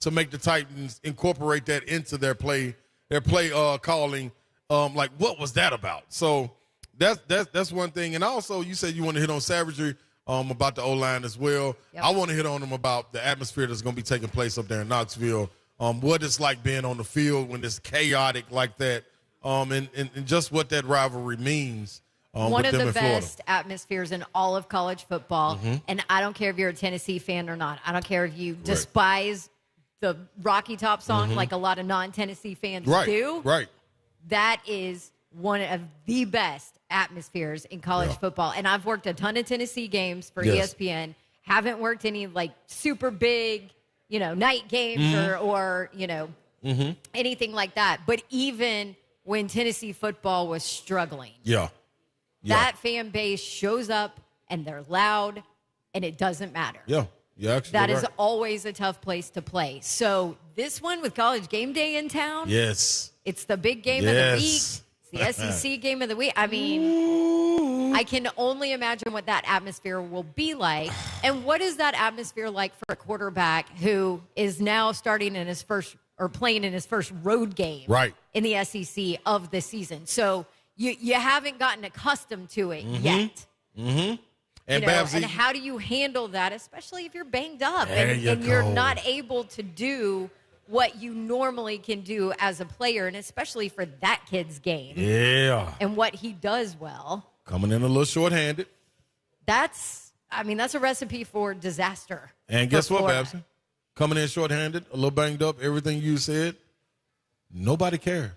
to make the Titans incorporate that into their play calling. Like, what was that about? So that's one thing. And also, you said you want to hit on savagery about the O-line as well. Yep. I want to hit on them about the atmosphere that's going to be taking place up there in Knoxville, what it's like being on the field when it's chaotic like that, and just what that rivalry means. One of the best atmospheres in all of college football, and I don't care if you're a Tennessee fan or not. I don't care if you despise the Rocky Top song like a lot of non-Tennessee fans do. Right. That is one of the best atmospheres in college football. And I've worked a ton of Tennessee games for ESPN. Haven't worked any like super big, night games or anything like that. But even when Tennessee football was struggling, that fan base shows up and they're loud and it doesn't matter. That is always a tough place to play. So this one with College Game Day in town, it's the big game of the week. It's the SEC game of the week. I mean, I can only imagine what that atmosphere will be like. And what is that atmosphere like for a quarterback who is now starting in his first or playing in his first road game in the SEC of the season? So you haven't gotten accustomed to it yet. And how do you handle that, especially if you're banged up and you're not able to do what you normally can do as a player, and especially for that kid's game. And what he does well. Coming in a little shorthanded. That's a recipe for disaster. And guess what, Babson? Coming in shorthanded, a little banged up, everything you said, nobody cares.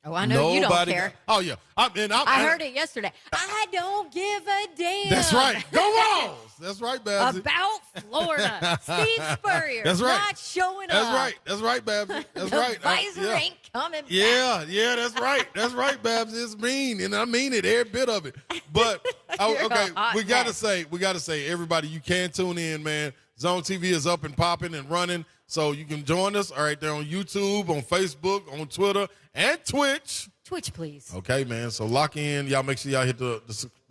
Oh, I know you don't care. Oh, yeah. I heard it yesterday. I don't give a damn. That's right. Go Wolves. That's right, Babsy. About Florida. Steve Spurrier not showing up. That's right, Babsy. That's right. The visor ain't coming back. Yeah, that's right. That's right, Babsy. It's mean, and I mean it, every bit of it. But, we got to say, everybody, you can tune in, man. Zone TV is up and popping and running. So you can join us right there on YouTube, on Facebook, on Twitter, and Twitch. Twitch, please. Okay, man. So lock in. Y'all make sure y'all hit the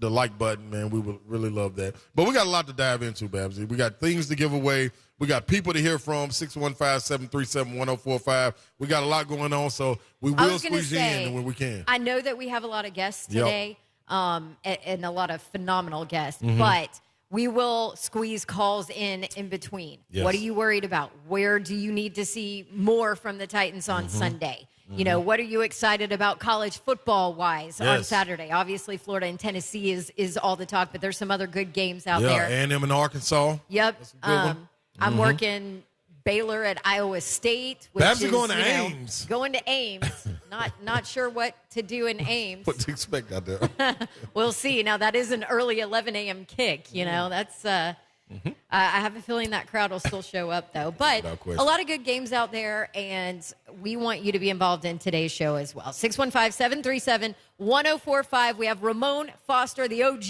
like button, man. We would really love that. But we got a lot to dive into, Babsy. We got things to give away. We got people to hear from, 615-737-1045. We got a lot going on, so we will squeeze you in when we can. I know that we have a lot of guests today, and a lot of phenomenal guests, but we will squeeze calls in between. Yes. What are you worried about? Where do you need to see more from the Titans on Sunday? What are you excited about college football-wise on Saturday? Obviously, Florida and Tennessee is all the talk, but there's some other good games out there. A&M in Arkansas. Yep. That's a good one. I'm working Baylor at Iowa State. Babs going to Ames. Going to Ames. Not sure what to do in Ames. What to expect out there. We'll see. Now, that is an early 11 a.m. kick. That's I have a feeling that crowd will still show up, though. But a lot of good games out there, and we want you to be involved in today's show as well. 615-737-1045. We have Ramon Foster, the OG,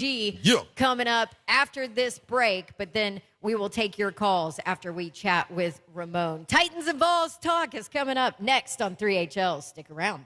coming up after this break, but then we will take your calls after we chat with Ramon. Titans and Balls Talk is coming up next on 3HL. Stick around.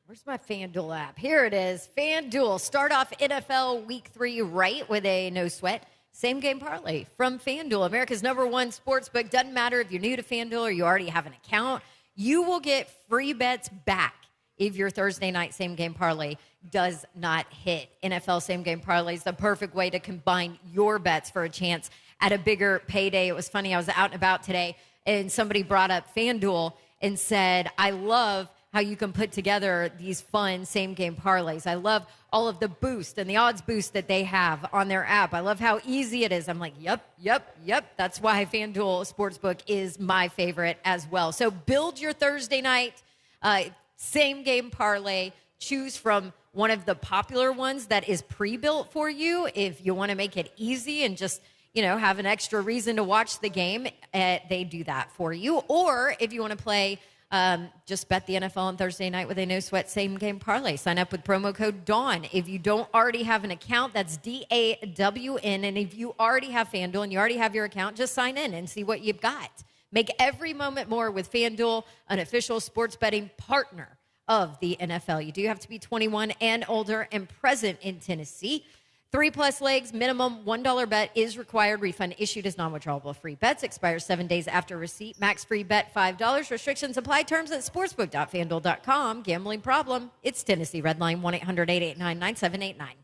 Where's my FanDuel app? Here it is. FanDuel. Start off NFL Week 3 right with a no-sweat same-game parlay from FanDuel, America's #1 sportsbook. Doesn't matter if you're new to FanDuel or you already have an account. You will get free bets back if your Thursday night same-game parlay does not hit. NFL same-game parlay is the perfect way to combine your bets for a chance at a bigger payday. It was funny. I was out and about today, and somebody brought up FanDuel and said, I love how you can put together these fun same-game parlays. I love all of the boost and the odds boost that they have on their app. I love how easy it is. I'm like, yep. That's why FanDuel Sportsbook is my favorite as well. So build your Thursday night same game parlay. Choose from one of the popular ones that is pre-built for you if you want to make it easy and just, have an extra reason to watch the game. They do that for you. Or if you want to play, just bet the NFL on Thursday night with a no sweat same game parlay. Sign up with promo code DAWN. If you don't already have an account, that's DAWN. And if you already have FanDuel and you already have your account, just sign in and see what you've got. Make every moment more with FanDuel, an official sports betting partner of the NFL. You do have to be 21 and older and present in Tennessee. 3+ legs, minimum $1 bet is required. Refund issued as non-withdrawable free bets. Expires 7 days after receipt. Max free bet $5. Restrictions apply. Terms at sportsbook.fanduel.com. Gambling problem? It's Tennessee. Red line 1-800-889-9789.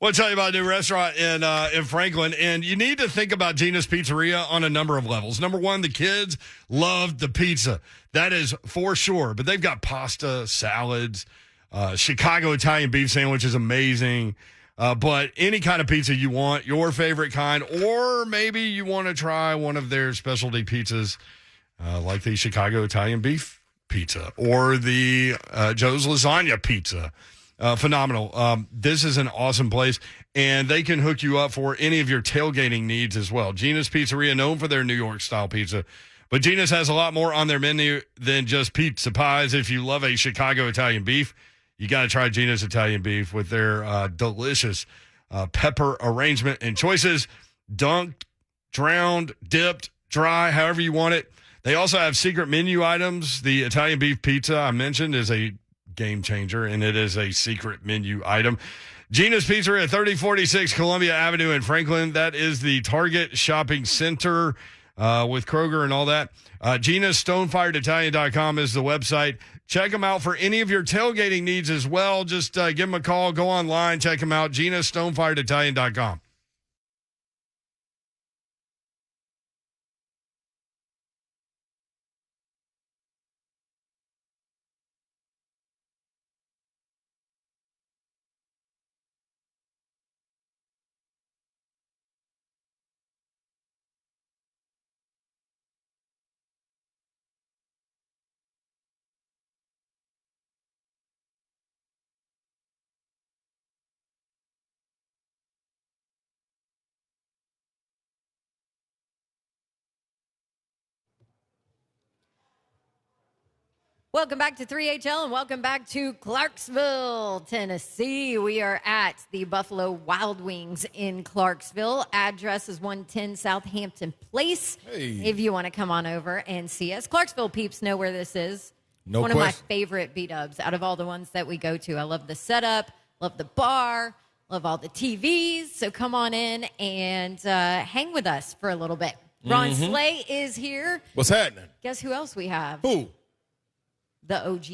Well, I'll tell you about a new restaurant in Franklin, and you need to think about Gina's Pizzeria on a number of levels. Number one, the kids love the pizza. That is for sure. But they've got pasta, salads, Chicago Italian beef sandwich is amazing. But any kind of pizza you want, your favorite kind, or maybe you want to try one of their specialty pizzas, like the Chicago Italian beef pizza or the Joe's Lasagna pizza. Phenomenal. This is an awesome place, and they can hook you up for any of your tailgating needs as well. Gina's Pizzeria, known for their New York-style pizza, but Gina's has a lot more on their menu than just pizza pies. If you love a Chicago Italian beef, you got to try Gina's Italian beef with their delicious pepper arrangement and choices, dunked, drowned, dipped, dry, however you want it. They also have secret menu items. The Italian beef pizza I mentioned is a game changer, and it is a secret menu item. Gina's Pizzeria, 3046 Columbia Avenue in Franklin. That is the Target shopping center with Kroger and all that. Gina's StonefiredItalian.com is the website. Check them out for any of your tailgating needs as well. Just give them a call. Go online. Check them out. Gina's StonefiredItalian.com. Welcome back to 3HL and welcome back to Clarksville, Tennessee. We are at the Buffalo Wild Wings in Clarksville. Address is 110 Southampton Place. Hey. If you want to come on over and see us. Clarksville peeps know where this is. No One question. of my favorite B-dubs out of all the ones that we go to. I love the setup, love the bar, love all the TVs. So come on in and hang with us for a little bit. Ron Slay is here. What's happening? Guess who else we have? Who? The OG.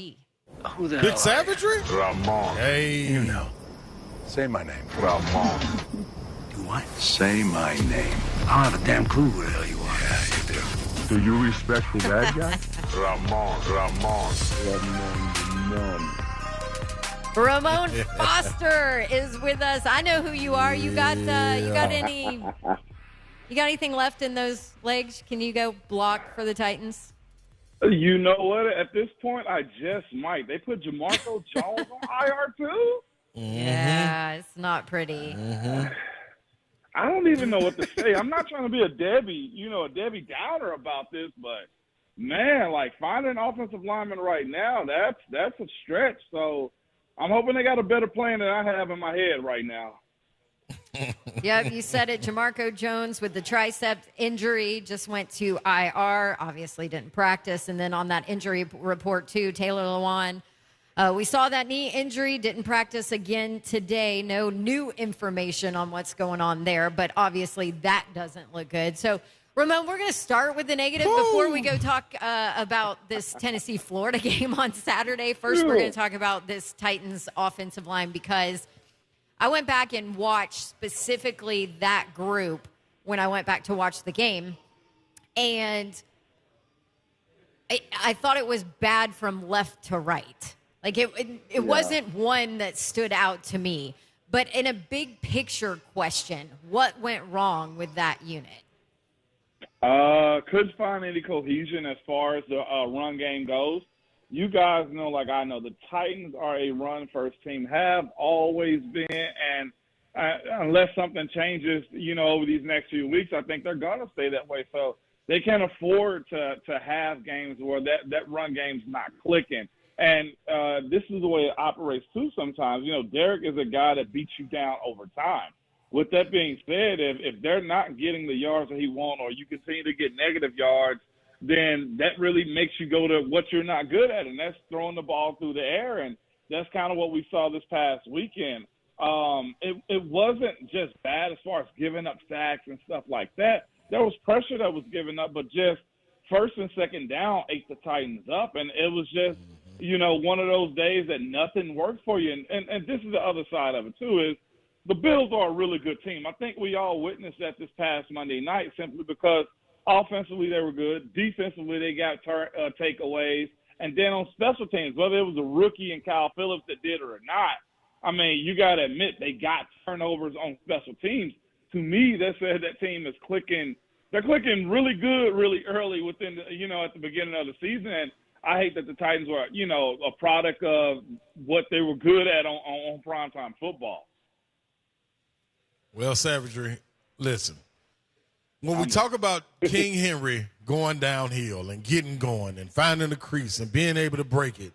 Who the Big hell Savagery? Ramon. Hey. You know. Say my name. Ramon. Do what? Say my name. I don't have a damn clue who the hell you are. Yeah, you do. Do you respect the bad guy? Ramon Foster is with us. I know who you are. You got anything left in those legs? Can you go block for the Titans? You know what? At this point, I just might. They put Jamarco Jones on IR too? Yeah, it's not pretty. I don't even know what to say. I'm not trying to be a Debbie Downer about this, but man, like finding an offensive lineman right now, that's a stretch. So I'm hoping they got a better plan than I have in my head right now. Yep, you said it. Jamarco Jones with the tricep injury just went to IR, obviously didn't practice. And then on that injury report, too, Taylor Lewan, we saw that knee injury, didn't practice again today. No new information on what's going on there, but obviously that doesn't look good. So, Ramon, we're going to start with the negative before we go talk about this Tennessee-Florida game on Saturday. First, we're going to talk about this Titans offensive line because I went back and watched specifically that group when I went back to watch the game, and I thought it was bad from left to right. Like, it wasn't one that stood out to me. But in a big picture question, what went wrong with that unit? Couldn't find any cohesion as far as the run game goes. You guys know, like I know, the Titans are a run-first team, have always been, and unless something changes, over these next few weeks, I think they're going to stay that way. So they can't afford to have games where that run game's not clicking. And this is the way it operates, too, sometimes. Derrick is a guy that beats you down over time. With that being said, if they're not getting the yards that he wants or you continue to get negative yards, then that really makes you go to what you're not good at, and that's throwing the ball through the air. And that's kind of what we saw this past weekend. It wasn't just bad as far as giving up sacks and stuff like that. There was pressure that was given up, but just first and second down ate the Titans up. And it was just, one of those days that nothing worked for you. And this is the other side of it, too, is the Bills are a really good team. I think we all witnessed that this past Monday night simply because offensively they were good. Defensively they got takeaways. And then on special teams, whether it was a rookie and Kyle Phillips that did it or not, I mean, you got to admit they got turnovers on special teams. To me, that said that team is clicking. They're clicking really good, really early within, at the beginning of the season. And I hate that the Titans were, a product of what they were good at on primetime football. Well, Savagery, listen. When we talk about King Henry going downhill and getting going and finding the crease and being able to break it,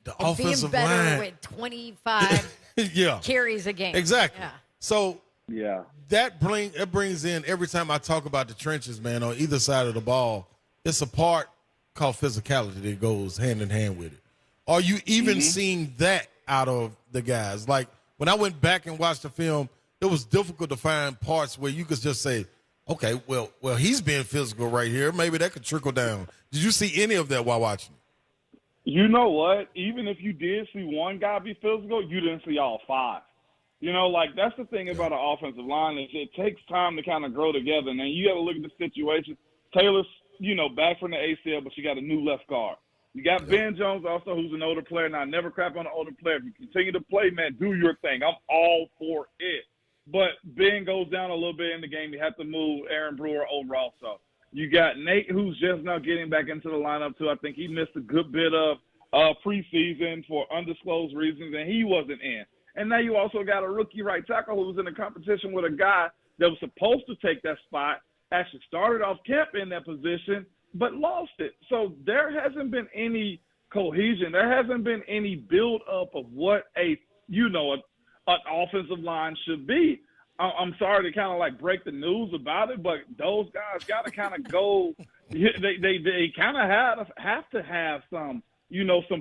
the and offensive being better line with 25 carries a game. Exactly. Yeah. So yeah, that brings in every time I talk about the trenches, man, on either side of the ball, it's a part called physicality that goes hand in hand with it. Are you even seeing that out of the guys? Like when I went back and watched the film, it was difficult to find parts where you could just say, okay, well, he's being physical right here. Maybe that could trickle down. Did you see any of that while watching? You know what? Even if you did see one guy be physical, you didn't see all five. That's the thing about an offensive line is it takes time to kind of grow together. And then you got to look at the situation. Taylor's, back from the ACL, but she got a new left guard. You got Ben Jones also, who's an older player. Now, I never crap on an older player. If you continue to play, man, do your thing. I'm all for it. But Ben goes down a little bit in the game. You have to move Aaron Brewer over also. You got Nate, who's just now getting back into the lineup, too. I think he missed a good bit of preseason for undisclosed reasons, and he wasn't in. And now you also got a rookie right tackle who was in a competition with a guy that was supposed to take that spot, actually started off camp in that position, but lost it. So there hasn't been any cohesion. There hasn't been any build-up of what an offensive line should be. I'm sorry to kind of break the news about it, but those guys got to kind of go. They kind of have to have some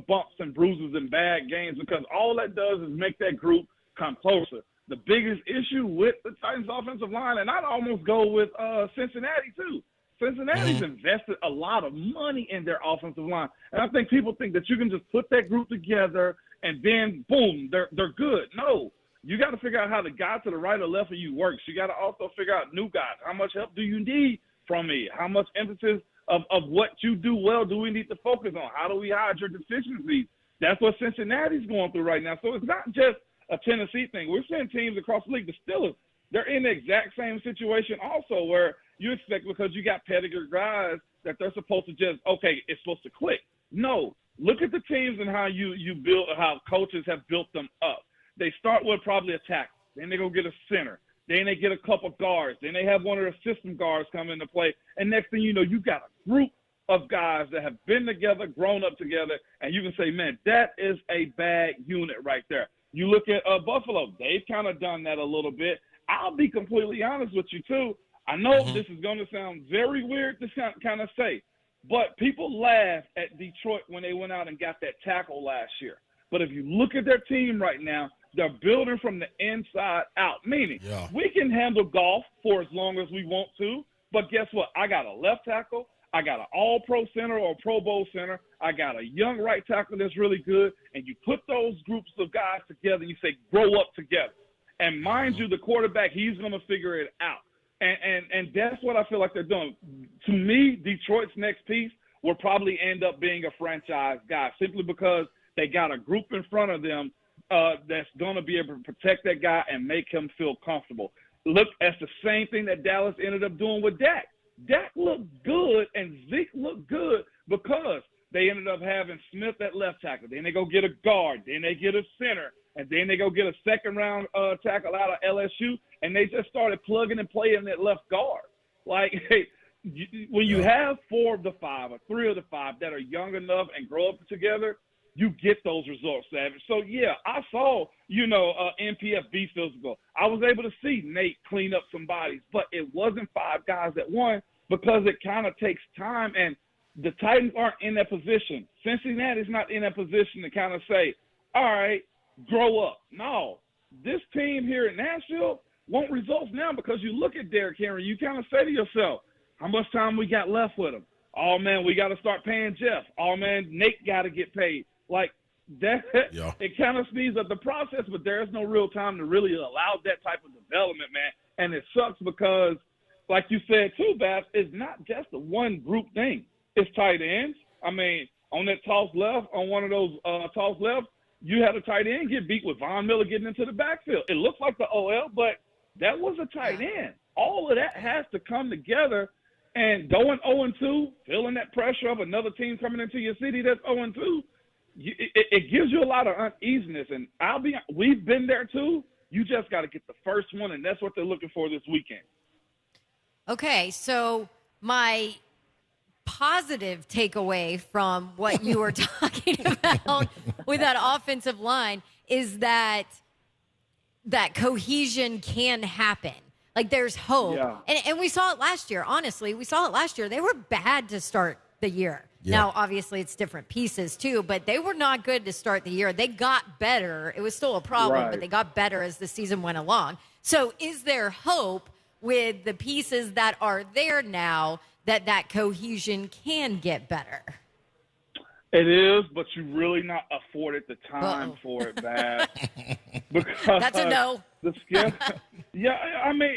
bumps and bruises and bad games because all that does is make that group come closer. The biggest issue with the Titans offensive line, and I'd almost go with Cincinnati too. Cincinnati's invested a lot of money in their offensive line. And I think people think that you can just put that group together and then, boom, they're good. No. You got to figure out how the guy to the right or left of you works. You got to also figure out new guys. How much help do you need from me? How much emphasis of what you do well do we need to focus on? How do we hide your deficiencies? That's what Cincinnati's going through right now. So it's not just a Tennessee thing. We're seeing teams across the league. The Steelers, they're in the exact same situation also where you expect because you got pedigree guys that they're supposed to just, okay, it's supposed to click. No. Look at the teams and how you build, how coaches have built them up. They start with probably a tackle. Then they go get a center. Then they get a couple guards. Then they have one of the system guards come into play. And next thing you know, you got a group of guys that have been together, grown up together, and you can say, man, that is a bad unit right there. You look at Buffalo. They've kind of done that a little bit. I'll be completely honest with you, too. I know this is going to sound very weird to kind of say, but people laughed at Detroit when they went out and got that tackle last year. But if you look at their team right now, they're building from the inside out, meaning we can handle golf for as long as we want to, but guess what? I got a left tackle. I got an all-pro center or Pro Bowl center. I got a young right tackle that's really good, and you put those groups of guys together and you say, grow up together. And mind you, the quarterback, he's going to figure it out. And that's what I feel like they're doing. To me, Detroit's next piece will probably end up being a franchise guy simply because they got a group in front of them that's going to be able to protect that guy and make him feel comfortable. Look, that's the same thing that Dallas ended up doing with Dak. Dak looked good and Zeke looked good because they ended up having Smith at left tackle. Then they go get a guard. Then they get a center. And then they go get a second-round tackle out of LSU, and they just started plugging and playing that left guard. Like, hey, when you have 4 of the 5 or 3 of the 5 that are young enough and grow up together, you get those results, Savage. So, yeah, I saw, NPF be physical. I was able to see Nate clean up some bodies, but it wasn't 5 guys at once because it kind of takes time, and the Titans aren't in that position. Cincinnati's not in that position to kind of say, all right, grow up. No, this team here in Nashville want results now because you look at Derrick Henry, you kind of say to yourself, how much time we got left with him? Oh, man, we got to start paying Jeff. Oh, man, Nate got to get paid. Like, it kind of speeds up the process, but there's no real time to really allow that type of development, man. And it sucks because, like you said too, Babs, it's not just a one group thing. It's tight ends. I mean, on that toss left, on one of those toss left, you had a tight end get beat with Von Miller getting into the backfield. It looks like the OL, but that was a tight end. All of that has to come together, and going 0-2, feeling that pressure of another team coming into your city that's 0-2, it gives you a lot of uneasiness. And we've been there too. You just got to get the first one, and that's what they're looking for this weekend. Okay, so my positive takeaway from what you were talking about with that offensive line is that cohesion can happen. Like, there's hope. Yeah. And we saw it last year. Honestly, we saw it last year. They were bad to start the year. Yeah. Now, obviously, it's different pieces, too, but they were not good to start the year. They got better. It was still a problem, but they got better as the season went along. So is there hope with the pieces that are there now that cohesion can get better? It is, but you really not afforded the time for it, Bab. Because that's a no. Yeah, I mean,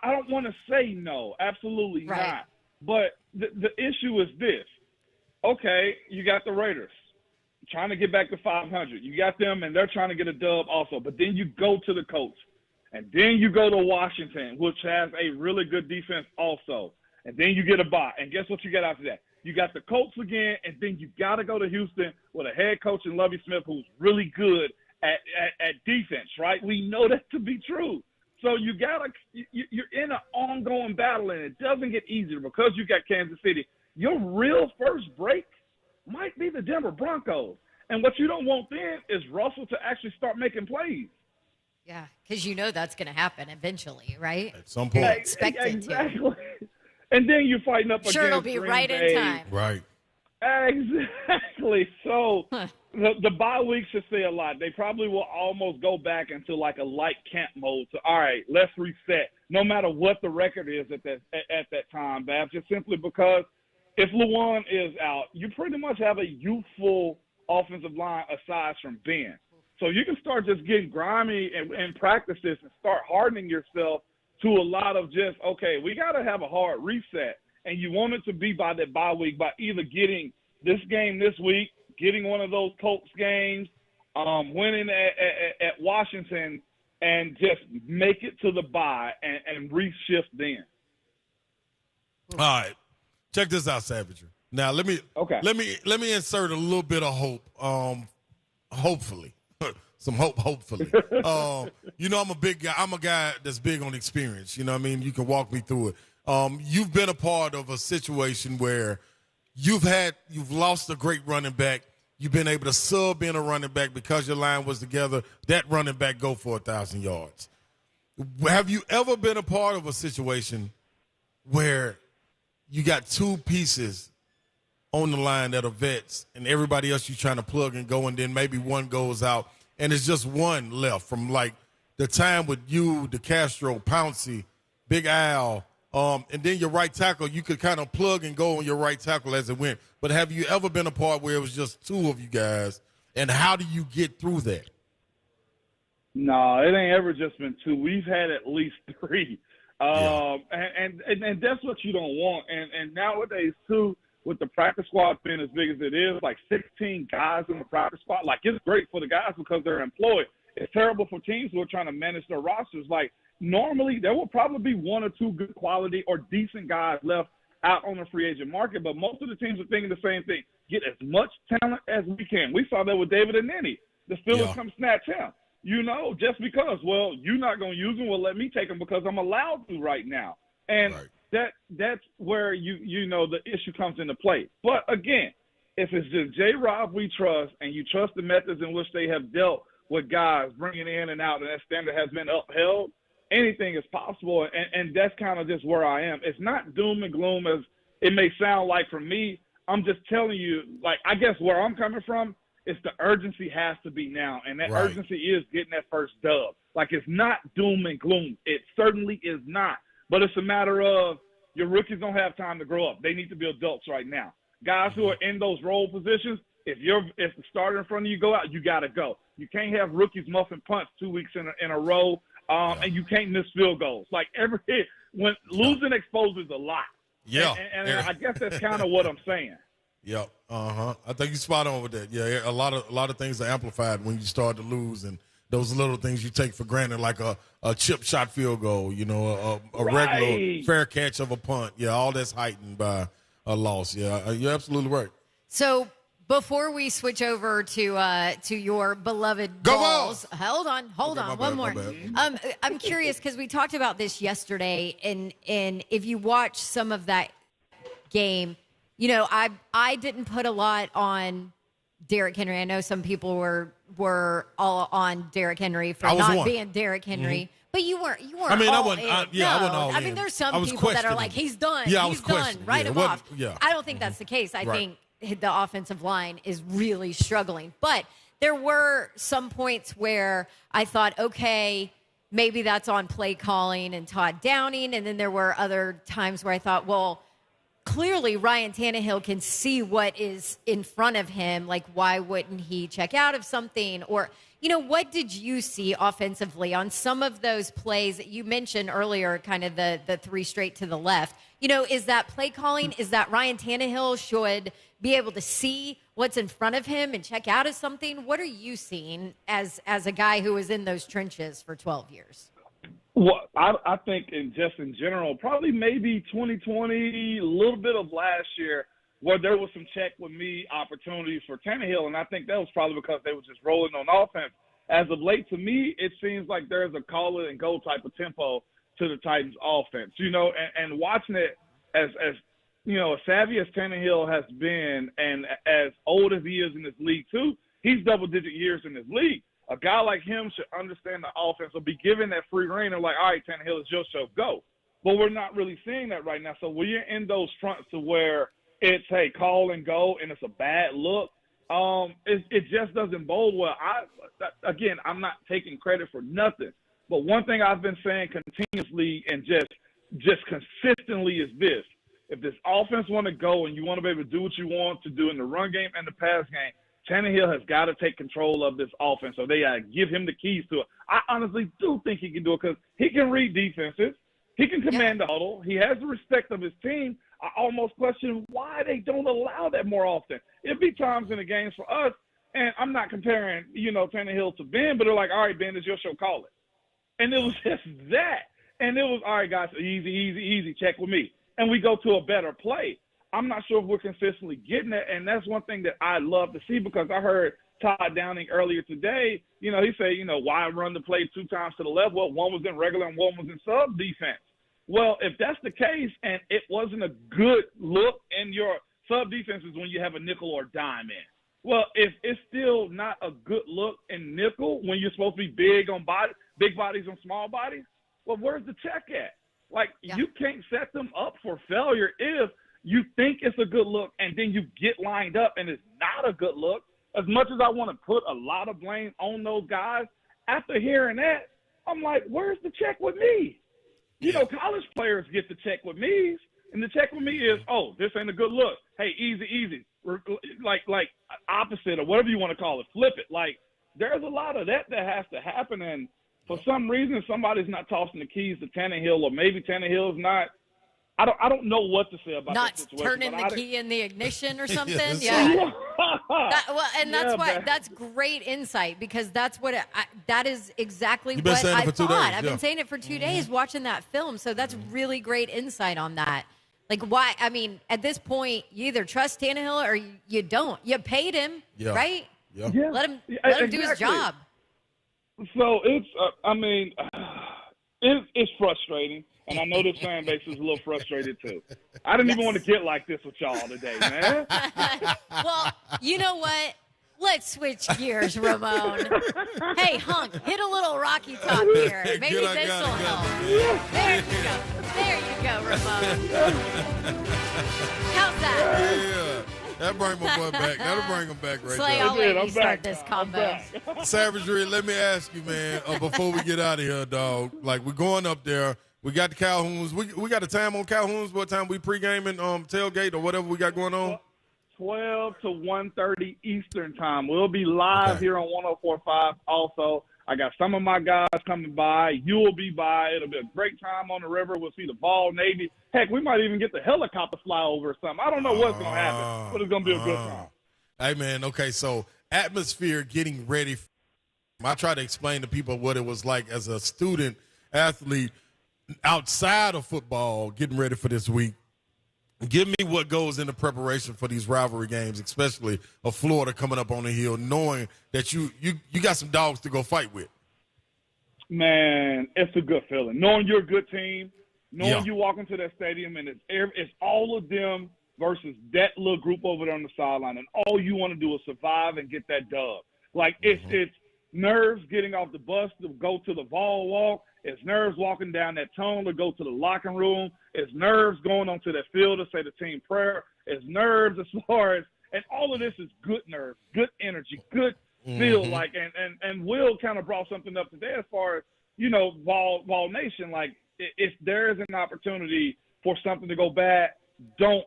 I don't want to say no. Absolutely not. But the issue is this. Okay, you got the Raiders trying to get back to 500. You got them, and they're trying to get a dub also. But then you go to the Colts, and then you go to Washington, which has a really good defense also. And then you get a bye. And guess what you got after that? You got the Colts again, and then you got to go to Houston with a head coach in Lovie Smith who's really good at defense, right? We know that to be true. So you're in an ongoing battle, and it doesn't get easier because you got Kansas City. Your real first break might be the Denver Broncos. And what you don't want then is Russell to actually start making plays. Yeah, because you know that's going to happen eventually, right? At some point. Expected to. And then you're fighting up against Sure, it'll be Green right Bay. in time. Right. Exactly. So the bye week should say a lot. They probably will almost go back into like a light camp mode. So, all right, let's reset. No matter what the record is at that time, Babs, just simply because if Lewan is out, you pretty much have a youthful offensive line aside from Ben. So you can start just getting grimy and practice this and start hardening yourself to a lot of just, okay, we got to have a hard reset. And you want it to be by that bye week by either getting this game this week, getting one of those Colts games, winning at Washington, and just make it to the bye and reshift then. All right. Check this out, Savagery. Now let me insert a little bit of hope. Hopefully. Some hope, hopefully. I'm a big guy. I'm a guy that's big on experience. You know what I mean? You can walk me through it. You've been a part of a situation where you've lost a great running back. You've been able to sub in a running back because your line was together. That running back go for 1,000 yards. Have you ever been a part of a situation where you got two pieces on the line that are vets and everybody else you're trying to plug and go, and then maybe one goes out and it's just one left from like the time with you, DeCastro, Pouncey, Big Al, and then your right tackle, you could kind of plug and go on your right tackle as it went. But have you ever been a part where it was just two of you guys, and how do you get through that? No, it ain't ever just been two. We've had at least three. And that's what you don't want. And nowadays, too, with the practice squad being as big as it is, like 16 guys in the practice squad, like it's great for the guys because they're employed. It's terrible for teams who are trying to manage their rosters. Like normally there will probably be one or two good quality or decent guys left out on the free agent market, but most of the teams are thinking the same thing. Get as much talent as we can. We saw that with David Aneni. The Steelers come snatch him. You know, just because, well, you're not going to use him, well, let me take him because I'm allowed to right now. And that's where, you know, the issue comes into play. But, again, if it's just J-Rob we trust and you trust the methods in which they have dealt with guys bringing in and out and that standard has been upheld, anything is possible. And that's kind of just where I am. It's not doom and gloom as it may sound like for me. I'm just telling you, like, I guess where I'm coming from, it's the urgency has to be now, and that urgency is getting that first dub. Like, it's not doom and gloom. It certainly is not. But it's a matter of your rookies don't have time to grow up. They need to be adults right now. Guys who are in those role positions, If the starter in front of you go out, you got to go. You can't have rookies muffing punts 2 weeks in a row, and you can't miss field goals. Like when losing exposes a lot. Yeah, and I guess that's kind of what I'm saying. Yep. I think you're spot on with that. Yeah, a lot of things are amplified when you start to lose, and those little things you take for granted, like a chip shot field goal, a regular fair catch of a punt. Yeah, all that's heightened by a loss. Yeah, you're absolutely right. So before we switch over to your beloved Go Vols, Vols! hold on, one more. I'm curious because we talked about this yesterday, and if you watch some of that game, I didn't put a lot on Derrick Henry. I know some people were all on Derrick Henry for not being Derrick Henry. Mm-hmm. But you weren't. I mean, all I wasn't. in. I wasn't all in. I mean, there's some people that are like, he's done. Yeah, he's done. Write him off. Yeah. I don't think that's the case. I think the offensive line is really struggling. But there were some points where I thought, okay, maybe that's on play calling and Todd Downing. And then there were other times where I thought, well, clearly Ryan Tannehill can see what is in front of him. Like, why wouldn't he check out of something? Or, what did you see offensively on some of those plays that you mentioned earlier, kind of the three straight to the left? Is that play calling? Is that Ryan Tannehill should be able to see what's in front of him and check out of something? What are you seeing as a guy who was in those trenches for 12 years? Well, I think in general, probably maybe 2020, a little bit of last year, where there was some check with me opportunities for Tannehill, and I think that was probably because they were just rolling on offense. As of late, to me, it seems like there's a call it and go type of tempo to the Titans offense, and watching it as savvy as Tannehill has been and as old as he is in this league too, he's double-digit years in this league. A guy like him should understand the offense or be given that free reign and like, all right, Tannehill, it's your show, go. But we're not really seeing that right now. So when you're in those fronts to where it's, hey, call and go, and it's a bad look, it just doesn't bode well. Again, I'm not taking credit for nothing. But one thing I've been saying continuously and just consistently is this. If this offense want to go and you want to be able to do what you want to do in the run game and the pass game, Tannehill has got to take control of this offense, so they got to give him the keys to it. I honestly do think he can do it because he can read defenses. He can command the huddle. He has the respect of his team. I almost question why they don't allow that more often. It'd be times in the games for us, and I'm not comparing, Tannehill to Ben, but they're like, all right, Ben, it's your show, call it. And it was just that. And it was, all right, guys, easy, check with me. And we go to a better play. I'm not sure if we're consistently getting it, and that's one thing that I love to see because I heard Todd Downing earlier today, he said, why run the play 2 times to the left? Well, one was in regular and one was in sub defense. Well, if that's the case and it wasn't a good look in your sub defenses when you have a nickel or dime in. Well, if it's still not a good look in nickel when you're supposed to be big bodies on small bodies, well, where's the check at? You can't set them up for failure if you think it's a good look and then you get lined up and it's not a good look. As much as I want to put a lot of blame on those guys, after hearing that, I'm like, where's the check with me? College players get the check with me, and the check with me is, oh, this ain't a good look. Hey, easy. Like opposite or whatever you want to call it, flip it. Like, there's a lot of that has to happen, and for some reason somebody's not tossing the keys to Tannehill, or maybe Tannehill's not. I don't know what to say about that situation. Not turning the key in the ignition or something. Yeah. That's great insight because that's what that is exactly You've been what saying it I for 2 thought. days, I've been saying it for 2 days watching that film. So that's really great insight on that. Like, why? I mean, at this point, you either trust Tannehill or you don't. You paid him, right? Yeah. Let him do his job. So it's, it's frustrating. And I know this fan base is a little frustrated, too. I didn't even want to get like this with y'all today, man. Well, you know what? Let's switch gears, Ramon. Hey, Hunk, hit a little Rocky Top here. Maybe this will help. There you go, Ramon. How's that? Yeah. That bring my boy back. That'll bring him back right Slay, there. I'll let you start this combo. Savagery, let me ask you, man, before we get out of here, dog. Like, we're going up there. We got the Calhouns. We got a time on Calhouns. What time we pre-gaming, tailgate or whatever we got going on? 12 to 1:30 Eastern time. We'll be live here on 104.5 also. I got some of my guys coming by. You'll be by. It'll be a great time on the river. We'll see the Ball Navy. Heck, we might even get the helicopter fly over or something. I don't know what's going to happen, but it's going to be a good time. Hey, man, okay, so atmosphere getting ready. I try to explain to people what it was like as a student athlete outside of football getting ready for this week. Give me what goes into preparation for these rivalry games, especially of Florida coming up on the hill, knowing that you got some dogs to go fight with. Man, it's a good feeling. Knowing you're a good team, knowing you walk into that stadium and it's all of them versus that little group over there on the sideline, and all you want to do is survive and get that dub. Like, it's nerves getting off the bus to go to the ball walk. It's nerves walking down that tunnel to go to the locker room. It's nerves going onto that field to say the team prayer. It's nerves as far as – and all of this is good nerves, good energy, good feel. Like, and Will kind of brought something up today as far as, you know, Vol Nation. Like, if there is an opportunity for something to go bad, don't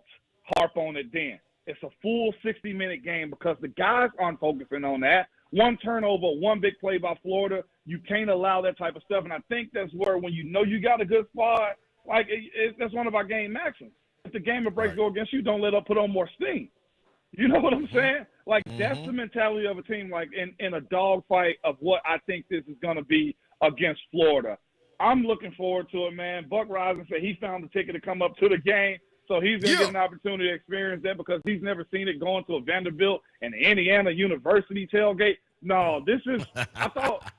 harp on it then. It's a full 60-minute game because the guys aren't focusing on that. One turnover, one big play by Florida, you can't allow that type of stuff. And I think that's where when you know you got a good squad, like that's one of our game maxims. If the game of breaks go against you, don't let up put on more steam. You know what I'm saying? Like, that's the mentality of a team, like in a dogfight of what I think this is going to be against Florida. I'm looking forward to it, man. Buck Rising said he found the ticket to come up to the game. So he's going to get an opportunity to experience that because he's never seen it going to a Vanderbilt and Indiana University tailgate. No, this is – I thought,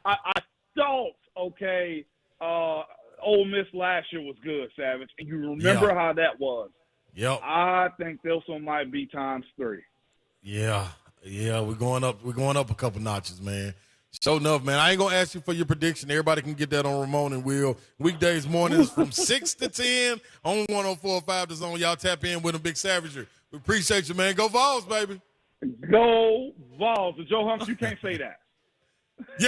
okay, Ole Miss last year was good, Savage. And you remember how that was. Yep. I think this one might be times 3. Yeah, we're going up a couple notches, man. So enough, man. I ain't going to ask you for your prediction. Everybody can get that on Ramon and Will. Weekdays mornings from 6 to 10 on 104.5 The Zone. Y'all tap in with them, Big Savagery. We appreciate you, man. Go Vols, baby. Go Vols. Joe Humps, you can't say that. We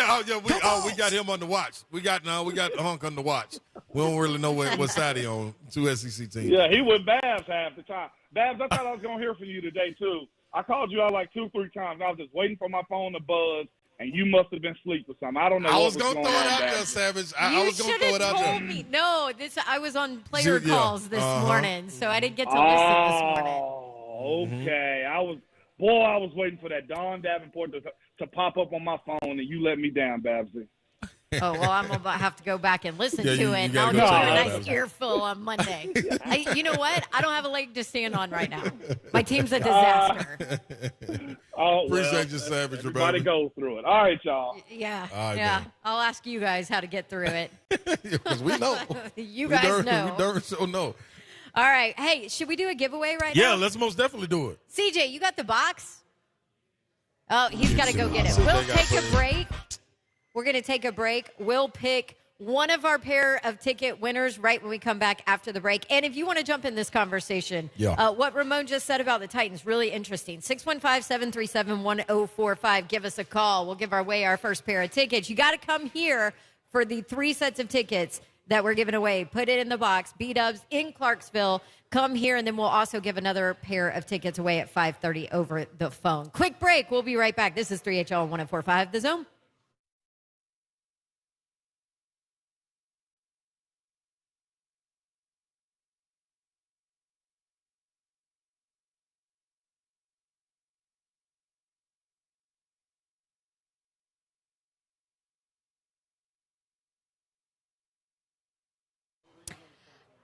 got him on the watch. We got Hunk on the watch. We don't really know what side he on. 2 SEC teams. Yeah, he with Babs half the time. Babs, I thought I was going to hear from you today, too. I called you out like 2-3 times. I was just waiting for my phone to buzz. And you must have been asleep or something. I don't know. I was going to throw it out there, Savage. I was going to throw it out there. Me. No, I was on player calls this morning, so I didn't get to listen this morning. Oh, okay. I was waiting for that Dawn Davenport to pop up on my phone, and you let me down, Babsy. Oh, well, I'm going to have to go back and listen to it. You I'll go get check you it a out, nice Babsy. earful on Monday. You know what? I don't have a leg to stand on right now. My team's a disaster. Appreciate you, Savage. Everybody go through it. All right, y'all. Yeah. All right, yeah. man. I'll ask you guys how to get through it. Because we know. You guys know. We darn sure know. All right. Hey, should we do a giveaway right now? Yeah, let's most definitely do it. CJ, you got the box? Oh, he's got to go get it. CJ We'll got take a plenty. break. We're going to take a break. We'll pick one of our pair of ticket winners right when we come back after the break. And if you want to jump in this conversation, what Ramon just said about the Titans, really interesting. 615-737-1045. Give us a call. We'll give away our first pair of tickets. You got to come here for the 3 sets of tickets that we're giving away. Put it in the box. B-Dubs in Clarksville. Come here, and then we'll also give another pair of tickets away at 5:30 over the phone. Quick break. We'll be right back. This is 3HL 104.5 The Zone.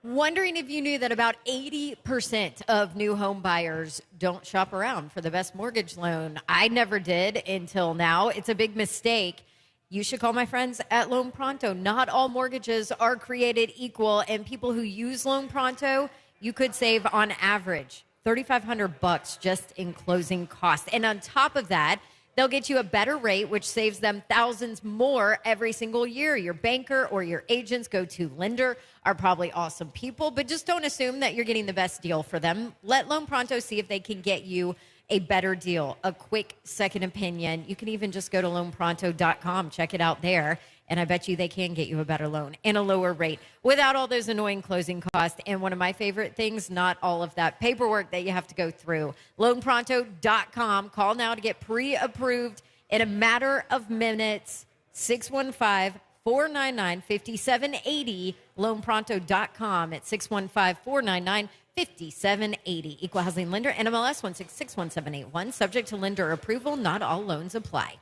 Wondering if you knew that about 80% of new home buyers don't shop around for the best mortgage loan. I never did until now. It's a big mistake. You should call my friends at Loan Pronto. Not all mortgages are created equal, and people who use Loan Pronto, you could save on average $3,500 just in closing costs. And on top of that, they'll get you a better rate, which saves them thousands more every single year. Your banker or your agent's go-to lender are probably awesome people, but just don't assume that you're getting the best deal for them. Let Loan Pronto see if they can get you a better deal, a quick second opinion. You can even just go to loanpronto.com, check it out there, And I bet you they can get you a better loan and a lower rate without all those annoying closing costs. And one of my favorite things, not all of that paperwork that you have to go through. LoanPronto.com. Call now to get pre-approved in a matter of minutes. 615-499-5780. LoanPronto.com at 615-499-5780. Equal housing lender, NMLS 1661781. Subject to lender approval. Not all loans apply.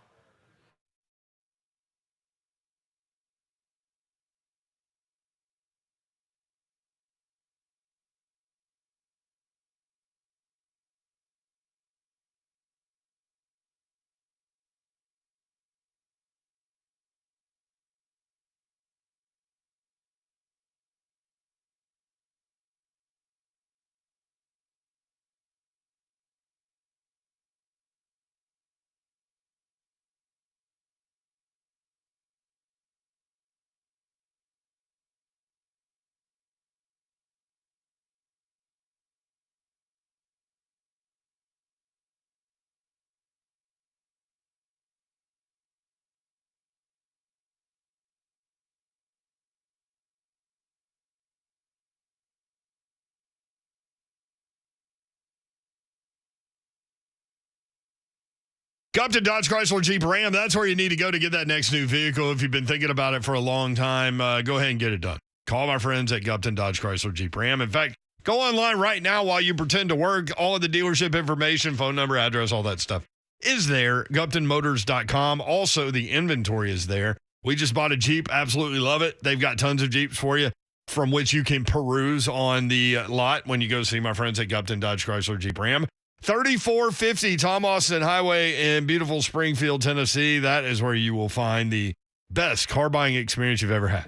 Gupton Dodge Chrysler Jeep Ram. That's where you need to go to get that next new vehicle. If you've been thinking about it for a long time, go ahead and get it done. Call my friends at Gupton Dodge Chrysler Jeep Ram. In fact, go online right now while you pretend to work. All of the dealership information, phone number, address, all that stuff is there. GuptonMotors.com. Also, the inventory is there. We just bought a Jeep. Absolutely love it. They've got tons of Jeeps for you from which you can peruse on the lot when you go see my friends at Gupton Dodge Chrysler Jeep Ram. 3450 Tom Austin Highway in beautiful Springfield, Tennessee. That is where you will find the best car buying experience you've ever had.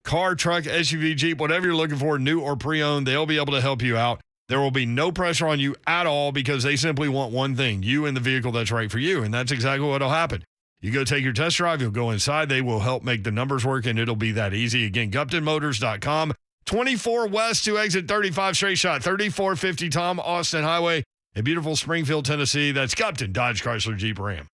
Car, truck, SUV, Jeep, whatever you're looking for, new or pre-owned, they'll be able to help you out. There will be no pressure on you at all because they simply want one thing, you and the vehicle that's right for you. And that's exactly what will happen. You go take your test drive, you'll go inside, they will help make the numbers work, and it'll be that easy. Again, GuptonMotors.com, 24 West to exit 35 straight shot, 3450 Tom Austin Highway in beautiful Springfield, Tennessee. That's Gupton Dodge Chrysler Jeep Ram.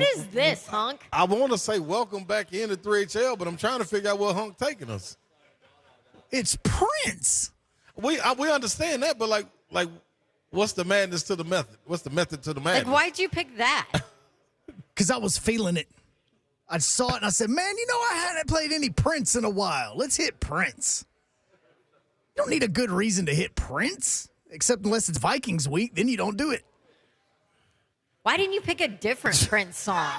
What is this, Hunk? I want to say welcome back into 3HL, but I'm trying to figure out where Hunk taking us. It's Prince. We understand that, but like, what's the madness to the method? What's the method to the madness? Like, why'd you pick that? Because I was feeling it. I saw it and I said, man, I hadn't played any Prince in a while. Let's hit Prince. You don't need a good reason to hit Prince, except unless it's Vikings week. Then you don't do it. Why didn't you pick a different Prince song?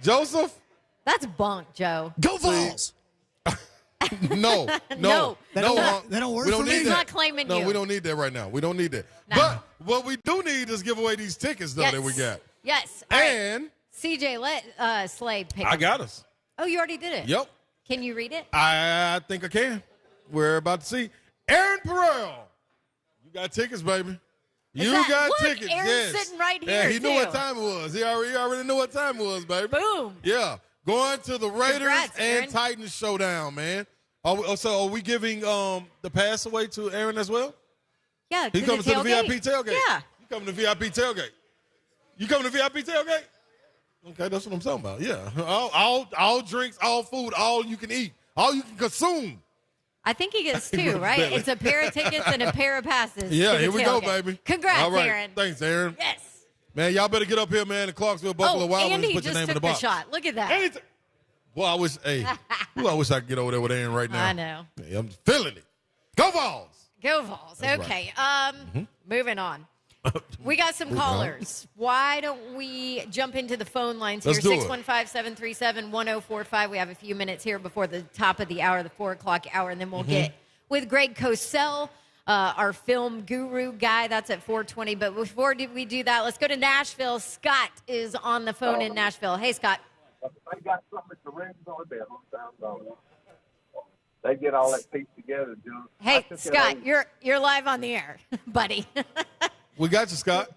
Joseph? That's bunk, Joe. Go Vols. No. No. That don't work We don't for need me. He's that. not claiming No, you. we don't need that right now. We don't need that. No. But what we do need is give away these tickets, though, Yes. that we got. Yes. All right. And CJ, let Slade pick I them. got us. Oh, you already did it? Yep. Can you read it? I think I can. We're about to see Aaron Perrell. You got tickets, baby. You that- got look, tickets. Aaron's yes. sitting right Yeah, here, he knew too. what time it was. He already knew what time it was, baby. Boom. Yeah. Going to the Raiders Congrats, and Aaron. Titans showdown, man. So are we giving the pass away to Aaron as well? Yeah, He coming to the VIP tailgate. Yeah. You coming to VIP tailgate. You coming to VIP tailgate? Okay, that's what I'm talking about. Yeah. All drinks, all food, all you can eat, all you can consume. I think he gets two, right? Billy. It's a pair of tickets and a pair of passes. Yeah, to the here we go, tailgate. baby. Congrats, all right. Aaron. Thanks, Aaron. Yes. Man, y'all better get up here, man, in Clarksville, Buffalo Wild and Wings. he Put your just name in took the the box. shot. Look at that. Anything. Well, I wish I could get over there with Aaron right now. I know. Yeah, I'm feeling it. Go Vols. Go Vols. That's Okay. right. Moving on. We got some callers. Why don't we jump into the phone lines here? Let's do it. 615-737-1045. We have a few minutes here before the top of the hour, the 4 o'clock hour, and then we'll get with Greg Cosell, our film guru guy. That's at 4:20. But before we do that, let's go to Nashville. Scott is on the phone in Nashville. Hey, Scott. They got something at the rings on there. They get all that piece together, John. Hey, Scott, you're live on the air, buddy. We got you, Scott.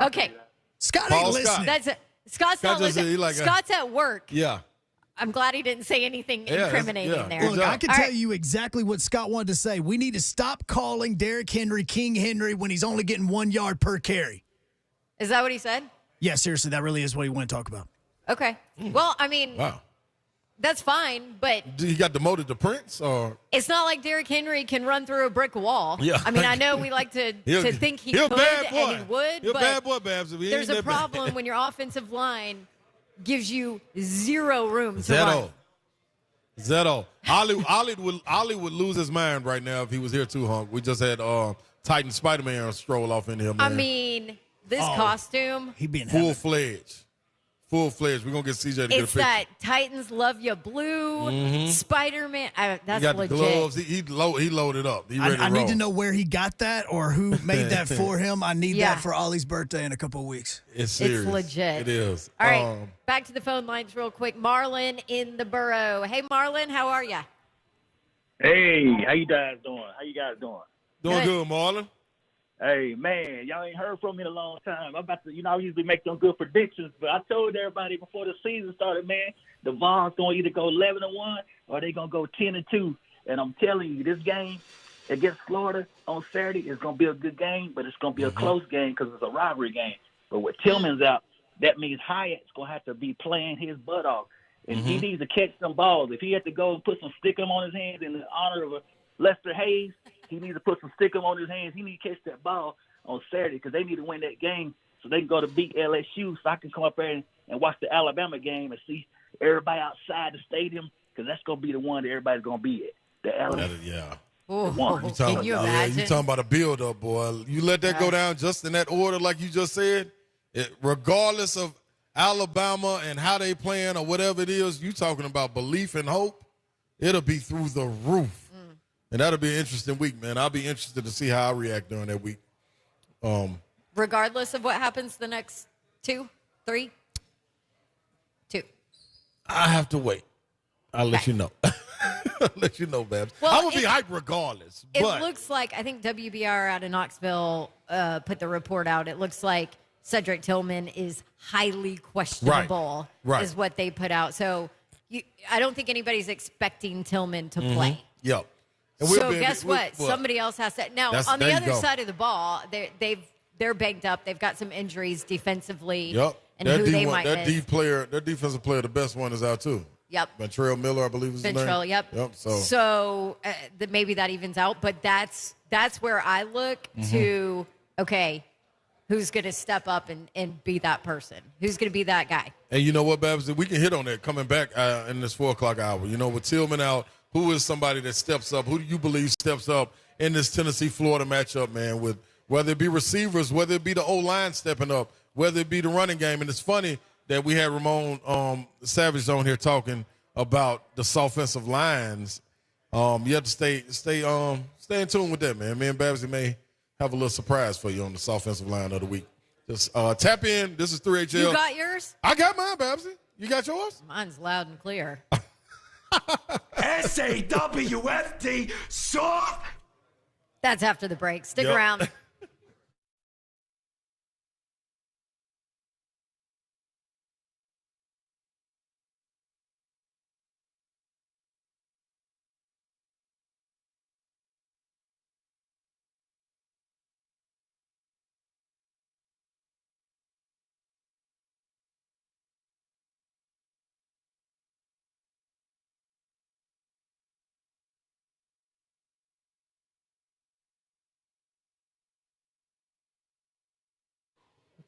Okay. Scott Paul ain't Scott. listening. That's it. Scott's Scott not just- listening. he like a- Scott's at work. Yeah. I'm glad he didn't say anything Yeah, incriminating yeah. there. Good Look, job. I can All tell right. you exactly what Scott wanted to say. We need to stop calling Derrick Henry King Henry when he's only getting 1 yard per carry. Is that what he said? Yeah, seriously, that really is what he wanted to talk about. Okay. Well, I mean, Wow. that's fine, but He got demoted to Prince, or it's not like Derrick Henry can run through a brick wall. Yeah. I mean, I know we like to think he a could bad boy. and he would, He a but bad boy, Babs. If he there's ain't a that bad. problem when your offensive line gives you zero room to run. Zeto. Ollie would lose his mind right now if he was here too, Hunk. We just had Titan Spider-Man stroll off into him, man. I mean, this costume, He'd be in heaven. Full-fledged. We're going to get CJ to get a it's picture. that Titans love you blue, Spider-Man. He That's got legit. the gloves. He loaded up. He ready I to need roll. to know where he got that or who made that for him. I need Yeah. that for Ollie's birthday in a couple of weeks. It's serious. legit. It is. All right, back to the phone lines real quick. Marlon in the borough. Hey, Marlon, how are you? Hey, how you guys doing? Doing Good. good, Marlon. Hey, man, y'all ain't heard from me in a long time. I'm about to, I usually make them good predictions, but I told everybody before the season started, man, the Vols going to either go 11-1 or they going to go 10-2. And I'm telling you, this game against Florida on Saturday is going to be a good game, but it's going to be a close game because it's a rivalry game. But with Tillman's out, that means Hyatt's going to have to be playing his butt off. And he needs to catch some balls. If he had to go and put some stickum on his hands in honor of Lester Hayes, he needs to put some stickum on his hands. He needs to catch that ball on Saturday because they need to win that game so they can go to beat LSU so I can come up there and watch the Alabama game and see everybody outside the stadium because that's going to be the one that everybody's going to be at. The Alabama. Yeah. Ooh, One. can you imagine? You talking about a build-up, boy. You let that go down just in that order like you just said, regardless of Alabama and how they playing or whatever it is, you talking about belief and hope, it'll be through the roof. And that'll be an interesting week, man. I'll be interested to see how I react during that week. Regardless of what happens the next 2, 3, 2. I have to wait. I'll let you know. I'll let you know, Babs. Well, I'm going to be hyped regardless. It But looks like, I think WBR out of Knoxville put the report out. It looks like Cedric Tillman is highly questionable, Right. is what they put out. So I don't think anybody's expecting Tillman to play. yep. And So guess what? Somebody else has to. Now, That's- on the there you other go. side of the ball, they've they're banked up. They've got some injuries defensively. Yep. And who they might that miss. that defensive player, the best one, is out too. Yep. Ventrell Miller, I believe is his name. Ventrell, yep. So maybe that evens out, but that's where I look to, okay, who's going to step up and be that person? Who's going to be that guy? And you know what, Babs? We can hit on that coming back in this 4 o'clock hour. You know, with Tillman out, who is somebody that steps up? Who do you believe steps up in this Tennessee-Florida matchup, man, with whether it be receivers, whether it be the O-line stepping up, whether it be the running game? And it's funny that we had Ramon Savage on here talking about the offensive lines. You have to stay in tune with that, man. Me and Babsy may have a little surprise for you on the offensive line of the week. Just tap in. This is 3HL. You got yours? I got mine, Babsy. You got yours? Mine's loud and clear. SAWFT, soft. That's after the break. Stick around.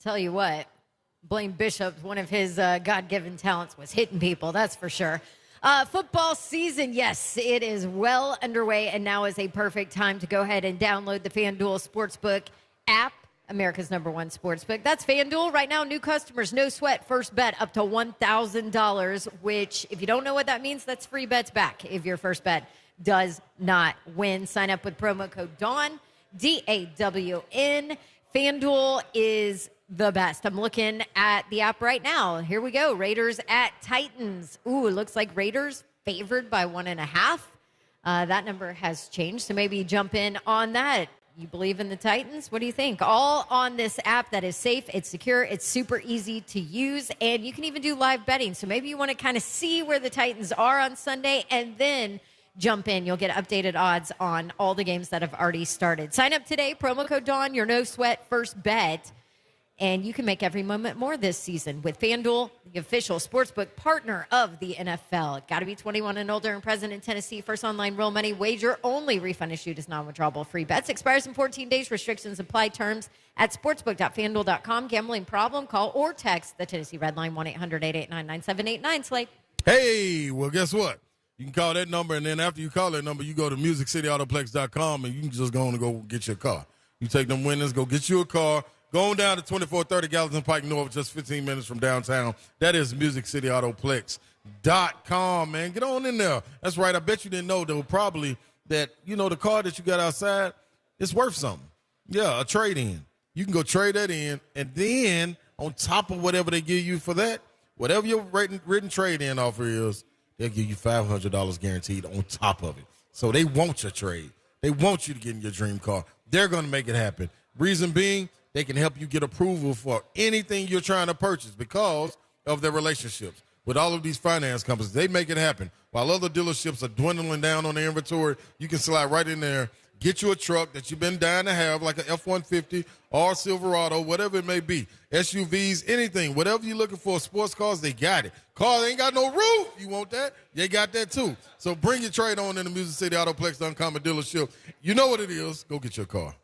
Tell you what, Blaine Bishop's one of his God-given talents was hitting people, that's for sure. Football season, yes, it is well underway, and now is a perfect time to go ahead and download the FanDuel Sportsbook app, America's #1 sportsbook. That's FanDuel. Right now, new customers, no sweat, first bet up to $1,000, which, if you don't know what that means, that's free bets back if your first bet does not win. Sign up with promo code DAWN, DAWN. FanDuel is the best. I'm looking at the app right now. Here we go. Raiders at Titans. Ooh, it looks like Raiders favored by 1.5. That number has changed, so maybe jump in on that. You believe in the Titans? What do you think? All on this app that is safe, it's secure, it's super easy to use, and you can even do live betting. So maybe you want to kind of see where the Titans are on Sunday and then jump in. You'll get updated odds on all the games that have already started. Sign up today, promo code DAWN, your no sweat first bet. And you can make every moment more this season with FanDuel, the official sportsbook partner of the NFL. Got to be 21 and older and present in Tennessee. First online real money wager only. Refund issued is non-withdrawable. Free bets expires in 14 days. Restrictions apply. Terms at sportsbook.fanduel.com. Gambling problem? Call or text the Tennessee Red Line 1-800-889-9789. Slate. Hey, well, guess what? You can call that number, and then after you call that number, you go to musiccityautoPlex.com, and you can just go on and go get your car. You take them winners, go get you a car. Going down to 2430 Gallatin Pike North, just 15 minutes from downtown. That is musiccityautoPlex.com, man. Get on in there. That's right. I bet you didn't know, though, probably that, you know, the car that you got outside, it's worth something. Yeah, a trade-in. You can go trade that in, and then on top of whatever they give you for that, whatever your written trade-in offer is, they'll give you $500 guaranteed on top of it. So they want your trade. They want you to get in your dream car. They're going to make it happen. Reason being, they can help you get approval for anything you're trying to purchase because of their relationships with all of these finance companies. They make it happen. While other dealerships are dwindling down on their inventory, you can slide right in there, get you a truck that you've been dying to have, like an F-150 or Silverado, whatever it may be. SUVs, anything, whatever you're looking for, sports cars, they got it. Cars ain't got no roof. You want that? They got that too. So bring your trade on in the Music City Autoplex Uncommon dealership. You know what it is. Go get your car.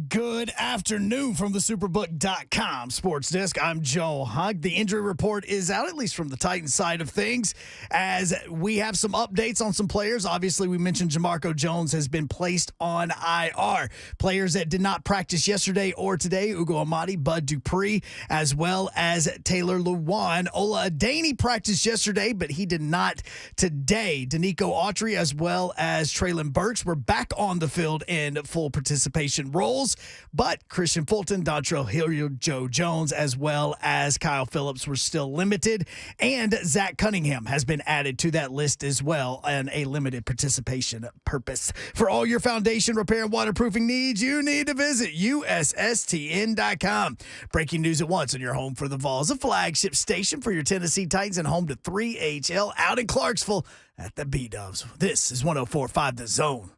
Good afternoon from the Superbook.com Sports Desk. I'm Joe Hug. The injury report is out, at least from the Titans side of things, as we have some updates on some players. Obviously, we mentioned Jamarco Jones has been placed on IR. Players that did not practice yesterday or today, Ugo Amadi, Bud Dupree, as well as Taylor Lewan. Ola Adaney practiced yesterday, but he did not today. Danico Autry, as well as Traylon Burks, were back on the field in full participation roles. But Christian Fulton, Dontrell Hilliard, Joe Jones, as well as Kyle Phillips were still limited. And Zach Cunningham has been added to that list as well on a limited participation purpose. For all your foundation repair and waterproofing needs, you need to visit USSTN.com. Breaking news at once on your home for the Vols, a flagship station for your Tennessee Titans and home to 3HL out in Clarksville at the B-Dubs. This is 104.5 The Zone.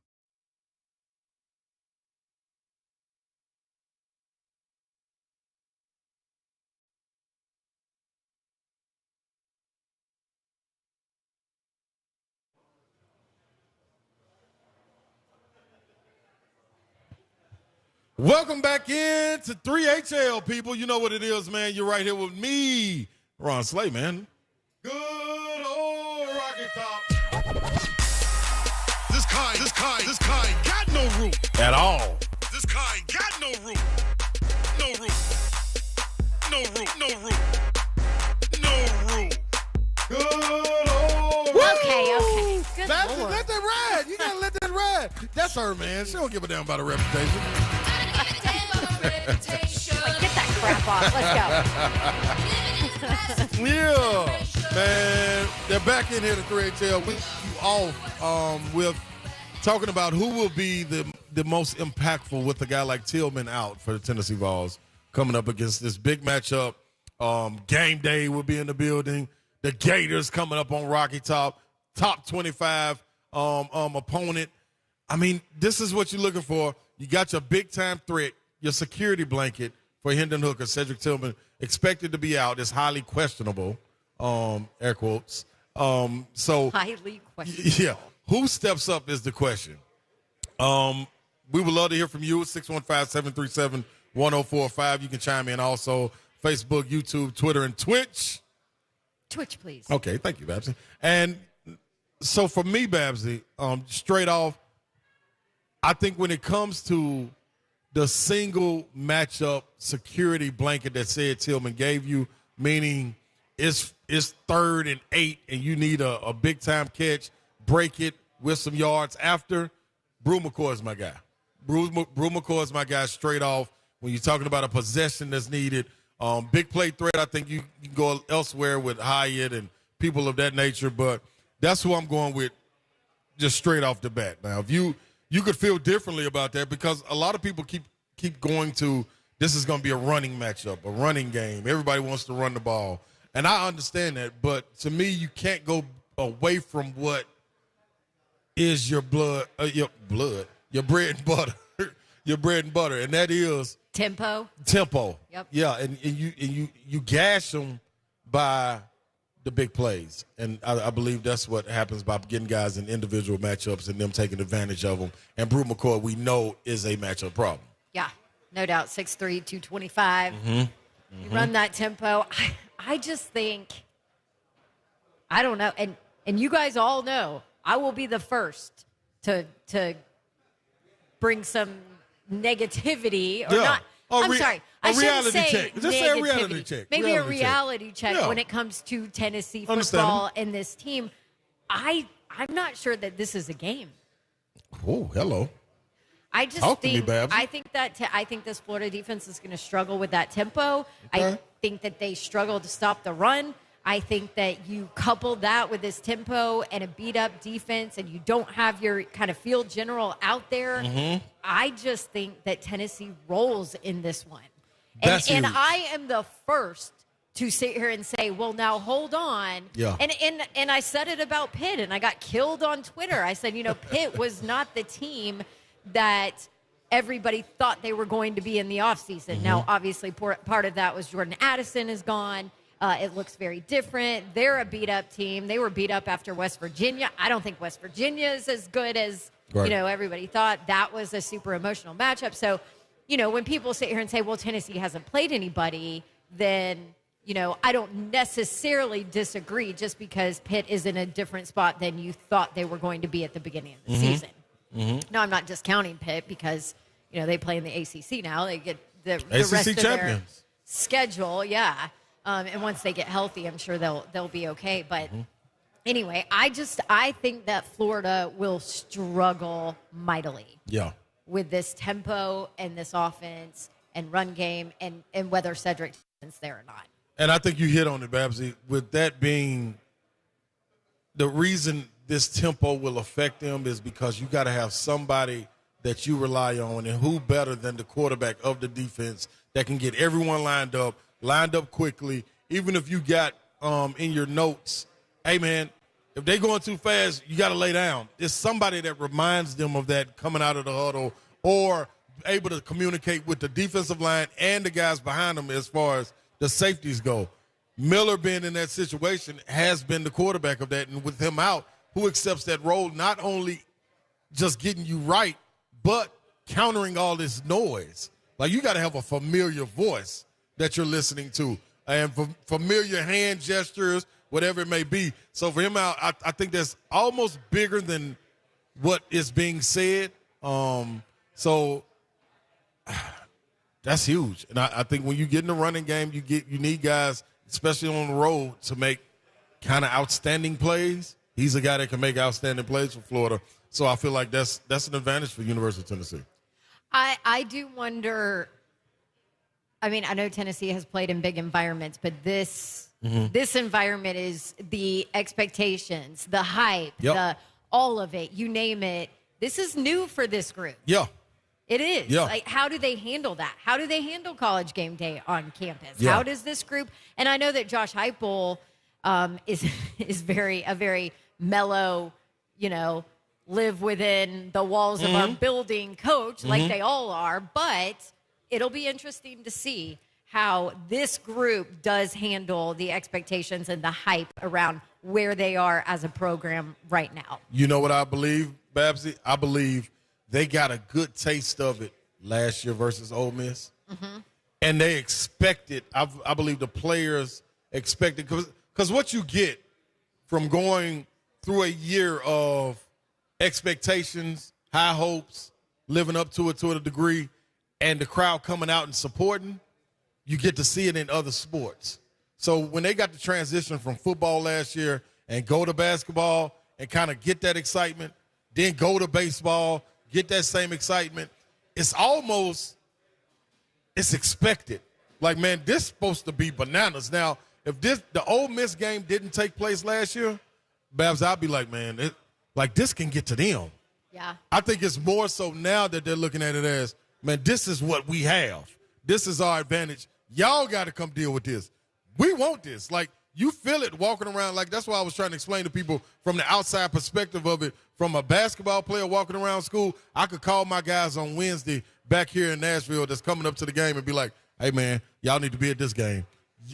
Welcome back in to 3HL, people. You know what it is, man. You're right here with me, Ron Slay, man. Good old Rocky Top. This kind got no root. At all. This kind got no root. No root. No root. No root. No root. Good old. Okay. Good Babs, Lord. let that ride. You gotta let that ride. That's her, man. She don't give a damn about her reputation. Like, get that crap off. Let's go. Yeah, man. They're back in here to 3HL. We off with talking about who will be the most impactful with a guy like Tillman out for the Tennessee Vols coming up against this big matchup. Game day will be in the building. The Gators coming up on Rocky Top 25 opponent. I mean, this is what you're looking for. You got your big-time threat, your security blanket for Hendon Hooker. Cedric Tillman expected to be out. It's highly questionable, air quotes. So Highly questionable. yeah, who steps up is the question. We would love to hear from you at 615-737-1045. You can chime in also. Facebook, YouTube, Twitter, and Twitch. Twitch, please. Okay, thank you, Babsy. And so for me, Babsy, straight off, I think when it comes to the single matchup security blanket that said Tillman gave you, meaning it's 3rd and 8 and you need a big-time catch, break it with some yards after, Brew McCoy is my guy. Brew McCoy is my guy straight off. When you're talking about a possession that's needed, big play threat, I think you can go elsewhere with Hyatt and people of that nature, but that's who I'm going with just straight off the bat. Now, if you could feel differently about that because a lot of people keep going to this is going to be a running matchup, a running game. Everybody wants to run the ball, and I understand that, but to me, you can't go away from what is your bread and butter, your bread and butter, and that is Tempo. Yep. Yeah, and you gash them by the big plays, and I believe that's what happens by getting guys in individual matchups and them taking advantage of them. And Brew McCoy, we know, is a matchup problem. Yeah, no doubt. 6'3", 225. You run that tempo. I just think, I don't know, and you guys all know, I will be the first to bring some negativity or not. I'm sorry. I shouldn't say check. Just say a reality check. Maybe a reality check when it comes to Tennessee football and this team. I'm not sure that this is a game. Oh, hello. I just think I think this Florida defense is going to struggle with that tempo. Okay. I think that they struggle to stop the run. I think that you couple that with this tempo and a beat-up defense and you don't have your kind of field general out there, I just think that Tennessee rolls in this one. And I am the first to sit here and say, well, now hold on. Yeah. And I said it about Pitt, and I got killed on Twitter. I said, Pitt was not the team that everybody thought they were going to be in the offseason. Now, obviously, part of that was Jordan Addison is gone. It looks very different. They're a beat-up team. They were beat up after West Virginia. I don't think West Virginia is as good as, everybody thought. That was a super emotional matchup. So when people sit here and say, well, Tennessee hasn't played anybody, then, I don't necessarily disagree just because Pitt is in a different spot than you thought they were going to be at the beginning of the season. No, I'm not discounting Pitt because, they play in the ACC now. They get the rest of their schedule. Yeah. And once they get healthy, I'm sure they'll be okay. But anyway, I think that Florida will struggle mightily. Yeah. With this tempo and this offense and run game and whether Cedric is there or not. And I think you hit on it, Babsy, with that being the reason this tempo will affect them is because you got to have somebody that you rely on, and who better than the quarterback of the defense that can get everyone lined up quickly. Even if you got in your notes, hey, man, if they're going too fast, you got to lay down. There's somebody that reminds them of that coming out of the huddle or able to communicate with the defensive line and the guys behind them as far as the safeties go. Miller being in that situation has been the quarterback of that, and with him out, who accepts that role, not only just getting you right, but countering all this noise. Like, you got to have a familiar voice that you're listening to and familiar hand gestures, whatever it may be. So for him out, I think that's almost bigger than what is being said. So that's huge. And I think when you get in the running game, you need guys, especially on the road, to make kind of outstanding plays. He's a guy that can make outstanding plays for Florida. So I feel like that's an advantage for University of Tennessee. I do wonder. I mean, I know Tennessee has played in big environments, but this environment is the expectations, the hype, all of it, you name it. This is new for this group. Yeah. It is. Yeah. Like, how do they handle that? How do they handle College game day on campus? Yeah. How does this group? And I know that Josh Heupel is a very mellow, live within the walls of our building coach, like they all are. But it'll be interesting to see how this group does handle the expectations and the hype around where they are as a program right now. You know what I believe, Babsy? I believe they got a good taste of it last year versus Ole Miss. And they expected, I believe the players expected, because what you get from going through a year of expectations, high hopes, living up to it to a degree, and the crowd coming out and supporting, you get to see it in other sports. So when they got the transition from football last year and go to basketball and kind of get that excitement, then go to baseball, get that same excitement, it's expected. Like, man, this is supposed to be bananas. Now, if the Ole Miss game didn't take place last year, Babs, I'd be like, man, this can get to them. Yeah. I think it's more so now that they're looking at it as, man, this is what we have. This is our advantage. Y'all got to come deal with this. We want this. Like, you feel it walking around. Like, that's why I was trying to explain to people from the outside perspective of it. From a basketball player walking around school, I could call my guys on Wednesday back here in Nashville that's coming up to the game and be like, hey, man, y'all need to be at this game.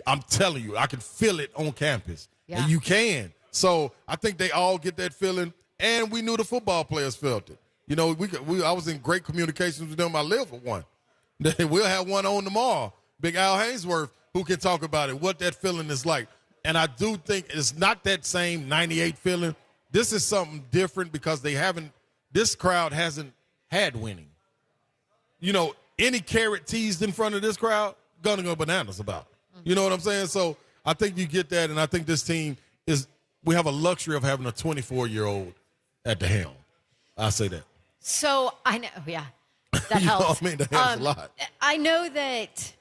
I'm telling you, I can feel it on campus. Yeah. And you can. So I think they all get that feeling, and we knew the football players felt it. I was in great communications with them. I live with one. We'll have one on tomorrow, Big Al Hainsworth, who can talk about it, what that feeling is like. And I do think it's not that same 98 feeling. This is something different because this crowd hasn't had winning. Any carrot teased in front of this crowd, gonna go bananas about it. You know what I'm saying? So I think you get that, and I think this team we have a luxury of having a 24-year-old at the helm. I say that. So I know, yeah, that You know helps. what I mean? That helps a lot. I know that,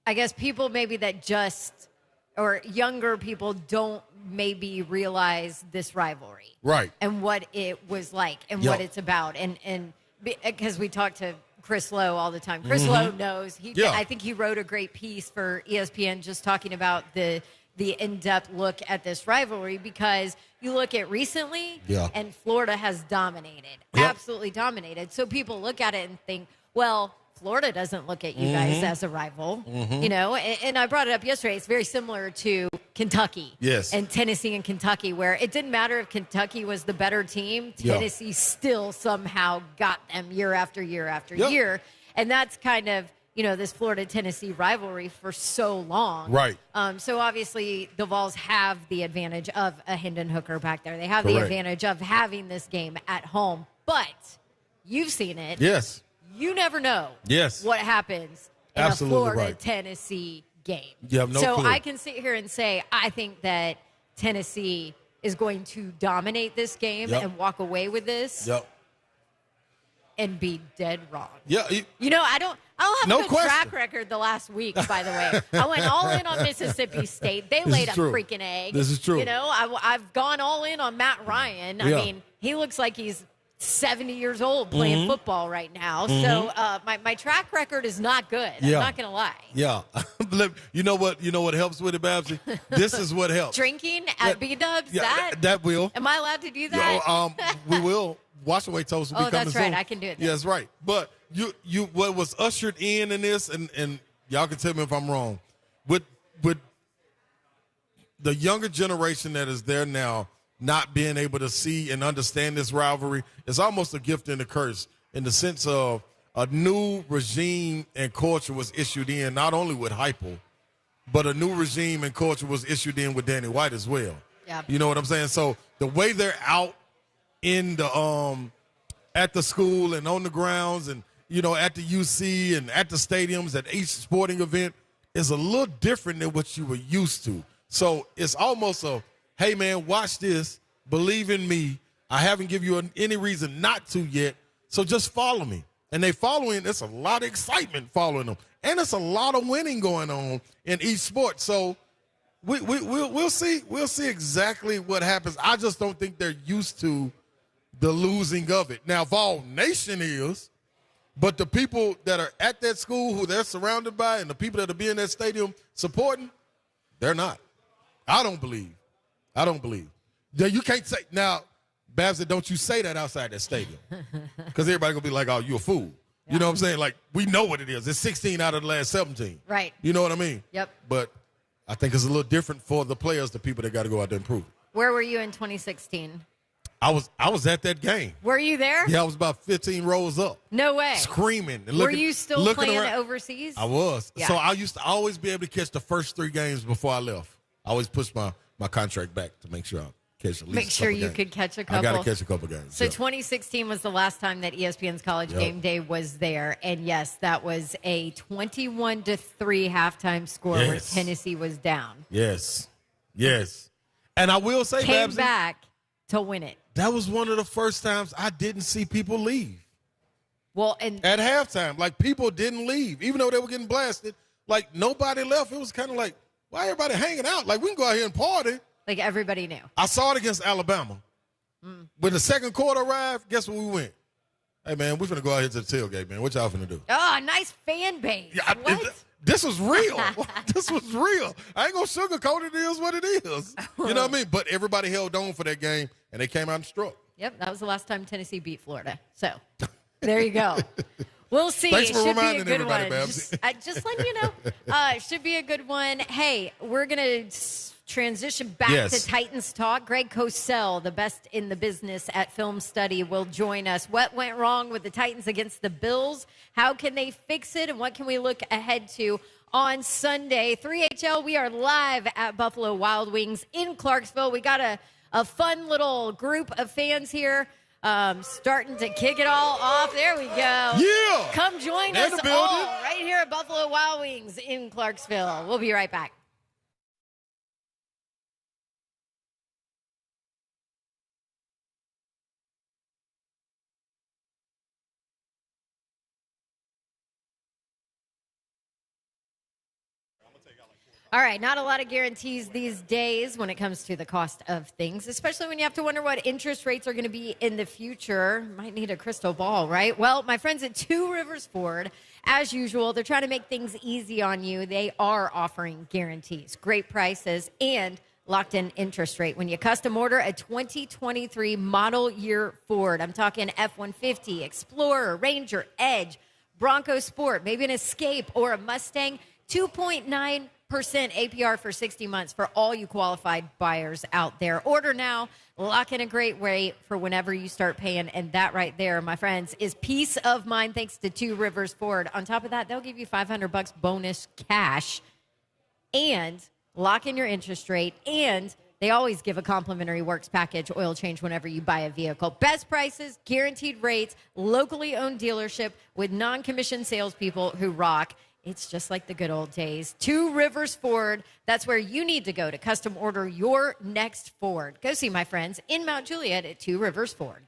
I guess people maybe that or younger people don't maybe realize this rivalry. Right. And what it was like and what it's about. And because we talk to Chris Lowe all the time. Chris Lowe knows. I think he wrote a great piece for ESPN just talking about the in-depth look at this rivalry, because you look at recently and Florida has dominated, absolutely dominated. So people look at it and think, well, Florida doesn't look at you guys as a rival, you know, and I brought it up yesterday. It's very similar to Kentucky and Tennessee and Kentucky, where it didn't matter if Kentucky was the better team. Tennessee still somehow got them year after year after year. And that's kind of, you know, this Florida-Tennessee rivalry for so long. Right. So obviously the Vols have the advantage of a Hendon Hooker back there. They have the advantage of having this game at home. But you've seen it. Yes. You never know what happens in a Florida-Tennessee game. You have no clue. clue. I can sit here and say I think that Tennessee is going to dominate this game and walk away with this and be dead wrong. Yeah. You know, I don't have a good question. track record the last week, by the way. I went all in on Mississippi State. They laid a freaking egg. This is true. You know, I've gone all in on Matt Ryan. I mean, he looks like he's 70 years old playing football right now. So my track record is not good. I'm not going to lie. Yeah. You know what helps with it, Babsy? This is what helps. Drinking at B-Dubs, that will. Am I allowed to do that? We will. Wash away toast will be coming that's soon. right. I can do it then. Yeah, that's right. But you what was ushered in this, and y'all can tell me if I'm wrong, with the younger generation that is there now, not being able to see and understand this rivalry, it's almost a gift and a curse in the sense of a new regime and culture was issued in, not only with Heupel, but a new regime and culture was issued in with Danny White as well. Yeah. You know what I'm saying? So the way they're out in the at the school and on the grounds and, you know, at the UC and at the stadiums, at each sporting event is a little different than what you were used to. So it's almost a, hey, man, watch this. Believe in me. I haven't given you any reason not to yet, so just follow me. And they following, there's a lot of excitement following them. And it's a lot of winning going on in each sport. So we'll see. We'll see exactly what happens. I just don't think they're used to the losing of it. Now, Vol Nation is, but the people that are at that school who they're surrounded by and the people that are being in that stadium supporting, they're not. I don't believe. Yeah, you can't say now, Babs, don't you say that outside that stadium. Because everybody gonna be like, oh, you a fool. Yeah. You know what I'm saying? Like, we know what it is. It's 16 out of the last 17. Right. You know what I mean? Yep. But I think it's a little different for the players, the people that got to go out there and prove it. Where were you in 2016? I was at that game. Were you there? Yeah, I was about 15 rows up. No way. Screaming. And were you still playing around. Overseas? I was. Yeah. So I used to always be able to catch the first 3 games before I left. I always pushed my contract back to make sure I catch at least Make sure you games. could catch a couple. I got to catch a couple games. So 2016 was the last time that ESPN's College Game Day was there. And, yes, that was a 21-3 halftime score where Tennessee was down. Yes. And I will say, Came Babsy, back to win it. that was one of the first times I didn't see people leave. Well, and At halftime, like, people didn't leave. Even though they were getting blasted, like, nobody left. It was kind of like, why everybody hanging out? Like, we can go out here and party. like everybody knew. I saw it against Alabama. When the second quarter arrived, guess where we went? Hey, man, we're going to go out here to the tailgate, man. What y'all finna do? Oh, nice fan base. Yeah, What? this was real. This was real. I ain't going to sugarcoat it. It is what it is. You know what I mean? But everybody held on for that game, and they came out and struck. Yep, that was the last time Tennessee beat Florida. So there you go. We'll see. Thanks It for should be a reminding good everybody, one. Babs. Just letting you know. It should be a good one. Hey, we're going to transition back to Titans talk. Greg Cosell, the best in the business at film study, will join us. What went wrong with the Titans against the Bills? How can they fix it? And what can we look ahead to on Sunday? 3HL, we are live at Buffalo Wild Wings in Clarksville. We got a fun little group of fans here. Starting to kick it all off. There we go. Yeah. Come join They're in us the all building. right here at Buffalo Wild Wings in Clarksville. We'll be right back. All right, not a lot of guarantees these days when it comes to the cost of things, especially when you have to wonder what interest rates are going to be in the future. Might need a crystal ball, right? Well, my friends at Two Rivers Ford, as usual, they're trying to make things easy on you. They are offering guarantees, great prices, and locked-in interest rate when you custom order a 2023 model year Ford. I'm talking F-150, Explorer, Ranger, Edge, Bronco Sport, maybe an Escape or a Mustang. 2.9% APR for 60 months for all you qualified buyers out there. Order now. Lock in a great rate for whenever you start paying. And that right there, my friends, is peace of mind thanks to Two Rivers Ford. On top of that, they'll give you $500 bonus cash and lock in your interest rate. And they always give a complimentary works package oil change whenever you buy a vehicle. Best prices, guaranteed rates, locally owned dealership with non-commissioned salespeople who rock. It's just like the good old days. Two Rivers Ford. That's where you need to go to custom order your next Ford. Go see my friends in Mount Juliet at Two Rivers Ford.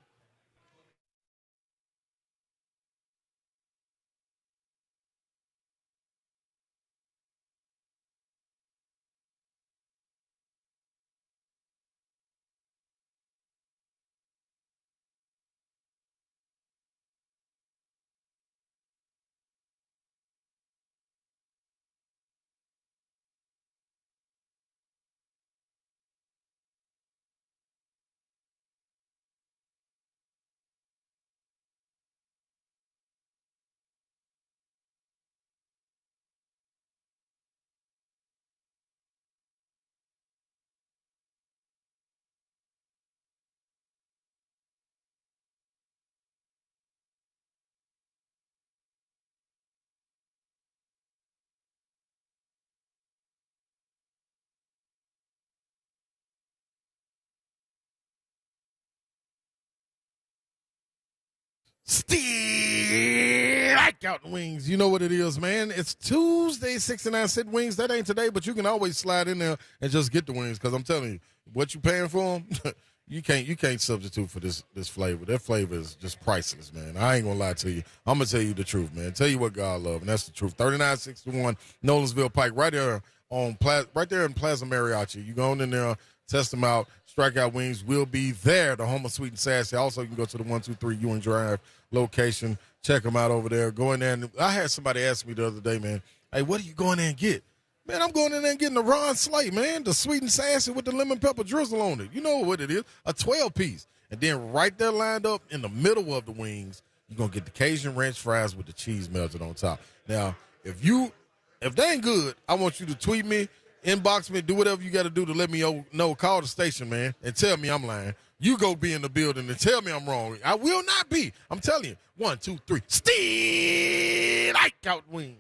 Strike out wings. You know what it is, man. It's Tuesday, 69 cent wings. That ain't today, but you can always slide in there and just get the wings. Because I'm telling you, what you paying for them, you can't substitute for this flavor. That flavor is just priceless, man. I ain't gonna lie to you. I'm gonna tell you the truth, man. Tell you what God love, and that's the truth. 3961 Nolensville Pike, right there in Plaza Mariachi. You go in there, test them out. Strikeout Wings will be there, the home of Sweet and Sassy. Also, you can go to the 123 Ewing Drive location. Check them out over there. Go in there. And I had somebody ask me the other day, man, hey, what are you going there and get? Man, I'm going in there and getting the Ron Slate, man, the Sweet and Sassy with the lemon pepper drizzle on it. You know what it is, a 12-piece. And then right there lined up in the middle of the wings, you're going to get the Cajun ranch fries with the cheese melted on top. Now, if they ain't good, I want you to tweet me, inbox me, do whatever you got to do to let me know. Call the station, man, and tell me I'm lying. You go be in the building and tell me I'm wrong. I will not be. I'm telling you. 1, 2, 3. Strikeout Wings.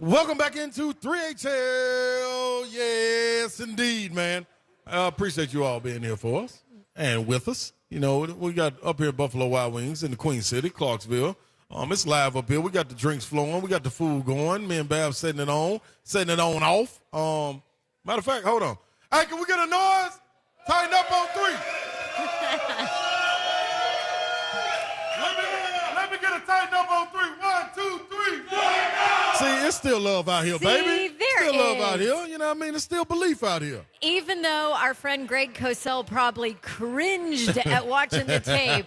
Welcome back into 3HL. Yes, indeed, man. I appreciate you all being here for us and with us. You know, we got up here at Buffalo Wild Wings in the Queen City, Clarksville. It's live up here. We got the drinks flowing. We got the food going. Me and Bab setting it on off. Matter of fact, hold on. Hey, can we get a noise? Tighten up on 3. Let me get a tighten up on 3. 1, 2, 3. See, it's still love out here, baby. Still love out here. You know what I mean? It's still belief out here. Even though our friend Greg Cosell probably cringed at watching the tape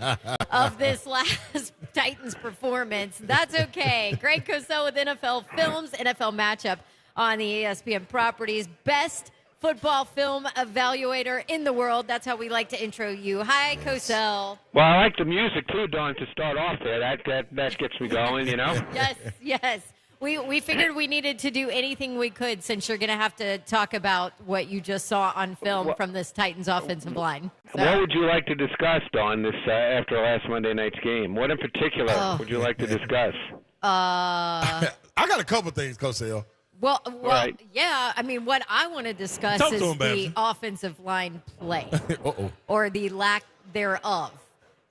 of this last Titans performance, that's okay. Greg Cosell with NFL Films, NFL Matchup on the ESPN properties. Best football film evaluator in the world. That's how we like to intro you. Hi, Cosell. Well, I like the music too, Dawn, to start off there. That gets me going, you know? Yes. We figured we needed to do anything we could since you're going to have to talk about what you just saw on film from this Titans offensive line. So. What would you like to discuss, Dawn, this after last Monday night's game? What in particular would you like to discuss? I got a couple things, Cosell. Well, right. Yeah. I mean, what I want to discuss is the offensive line play or the lack thereof.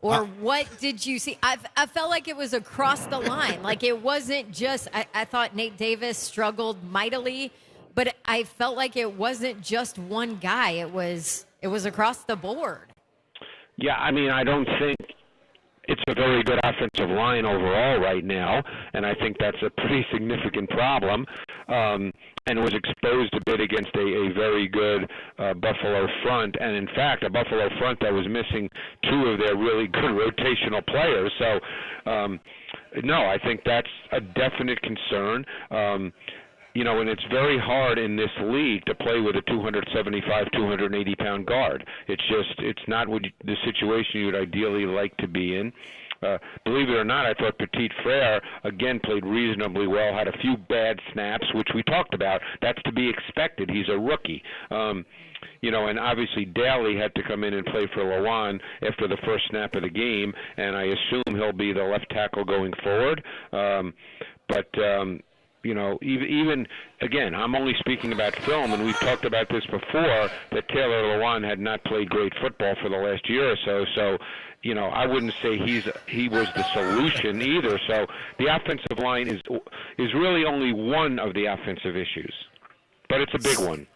Or what did you see? I felt like it was across the line. Like it wasn't just I thought Nate Davis struggled mightily, but I felt like it wasn't just one guy. It was across the board. Yeah, I mean, I don't think it's a very good offensive line overall right now, and I think that's a pretty significant problem. And was exposed a bit against a very good Buffalo front, and in fact, a Buffalo front that was missing 2 of their really good rotational players. So, no, I think that's a definite concern. You know, and it's very hard in this league to play with a 275, 280-pound guard. It's not the situation you'd ideally like to be in. Believe it or not, I thought Petit Frere, again, played reasonably well, had a few bad snaps, which we talked about. That's to be expected. He's a rookie. You know, and obviously Daly had to come in and play for Lawan after the first snap of the game, and I assume he'll be the left tackle going forward. You know, even again, I'm only speaking about film, and we've talked about this before, that Taylor Lewan had not played great football for the last year or so. So, you know, I wouldn't say he was the solution either. So the offensive line is really only one of the offensive issues, but it's a big one.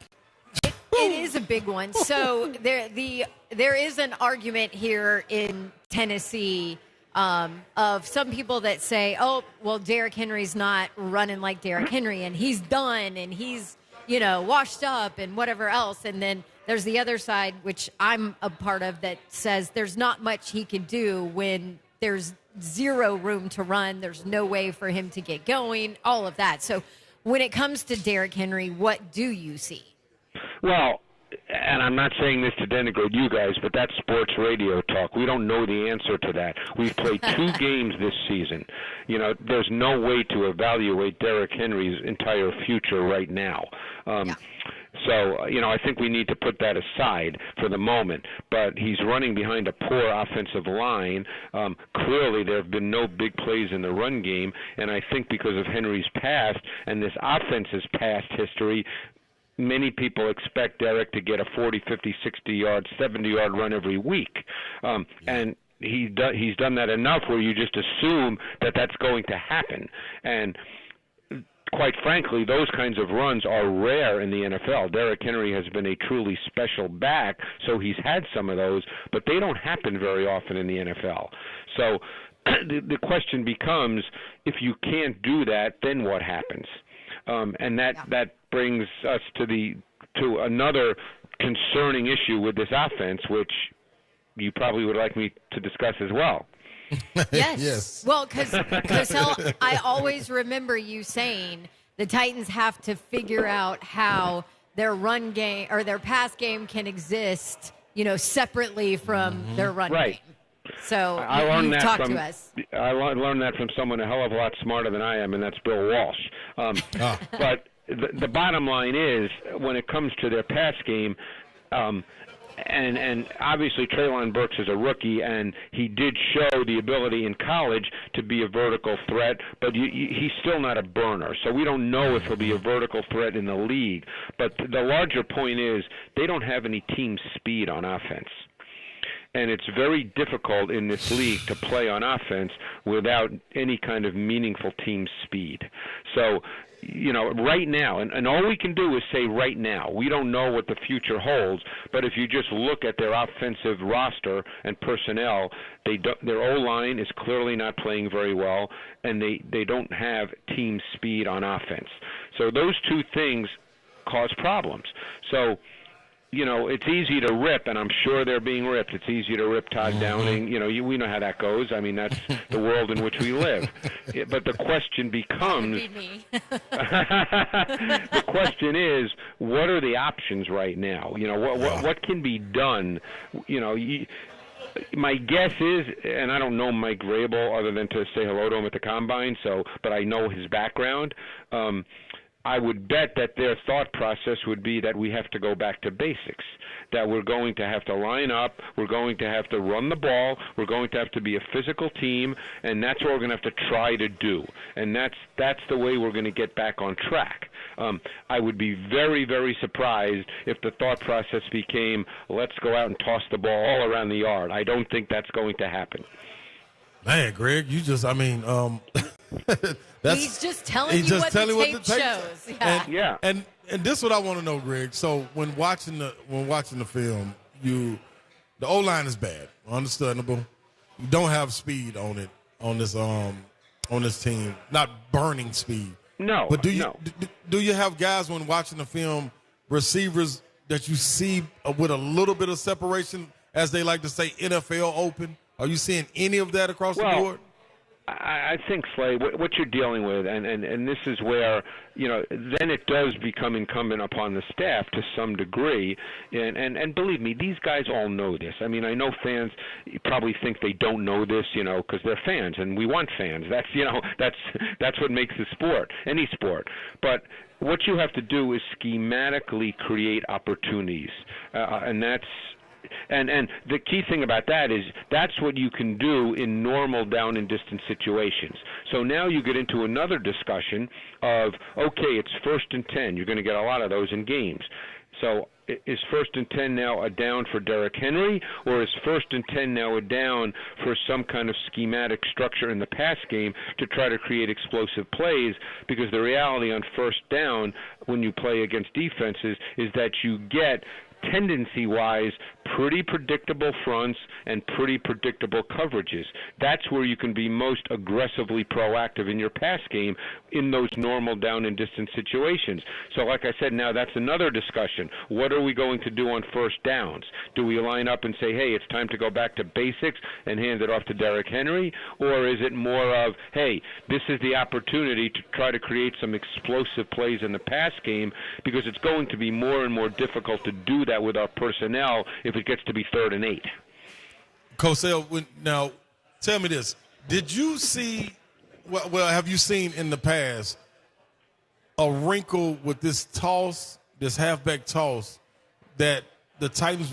It is a big one. So there is an argument here in Tennessee of some people that say, oh, well, Derrick Henry's not running like Derrick Henry, and he's done, and he's, you know, washed up and whatever else. And then there's the other side, which I'm a part of, that says there's not much he can do when there's zero room to run. There's no way for him to get going, all of that. So when it comes to Derrick Henry, what do you see? Well, and I'm not saying this to denigrate you guys, but that's sports radio talk. We don't know the answer to that. We've played 2 games this season. You know, there's no way to evaluate Derrick Henry's entire future right now. So, you know, I think we need to put that aside for the moment. But he's running behind a poor offensive line. Clearly, there have been no big plays in the run game. And I think because of Henry's past and this offense's past history, many people expect Derrick to get a 40, 50, 60-yard, 70-yard run every week. And he's done that enough where you just assume that that's going to happen. And quite frankly, those kinds of runs are rare in the NFL. Derrick Henry has been a truly special back, so he's had some of those, but they don't happen very often in the NFL. So the question becomes, if you can't do that, then what happens? And that brings us to another concerning issue with this offense, which you probably would like me to discuss as well. Yes. Well, because I always remember you saying the Titans have to figure out how their run game or their pass game can exist, you know, separately from their run game. So I learned that talk to us. I learned that from someone a hell of a lot smarter than I am, and that's Bill Walsh. But the bottom line is, when it comes to their pass game, And obviously Treylon Burks is a rookie, and he did show the ability in college to be a vertical threat, but he's still not a burner. So we don't know if he'll be a vertical threat in the league. But the larger point is they don't have any team speed on offense. And it's very difficult in this league to play on offense without any kind of meaningful team speed. So, right now, and all we can do is say right now. We don't know what the future holds, but if you just look at their offensive roster and personnel, their O-line is clearly not playing very well, and they don't have team speed on offense. So those two things cause problems. So, it's easy to rip, and I'm sure they're being ripped. It's easy to rip Todd Downing. We know how that goes. I mean, that's the world in which we live. But the question becomes, the question is, what are the options right now? What can be done? My guess is, and I don't know Mike Vrabel other than to say hello to him at the Combine, but I know his background. I would bet that their thought process would be that we have to go back to basics, that we're going to have to line up, we're going to have to run the ball, we're going to have to be a physical team, and that's what we're going to have to try to do. And that's the way we're going to get back on track. I would be very, very surprised if the thought process became, let's go out and toss the ball all around the yard. I don't think that's going to happen. Man, Greg, he's just telling you what the tape shows. Yeah. And this is what I want to know, Greg. So when watching the film, the O-line is bad, understandable. You don't have speed on this team, not burning speed. No. But do you have guys when watching the film, receivers that you see with a little bit of separation, as they like to say, NFL open? Are you seeing any of that across the board? I think, Slay, what you're dealing with, and this is where, then it does become incumbent upon the staff to some degree, and believe me, these guys all know this. I mean, I know fans probably think they don't know this, because they're fans, and we want fans. That's what makes the sport, any sport. But what you have to do is schematically create opportunities, and that's. And the key thing about that is that's what you can do in normal down and distance situations. So now you get into another discussion of, okay, it's 1st and 10. You're going to get a lot of those in games. So is 1st and 10 now a down for Derrick Henry, or is 1st and 10 now a down for some kind of schematic structure in the pass game to try to create explosive plays? Because the reality on 1st down when you play against defenses is that you get tendency-wise, pretty predictable fronts and pretty predictable coverages. That's where you can be most aggressively proactive in your pass game in those normal down and distance situations. So like I said, now that's another discussion. What are we going to do on 1st downs? Do we line up and say, hey, it's time to go back to basics and hand it off to Derrick Henry? Or is it more of, hey, this is the opportunity to try to create some explosive plays in the pass game, because it's going to be more and more difficult to do that with our personnel if it gets to be 3rd and 8. Cosell, now tell me this. Did you see, well, have you seen in the past a wrinkle with this halfback toss, that the Titans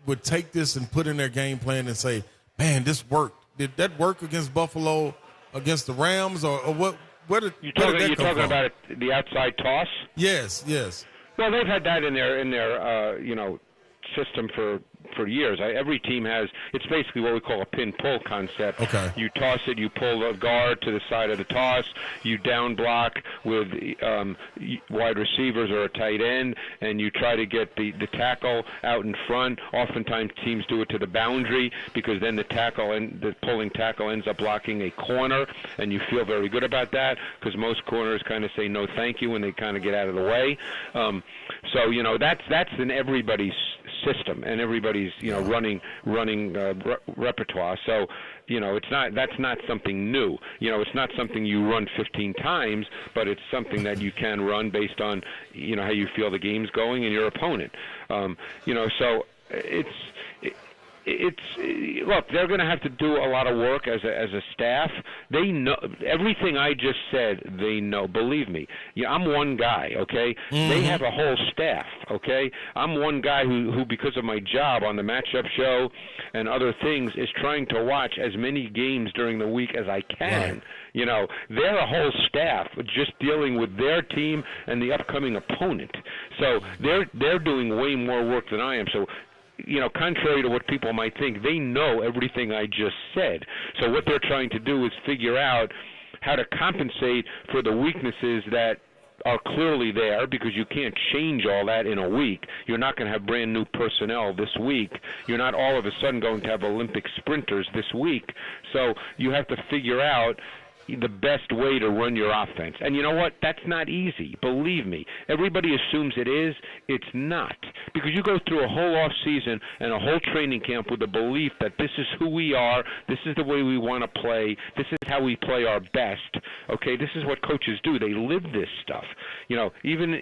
would take this and put in their game plan and say, man, this worked? Did that work against Buffalo, against the Rams, or what? You're talking about the outside toss? Yes. Well, they've had that in their system for years. Every team has. It's basically what we call a pin-pull concept. Okay. You toss it, you pull the guard to the side of the toss, you down block with wide receivers or a tight end, and you try to get the tackle out in front. Oftentimes teams do it to the boundary, because then the pulling tackle ends up blocking a corner, and you feel very good about that, because most corners kind of say no thank you when they kind of get out of the way. So that's in everybody's system and everybody's running repertoire. So that's not something new. It's not something you run 15 times, but it's something that you can run based on how you feel the game's going and your opponent. So look, they're going to have to do a lot of work as a staff. They know everything I just said. They know. Believe me. Yeah, I'm one guy. Okay, they have a whole staff. Okay, I'm one guy who because of my job on the matchup show and other things is trying to watch as many games during the week as I can. Right. You know, they're a whole staff just dealing with their team and the upcoming opponent. So they're doing way more work than I am. So, you know, contrary to what people might think, they know everything I just said. So what they're trying to do is figure out how to compensate for the weaknesses that are clearly there, because you can't change all that in a week. You're not going to have brand new personnel this week. You're not all of a sudden going to have Olympic sprinters this week. So you have to figure out the best way to run your offense. And you know what? That's not easy. Believe me. Everybody assumes it is. It's not. Because you go through a whole off season and a whole training camp with the belief that this is who we are, this is the way we want to play, this is how we play our best. Okay, this is what coaches do. They live this stuff. You know, even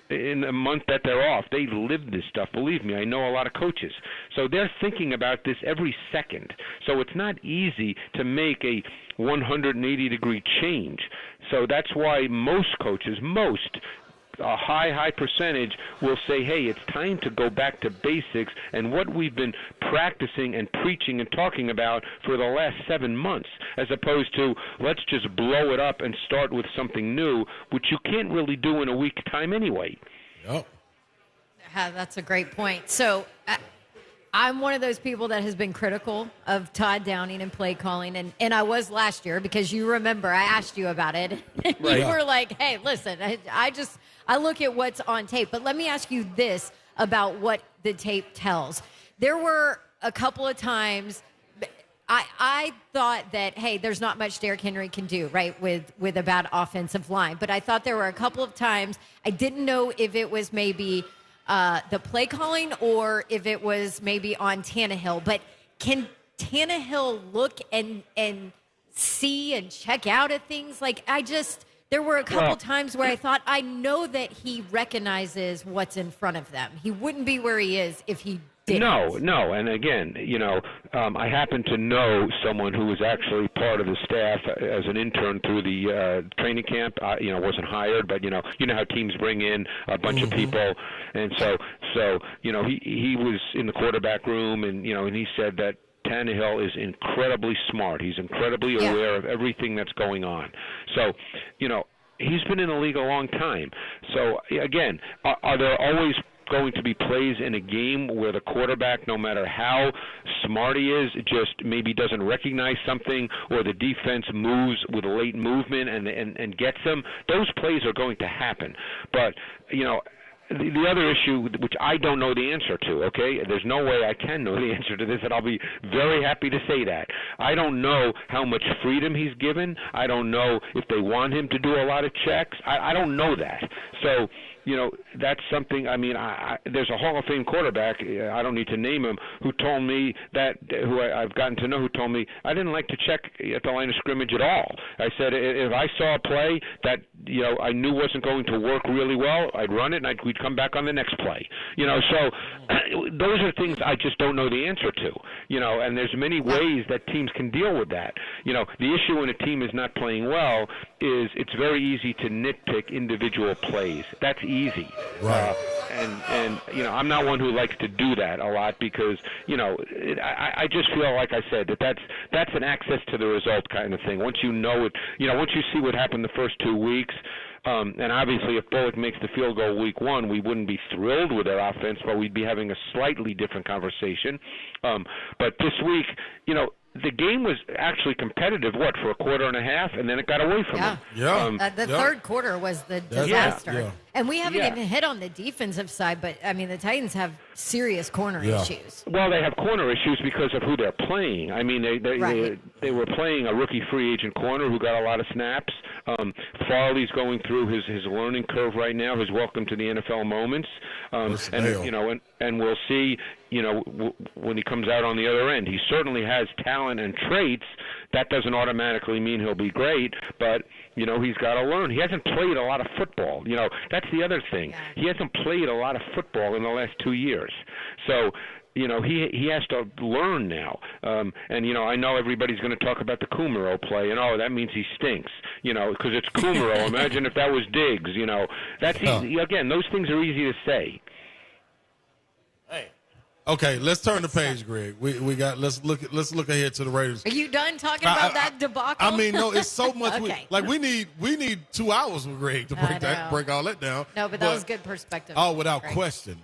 in the month that they're off, they live this stuff. Believe me, I know a lot of coaches. So they're thinking about this every second. So it's not easy to make a 180-degree change. So that's why most coaches, a high percentage, will say, hey, it's time to go back to basics and what we've been practicing and preaching and talking about for the last 7 months, as opposed to let's just blow it up and start with something new, which you can't really do in a week's time anyway. Yep. That's a great point. So I'm one of those people that has been critical of Todd Downing and play calling, and I was last year, because you remember I asked you about it. You were like, hey, listen, I look at what's on tape. But let me ask you this about what the tape tells. There were a couple of times I thought that, hey, there's not much Derrick Henry can do, right, with a bad offensive line. But I thought there were a couple of times I didn't know if it was maybe the play calling or if it was maybe on Tannehill. But can Tannehill look and see and check out at things? Like, there were a couple times where I thought, I know that he recognizes what's in front of them. He wouldn't be where he is if he didn't. No. And again, you know, I happen to know someone who was actually part of the staff as an intern through the training camp. You know, wasn't hired, but you know how teams bring in a bunch of people, and so you know, he was in the quarterback room, and you know, and he said that Tannehill is incredibly smart. He's incredibly aware of everything that's going on. So, you know, he's been in the league a long time. So, again, are there always going to be plays in a game where the quarterback, no matter how smart he is, just maybe doesn't recognize something, or the defense moves with a late movement and gets them? Those plays are going to happen. But, you know, the other issue, which I don't know the answer to, okay? There's no way I can know the answer to this, and I'll be very happy to say that. I don't know how much freedom he's given. I don't know if they want him to do a lot of checks. I don't know that. So, you know, that's something, I mean, there's a Hall of Fame quarterback, I don't need to name him, who told me that, who I've gotten to know, who told me I didn't like to check at the line of scrimmage at all. I said if I saw a play that, you know, I knew wasn't going to work really well, I'd run it and we'd come back on the next play. You know, so those are things I just don't know the answer to. You know, and there's many ways that teams can deal with that. You know, the issue when a team is not playing well is it's very easy to nitpick individual plays. That's easy. Right. And you know, I'm not one who likes to do that a lot, because, you know, I just feel, like I said, that's an access to the result kind of thing. Once you know it, you know, once you see what happened the first 2 weeks, and obviously if Bullock makes the field goal week 1, we wouldn't be thrilled with their offense, but we'd be having a slightly different conversation. But this week, you know, the game was actually competitive, for a quarter and a half, and then it got away from them. Yeah. The third quarter was the disaster. Yeah. And we haven't even hit on the defensive side, but, I mean, the Titans have serious corner issues. Well, they have corner issues because of who they're playing. I mean, they were playing a rookie free agent corner who got a lot of snaps. Farley's going through his learning curve right now, his welcome to the NFL moments. And, you know, and we'll see, you know, when he comes out on the other end. He certainly has talent and traits. That doesn't automatically mean he'll be great, but, you know, he's got to learn. He hasn't played a lot of football. You know, that's the other thing. He hasn't played a lot of football in the last 2 years. So, he has to learn now. And I know everybody's going to talk about the Kumaro play, and that means he stinks. Because it's Kumaro. Imagine if that was Diggs. That's easy. Again, those things are easy to say. Okay, let's turn the page, Greg. We got let's look ahead to the Raiders. Are you done talking about that debacle? I mean, no, it's so much. Okay. We need 2 hours with Greg to break all that down. No, but that was good perspective. Oh, without Greg. question.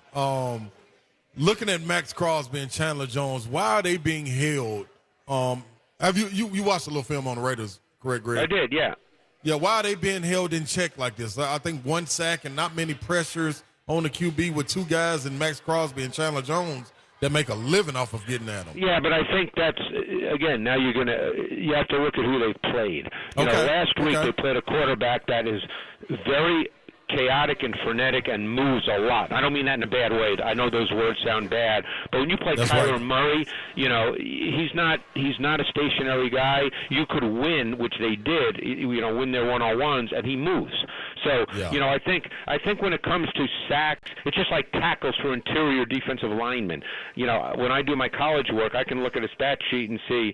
Looking at Max Crosby and Chandler Jones, why are they being held? Have you watched a little film on the Raiders, correct, Greg? I did, yeah. Yeah, why are they being held in check like this? I think 1 sack and not many pressures on the QB with 2 guys in Max Crosby and Chandler Jones that make a living off of getting at them. Yeah, but I think that's, again, now you have to look at who they've played. Last week they played a quarterback that is very chaotic and frenetic and moves a lot. I don't mean that in a bad way. I know those words sound bad, but when you play Kyler Murray, he's not a stationary guy. You could win, which they did, win their one-on-ones, and he moves. So, I think when it comes to sacks, it's just like tackles for interior defensive linemen. When I do my college work, I can look at a stat sheet and see,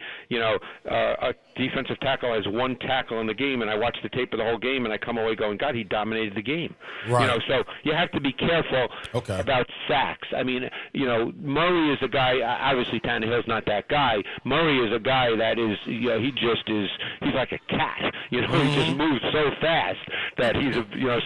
a defensive tackle has 1 tackle in the game, and I watch the tape of the whole game, and I come away going, God, he dominated the game. Right. So you have to be careful about sacks. I mean, Murray is a guy, obviously Tannehill's not that guy. Murray is a guy that is, he's like a cat. He just moves so fast that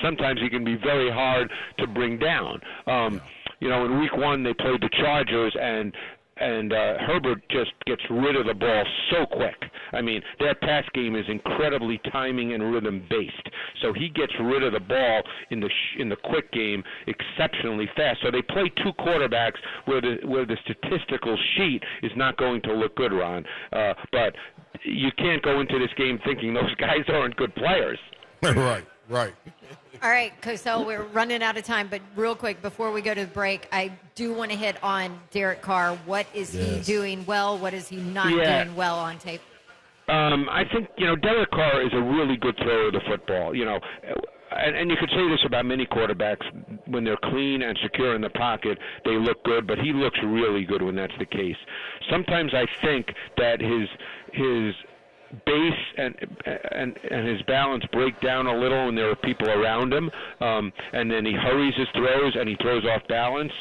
sometimes he can be very hard to bring down. In week 1 they played the Chargers, and Herbert just gets rid of the ball so quick. I mean, their pass game is incredibly timing and rhythm based. So he gets rid of the ball in the quick game exceptionally fast. So they play 2 quarterbacks where the statistical sheet is not going to look good, Ron. But you can't go into this game thinking those guys aren't good players. Right. All right, Cosell, we're running out of time, but real quick, before we go to the break, I do want to hit on Derrick Carr. What is he doing well? What is he not doing well on tape? I think, Derrick Carr is a really good thrower of the football, and you could say this about many quarterbacks. When they're clean and secure in the pocket, they look good, but he looks really good when that's the case. Sometimes I think that his base and his balance break down a little when there are people around him, and then he hurries his throws and he throws off balance.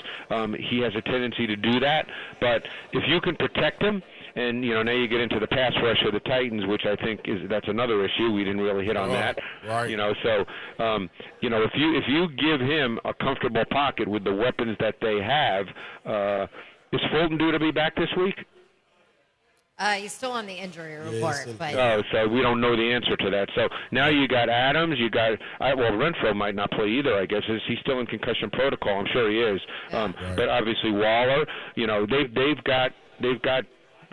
He has a tendency to do that, but if you can protect him, and now you get into the pass rush of the Titans, which I think that's another issue. We didn't really hit on that. Right. So if you give him a comfortable pocket with the weapons that they have, is Fulton due to be back this week? He's still on the injury report. So we don't know the answer to that. So now you got Adams, Renfro might not play either, I guess. Is he still in concussion protocol? I'm sure he is. But obviously Waller, they've got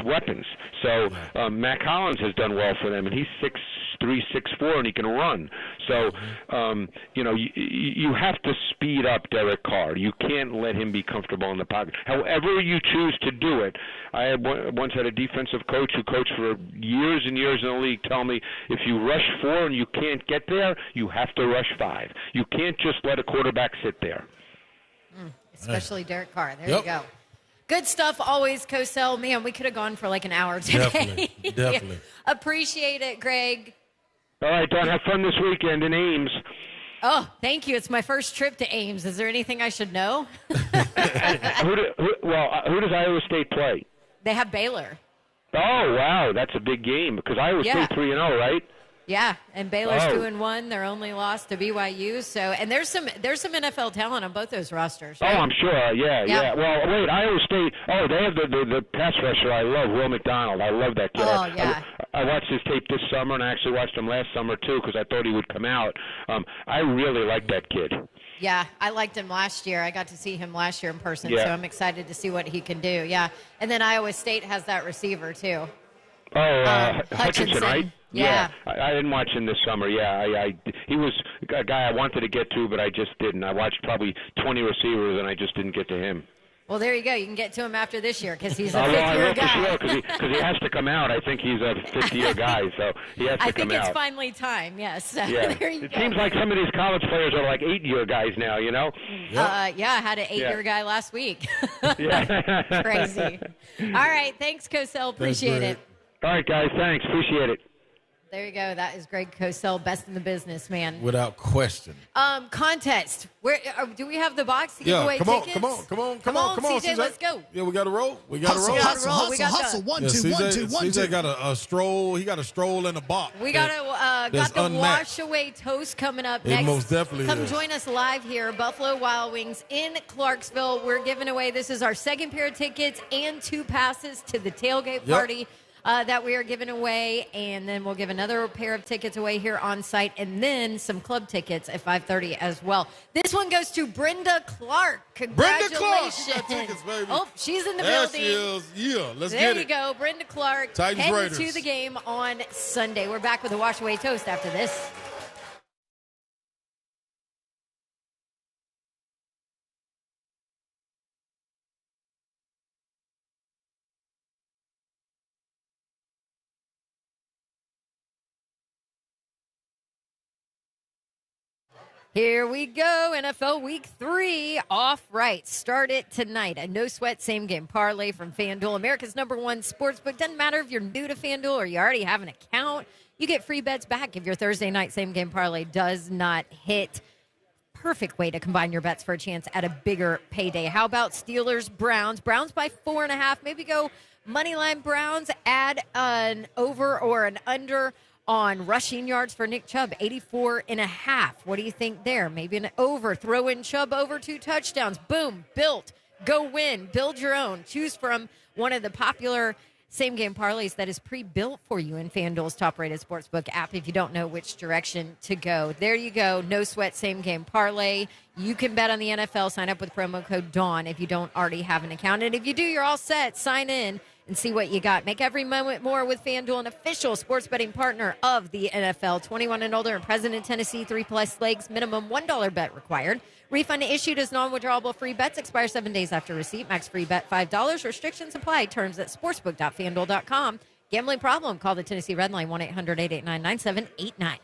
weapons. So Matt Collins has done well for them, and he's 6'3", 6'4", and he can run. So you have to speed up Derrick Carr. You can't let him be comfortable in the pocket. However you choose to do it. I once had a defensive coach who coached for years and years in the league tell me, if you rush 4 and you can't get there, you have to rush 5. You can't just let a quarterback sit there. Especially Derrick Carr. There you go. Good stuff always, Cosell. Man, we could have gone for like an hour today. Definitely. Appreciate it, Greg. All right, Don, have fun this weekend in Ames. Oh, thank you. It's my first trip to Ames. Is there anything I should know? Who does Iowa State play? They have Baylor. Oh, wow. That's a big game because Iowa State 3-0, right? Yeah, and Baylor's 2-1. Their only loss to BYU. So, and there's some NFL talent on both those rosters. Right? Oh, I'm sure. Yeah. Well, wait, Iowa State. Oh, they have the pass rusher. I love Will McDonald. I love that kid. Oh, yeah. I watched his tape this summer, and I actually watched him last summer too because I thought he would come out. I really like that kid. Yeah, I liked him last year. I got to see him last year in person, so I'm excited to see what he can do. Yeah, and then Iowa State has that receiver too. Oh, Hutchinson, right? Yeah. I didn't watch him this summer. Yeah, he was a guy I wanted to get to, but I just didn't. I watched probably 20 receivers, and I just didn't get to him. Well, there you go. You can get to him after this year because he's a Although I fifth-year will for guy. sure because he has to come out. I think he's a fifth-year guy, so he has to I come think out. it's finally time, yes. So Yeah. there you It go. seems like some of these college players are like 8-year guys now, you know? Yeah, I had an 8-year guy last week. Yeah. Crazy. All right. Thanks, Cosell. Appreciate it. All right, guys. Thanks. Appreciate it. There you go. That is Greg Cosell, best in the business, man. Without question. Contest. Where do we have the box to give Yeah, away come on, tickets? come on, CJ, let's go. Yeah, we got to roll. We got to Hustle, roll. hustle, roll. We got hustle. the- 1, Yeah, 2, 1, 2, 1, 2. CJ got a stroll. He got a stroll in a box. We got that's the unmatched. wash away toast coming up It next. most definitely Come is. join us live here, Buffalo Wild Wings in Clarksville. We're giving away. This is our second pair of tickets and 2 passes to the tailgate party that we are giving away, and then we'll give another pair of tickets away here on site, and then some club tickets at 5:30 as well. This one goes to Brenda Clark. Brenda Clark. Congratulations! She got tickets, baby. Oh, she's in the There building. she is. Yeah, let's There get you it. go, Brenda Clark. Titans heading Raiders. to the game on Sunday. We're back with a wash away toast after this. Here we go. NFL Week 3 off right. Start it tonight. A no sweat same game parlay from FanDuel, America's #1 sportsbook. Doesn't matter if you're new to FanDuel or you already have an account. You get free bets back if your Thursday night same game parlay does not hit. Perfect way to combine your bets for a chance at a bigger payday. How about Steelers Browns? Browns by 4.5. Maybe go moneyline Browns. Add an over or an under on rushing yards for Nick Chubb, 84.5. What do you think there? Maybe an over. Throw in Chubb over 2 touchdowns. Boom. Built. Go win. Build your own. Choose from one of the popular same-game parlays that is pre-built for you in FanDuel's top-rated sportsbook app if you don't know which direction to go. There you go. No sweat same-game parlay. You can bet on the NFL. Sign up with promo code DAWN if you don't already have an account. And if you do, you're all set. Sign in and see what you got. Make every moment more with FanDuel, an official sports betting partner of the NFL. 21 and older and present in Tennessee. 3+ legs. Minimum $1 bet required. Refund issued as non-withdrawable free bets. Expire 7 days after receipt. Max free bet $5. Restrictions apply. Terms at sportsbook.fanduel.com. Gambling problem? Call the Tennessee Red Line 1-800-889-9789.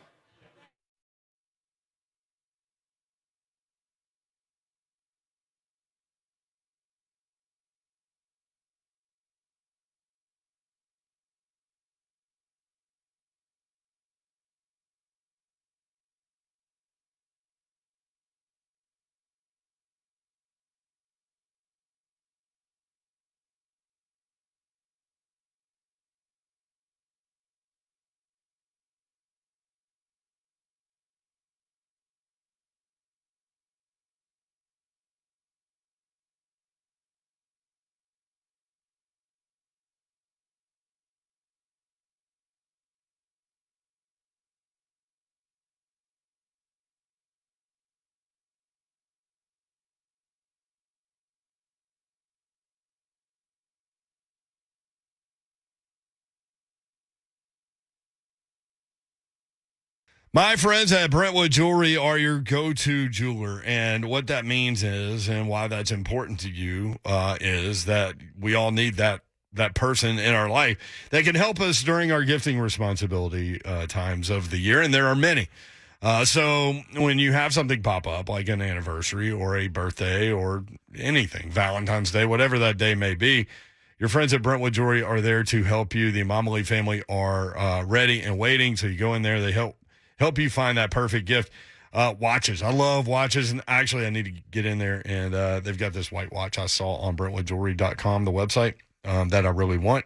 My friends at Brentwood Jewelry are your go-to jeweler, and what that means is, and why that's important to you, is that we all need that person in our life that can help us during our gifting responsibility times of the year, and there are many. So when you have something pop up, like an anniversary or a birthday or anything, Valentine's Day, whatever that day may be, your friends at Brentwood Jewelry are there to help you. The Amamali family are ready and waiting, so you go in there, they help you find that perfect gift. Watches. I love watches. And actually, I need to get in there. And they've got this white watch I saw on BrentwoodJewelry.com, the website, that I really want.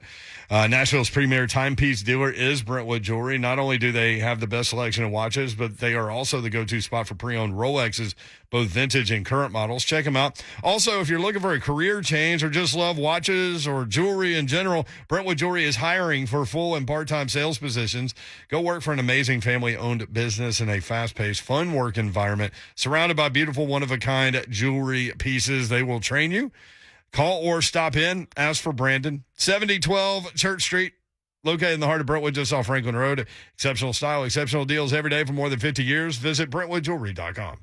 Nashville's premier timepiece dealer is Brentwood Jewelry. Not only do they have the best selection of watches, but they are also the go-to spot for pre-owned Rolexes, both vintage and current models. Check them out. Also, if you're looking for a career change or just love watches or jewelry in general, Brentwood Jewelry is hiring for full and part-time sales positions. Go work for an amazing family-owned business in a fast-paced, fun work environment, surrounded by beautiful, one-of-a-kind jewelry pieces. They will train you. Call or stop in. Ask for Brandon. 7012 Church Street, located in the heart of Brentwood, just off Franklin Road. Exceptional style, exceptional deals every day for more than 50 years. Visit BrentwoodJewelry.com.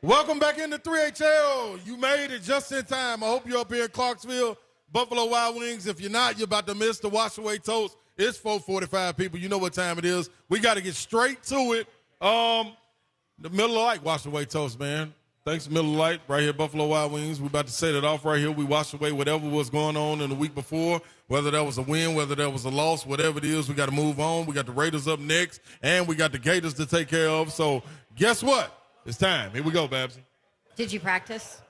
Welcome back into 3HL. You made it just in time. I hope you're up here in Clarksville, Buffalo Wild Wings. If you're not, you're about to miss the wash away toast. It's 4:45, people. You know what time it is. We got to get straight to it. The Miller Lite wash away toast, man. Thanks, Miller Lite, right here, Buffalo Wild Wings. We're about to set it off right here. We wash away whatever was going on in the week before, whether that was a win, whether that was a loss, whatever it is. We got to move on. We got the Raiders up next, and we got the Gators to take care of. So guess what? It's time. Here we go, Babsy. Did you practice?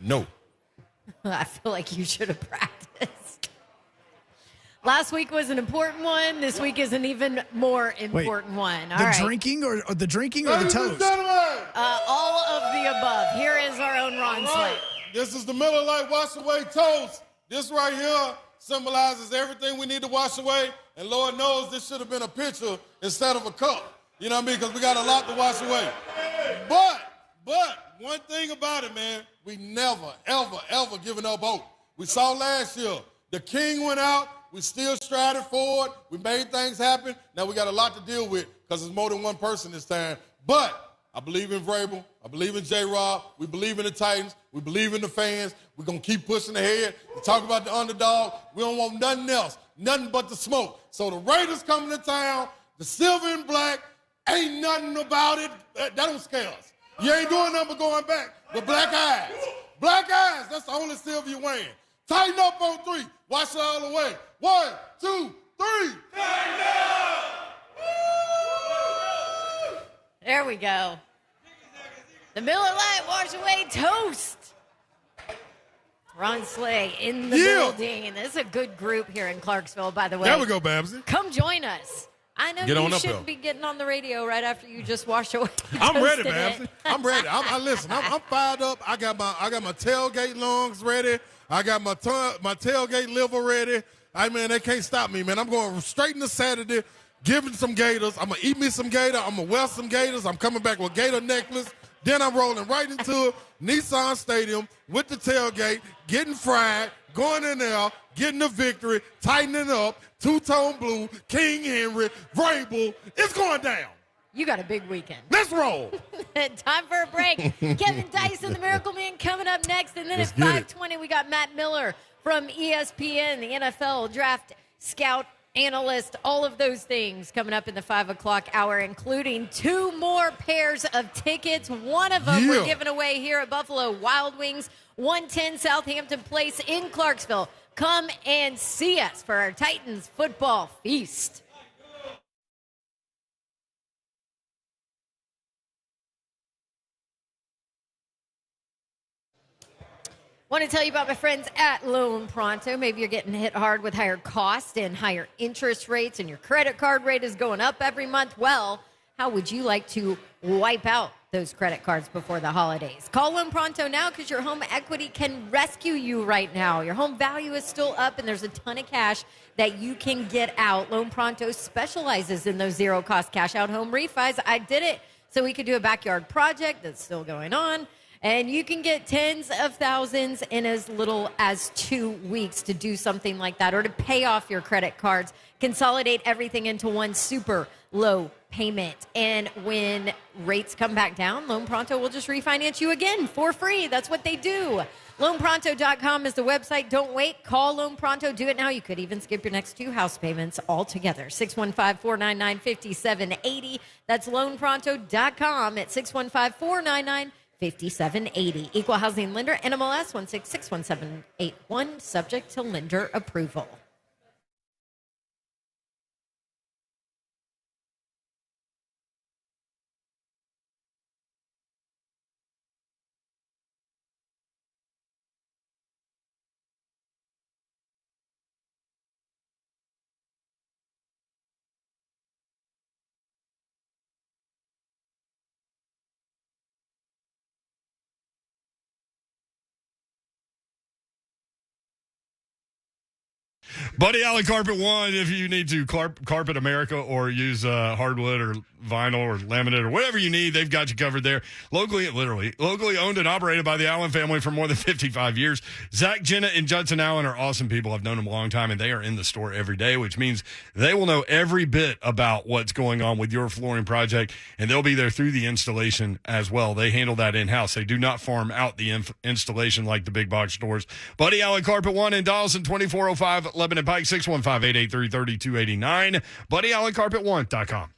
No. I feel like you should have practiced. Last week was an important one. This week is an even more important one. All right. Drinking or the drinking or the Ladies and toast? gentlemen, All of the above. Here is our own Ron all right. Slate. This is the Miller Lite wash away toast. This right here symbolizes everything we need to wash away. And Lord knows this should have been a pitcher instead of a cup. You know what I mean? Because we got a lot to wash away. But one thing about it, man, we never, ever given up hope. We saw last year, the king went out. We still strided forward. We made things happen. Now we got a lot to deal with because it's more than one person this time. But I believe in Vrabel. I believe in J-Rob. We believe in the Titans. We believe in the fans. We're going to keep pushing ahead. We talk about the underdog. We don't want nothing else, nothing but the smoke. So the Raiders coming to town, the silver and black, ain't nothing about it. That don't scare us. You ain't doing nothing but going back with black eyes. Black eyes, that's the only silver you're wearing. Tighten up on three. Wash it all away. 1, 2, 3. Tighten up! There we go. The Miller Lite wash away toast. Ron Slay in the building. This is a good group here in Clarksville, by the way. There we go, Babsy. Come join us. I know you shouldn't be getting on the radio right after you just wash away. I'm ready, Babsy. I'm ready. Listen. I'm fired up. I got my tailgate lungs ready. I got my tailgate liver ready. They can't stop me, man. I'm going straight into Saturday, giving some gators. I'm gonna eat me some gator. I'm gonna wear some gators. I'm coming back with gator necklace. Then I'm rolling right into Nissan Stadium with the tailgate, getting fried, going in there, getting the victory, tightening up, two-tone blue, King Henry, Vrabel. It's going down. You got a big weekend. Let's roll. Time for a break. Kevin Dyson, the Miracle Man, coming up next. And then at 5:20, we got Matt Miller from ESPN, the NFL draft scout analyst, all of those things coming up in the 5 o'clock hour, including 2 more pairs of tickets. One of them we're giving away here at Buffalo Wild Wings, 110 Southampton Place in Clarksville. Come and see us for our Titans football feast. Want to tell you about my friends at Loan Pronto. Maybe you're getting hit hard with higher costs and higher interest rates, and your credit card rate is going up every month. Well, how would you like to wipe out those credit cards before the holidays? Call Loan Pronto now because your home equity can rescue you right now. Your home value is still up, and there's a ton of cash that you can get out. Loan Pronto specializes in those zero-cost cash-out home refis. I did it so we could do a backyard project that's still going on. And you can get tens of thousands in as little as 2 weeks to do something like that, or to pay off your credit cards, consolidate everything into one super low payment. And when rates come back down, Loan Pronto will just refinance you again for free. That's what they do. LoanPronto.com is the website. Don't wait. Call Loan Pronto. Do it now. You could even skip your next 2 house payments altogether. 615-499-5780. That's LoanPronto.com at 615-499-5780. 5780. Equal housing lender, NMLS 1661781, subject to lender approval. Buddy Alley Carpet One, if you need to carpet America or use hardwood or vinyl or laminate or whatever you need, they've got you covered there. Locally owned and operated by the Allen family for more than 55 years. Zach, Jenna, and Judson Allen are awesome people. I've known them a long time, and they are in the store every day, which means they will know every bit about what's going on with your flooring project, and they'll be there through the installation as well. They handle that in-house. They do not farm out the installation like the big box stores. Buddy Allen Carpet One in Dawson, 2405 Lebanon Pike, 615-883-3289. BuddyAllenCarpet1.com.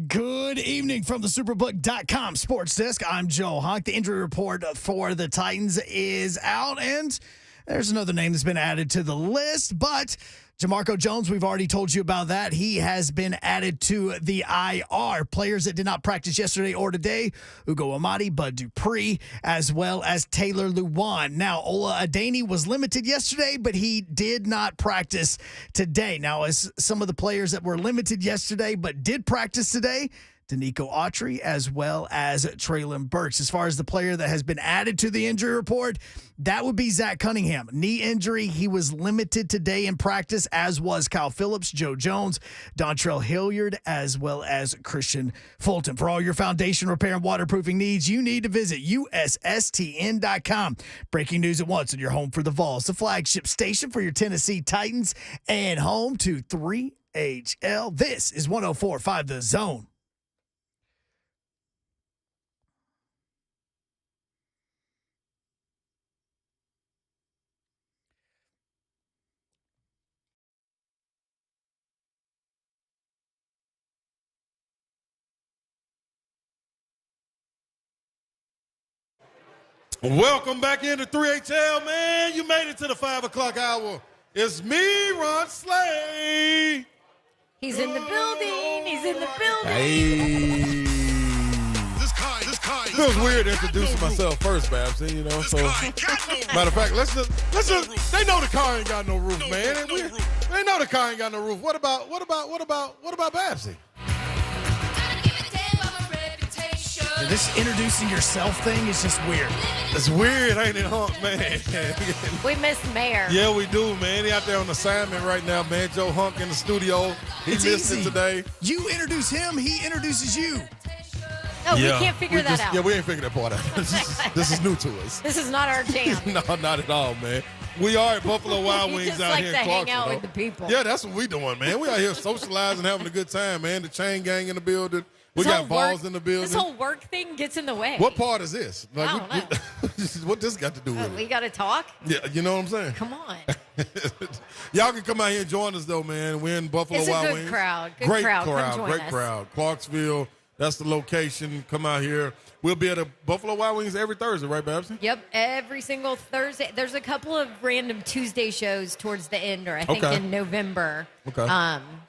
Good evening from the Superbook.com Sports Desk. I'm Joe Hawk. The injury report for the Titans is out, and there's another name that's been added to the list, but Jamarco Jones, we've already told you about that. He has been added to the IR. Players that did not practice yesterday or today, Ugo Amadi, Bud Dupree, as well as Taylor Lewan. Now, Ola Adeni was limited yesterday, but he did not practice today. Now, as some of the players that were limited yesterday but did practice today, Danico Autry, as well as Traylon Burks. As far as the player that has been added to the injury report, that would be Zach Cunningham. Knee injury. He was limited today in practice, as was Kyle Phillips, Joe Jones, Dontrell Hilliard, as well as Christian Fulton. For all your foundation repair and waterproofing needs, you need to visit USSTN.com. Breaking news at once on your home for the Vols, the flagship station for your Tennessee Titans, and home to 3HL. This is 104.5 The Zone. Welcome back into 3HL, man. You made it to the 5 o'clock hour. It's me, Ron Slay. He's in the building. He's in the building. Hey. Feels weird introducing myself first, Babson, you know. So, matter of fact, let's just. They know the car ain't got no roof, man. They know the car ain't got no roof. What about Babson? This introducing yourself thing is just weird. It's weird, ain't it, Hunk, man? We miss Mayor. Yeah, we do, man. He out there on assignment right now, man. Joe Hunk in the studio. He's listening today. You introduce him, he introduces you. No, we can't figure that out. Yeah, we ain't figured that part out. This is new to us. This is not our jam. No, not at all, man. We are at Buffalo Wild Wings just out like here to in Clarksville. hang out with the people. Yeah, that's what we doing, man. We out here socializing, having a good time, man. The chain gang in the building. We This got whole balls work- in the building. This whole work thing gets in the way. What part is this? I don't know. What this got to do with We it? got to talk? Yeah, you know what I'm saying? Come on. Y'all can come out here and join us, though, man. We're in Buffalo It's a Wild good Wings. crowd. Good Great crowd. Come crowd. join Great us. crowd. Clarksville. That's the location. Come out here. We'll be at the Buffalo Wild Wings every Thursday, right, Babson? Yep, every single Thursday. There's a couple of random Tuesday shows towards the end, or I think Okay. in November. Okay.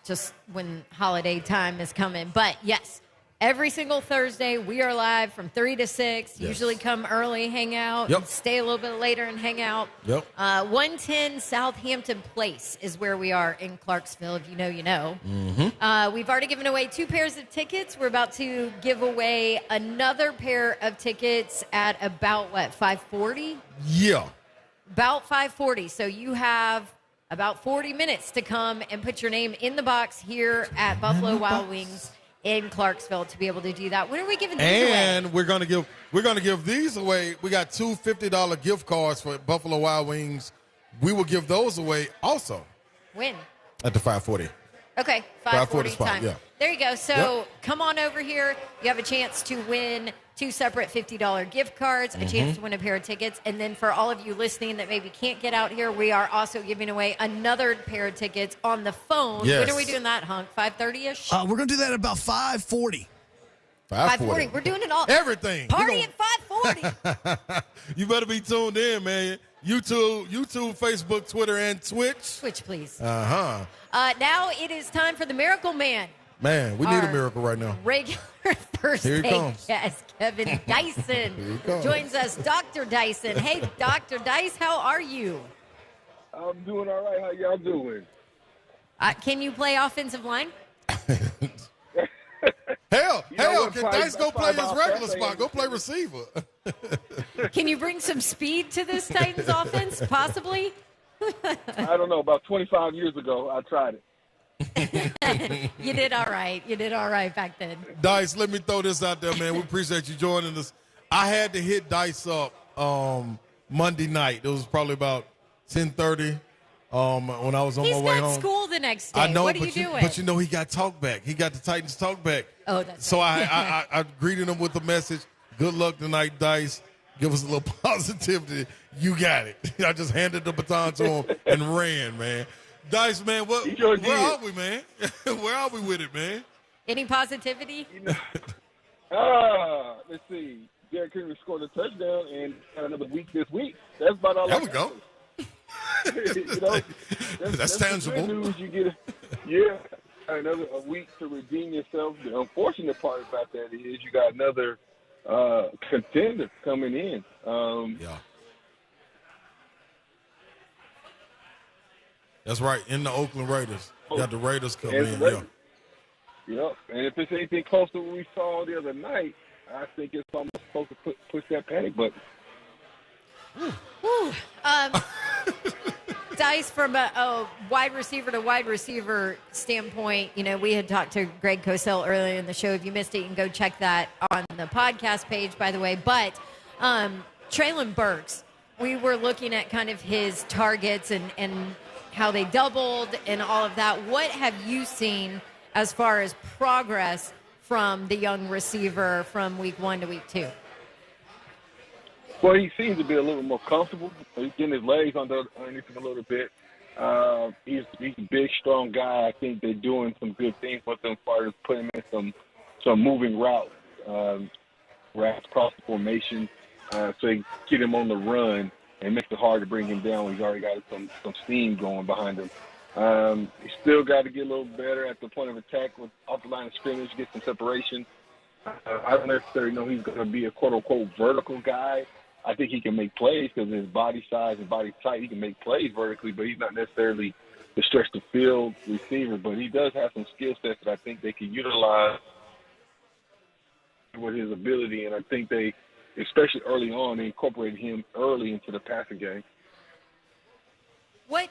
Just when holiday time is coming. But yes, every single Thursday we are live from 3 to 6. Yes. Usually come early, hang out, Yep. and stay a little bit later and hang out. Yep. 110 Southampton Place is where we are in Clarksville. If you know, you know. Mm-hmm. We've already given away 2 pairs of tickets. We're about to give away another pair of tickets at about, 5:40? Yeah. About 5:40. So you have about 40 minutes to come and put your name in the box here at Buffalo Wild Wings in Clarksville to be able to do that. When are we giving these away? And we're gonna give these away. We got 2 $50 gift cards for Buffalo Wild Wings. We will give those away also When? at the 5:40. Okay, 5:40 5:40 spot, time. yeah. There you go. So come on over here. You have a chance to win 2 separate $50 gift cards, a chance to win a pair of tickets. And then for all of you listening that maybe can't get out here, we are also giving away another pair of tickets on the phone. Yes. When are we doing that, Hunk? 5:30-ish? We're going to do that at about 5:40. 5:40. We're doing it all. Everything. Party at 5:40. You better be tuned in, man. YouTube, Facebook, Twitter, and Twitch. Switch, please. Uh-huh. Now it is time for the Miracle Man. Man, we need a Our miracle right now. Regular Thursday Here he comes. guest, Kevin Dyson, Here he comes. joins us. Dr. Dyson. Hey, Dr. Dice, how are you? I'm doing all right. How y'all doing? Can you play offensive line? Hell, what? can Probably- Dice go probably play his about regular that spot? thing. Go play receiver. Can you bring some speed to this Titans offense, possibly? I don't know. About 25 years ago, I tried it. You did all right. You did all right back then. Dice, let me throw this out there, man. We appreciate you joining us. I had to hit Dice up Monday night. It was probably about 10:30 when I was on He's my way got home. school the next day. I know, what are but you doing? But you know he got talk back. He got the Titans talk back. Oh, that's so right. I greeted him with a message. Good luck tonight, Dice. Give us a little positivity. You got it. I just handed the baton to him and ran, man. Dice, man, where are we, man? Where are we with it, man? Any positivity? Let's see. Derrick Carr scored a touchdown and got another week this week. That's about all. There we go. You know, That's the tangible. good news you get. Another week to redeem yourself. The unfortunate part about that is you got another contender coming in. Yeah. That's right. In the Oakland Raiders. You got the Raiders coming in. Yeah. Yep. And if it's anything close to what we saw the other night, I think it's almost supposed to push that panic button. Whew. Dice, from a wide receiver to wide receiver standpoint, you know, we had talked to Greg Cosell earlier in the show. If you missed it, you can go check that on the podcast page, by the way. But Traylon Burks, we were looking at kind of his targets and how they doubled and all of that. What have you seen as far as progress from the young receiver from week 1 to week 2? Well, he seems to be a little more comfortable. He's getting his legs underneath him a little bit. He's a big, strong guy. I think they're doing some good things with him as far as putting him in some moving routes, across the formation. so they get him on the run and makes it hard to bring him down when he's already got some steam going behind him. He's still got to get a little better at the point of attack with off the line of scrimmage, get some separation. I don't necessarily know he's going to be a quote-unquote vertical guy. I think he can make plays because of his body size and body type. He can make plays vertically, but he's not necessarily the stretch the field receiver. But he does have some skill sets that I think they can utilize with his ability, and I think they, especially early on, they incorporated him early into the passing game. What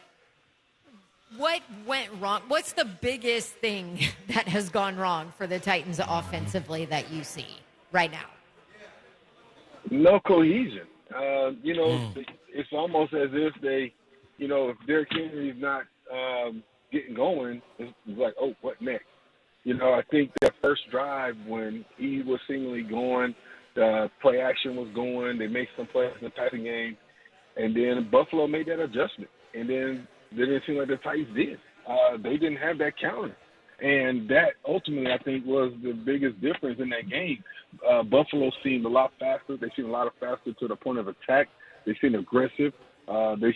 went wrong? What's the biggest thing that has gone wrong for the Titans offensively that you see right now? No cohesion. It's almost as if they, if Derrick Henry's not getting going, it's like, oh, what next? I think that first drive when he was seemingly going, the play action was going, they made some plays in the passing game, and then Buffalo made that adjustment. And then it didn't seem like the Titans did. They didn't have that counter. And that ultimately, I think, was the biggest difference in that game. Buffalo seemed a lot faster. They seemed a lot faster to the point of attack. They seemed aggressive. They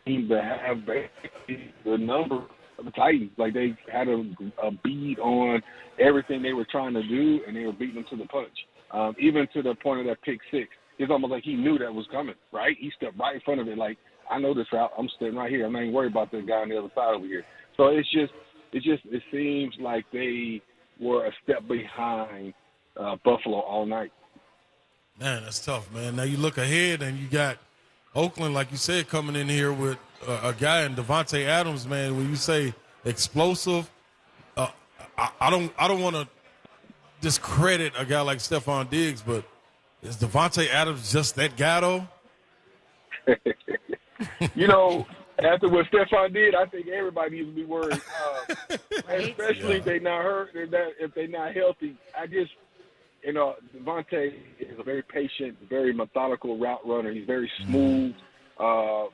seemed to have basically the number of the Titans. Like they had a bead on everything they were trying to do, and they were beating them to the punch. Even to the point of that pick six. It's almost like he knew that was coming, right? He stepped right in front of it like, I know this route. I'm standing right here. I'm not even worried about the guy on the other side over here. So it seems like they were a step behind Buffalo all night. Man, that's tough, man. Now you look ahead and you got Oakland, like you said, coming in here with a guy in Devontae Adams, man. When you say explosive, I don't want to discredit a guy like Stephon Diggs, but is Devontae Adams just that guy, though? After what Stephon did, I think everybody needs to be worried, especially if they not hurt, if they not healthy. Devontae is a very patient, very methodical route runner. He's very smooth.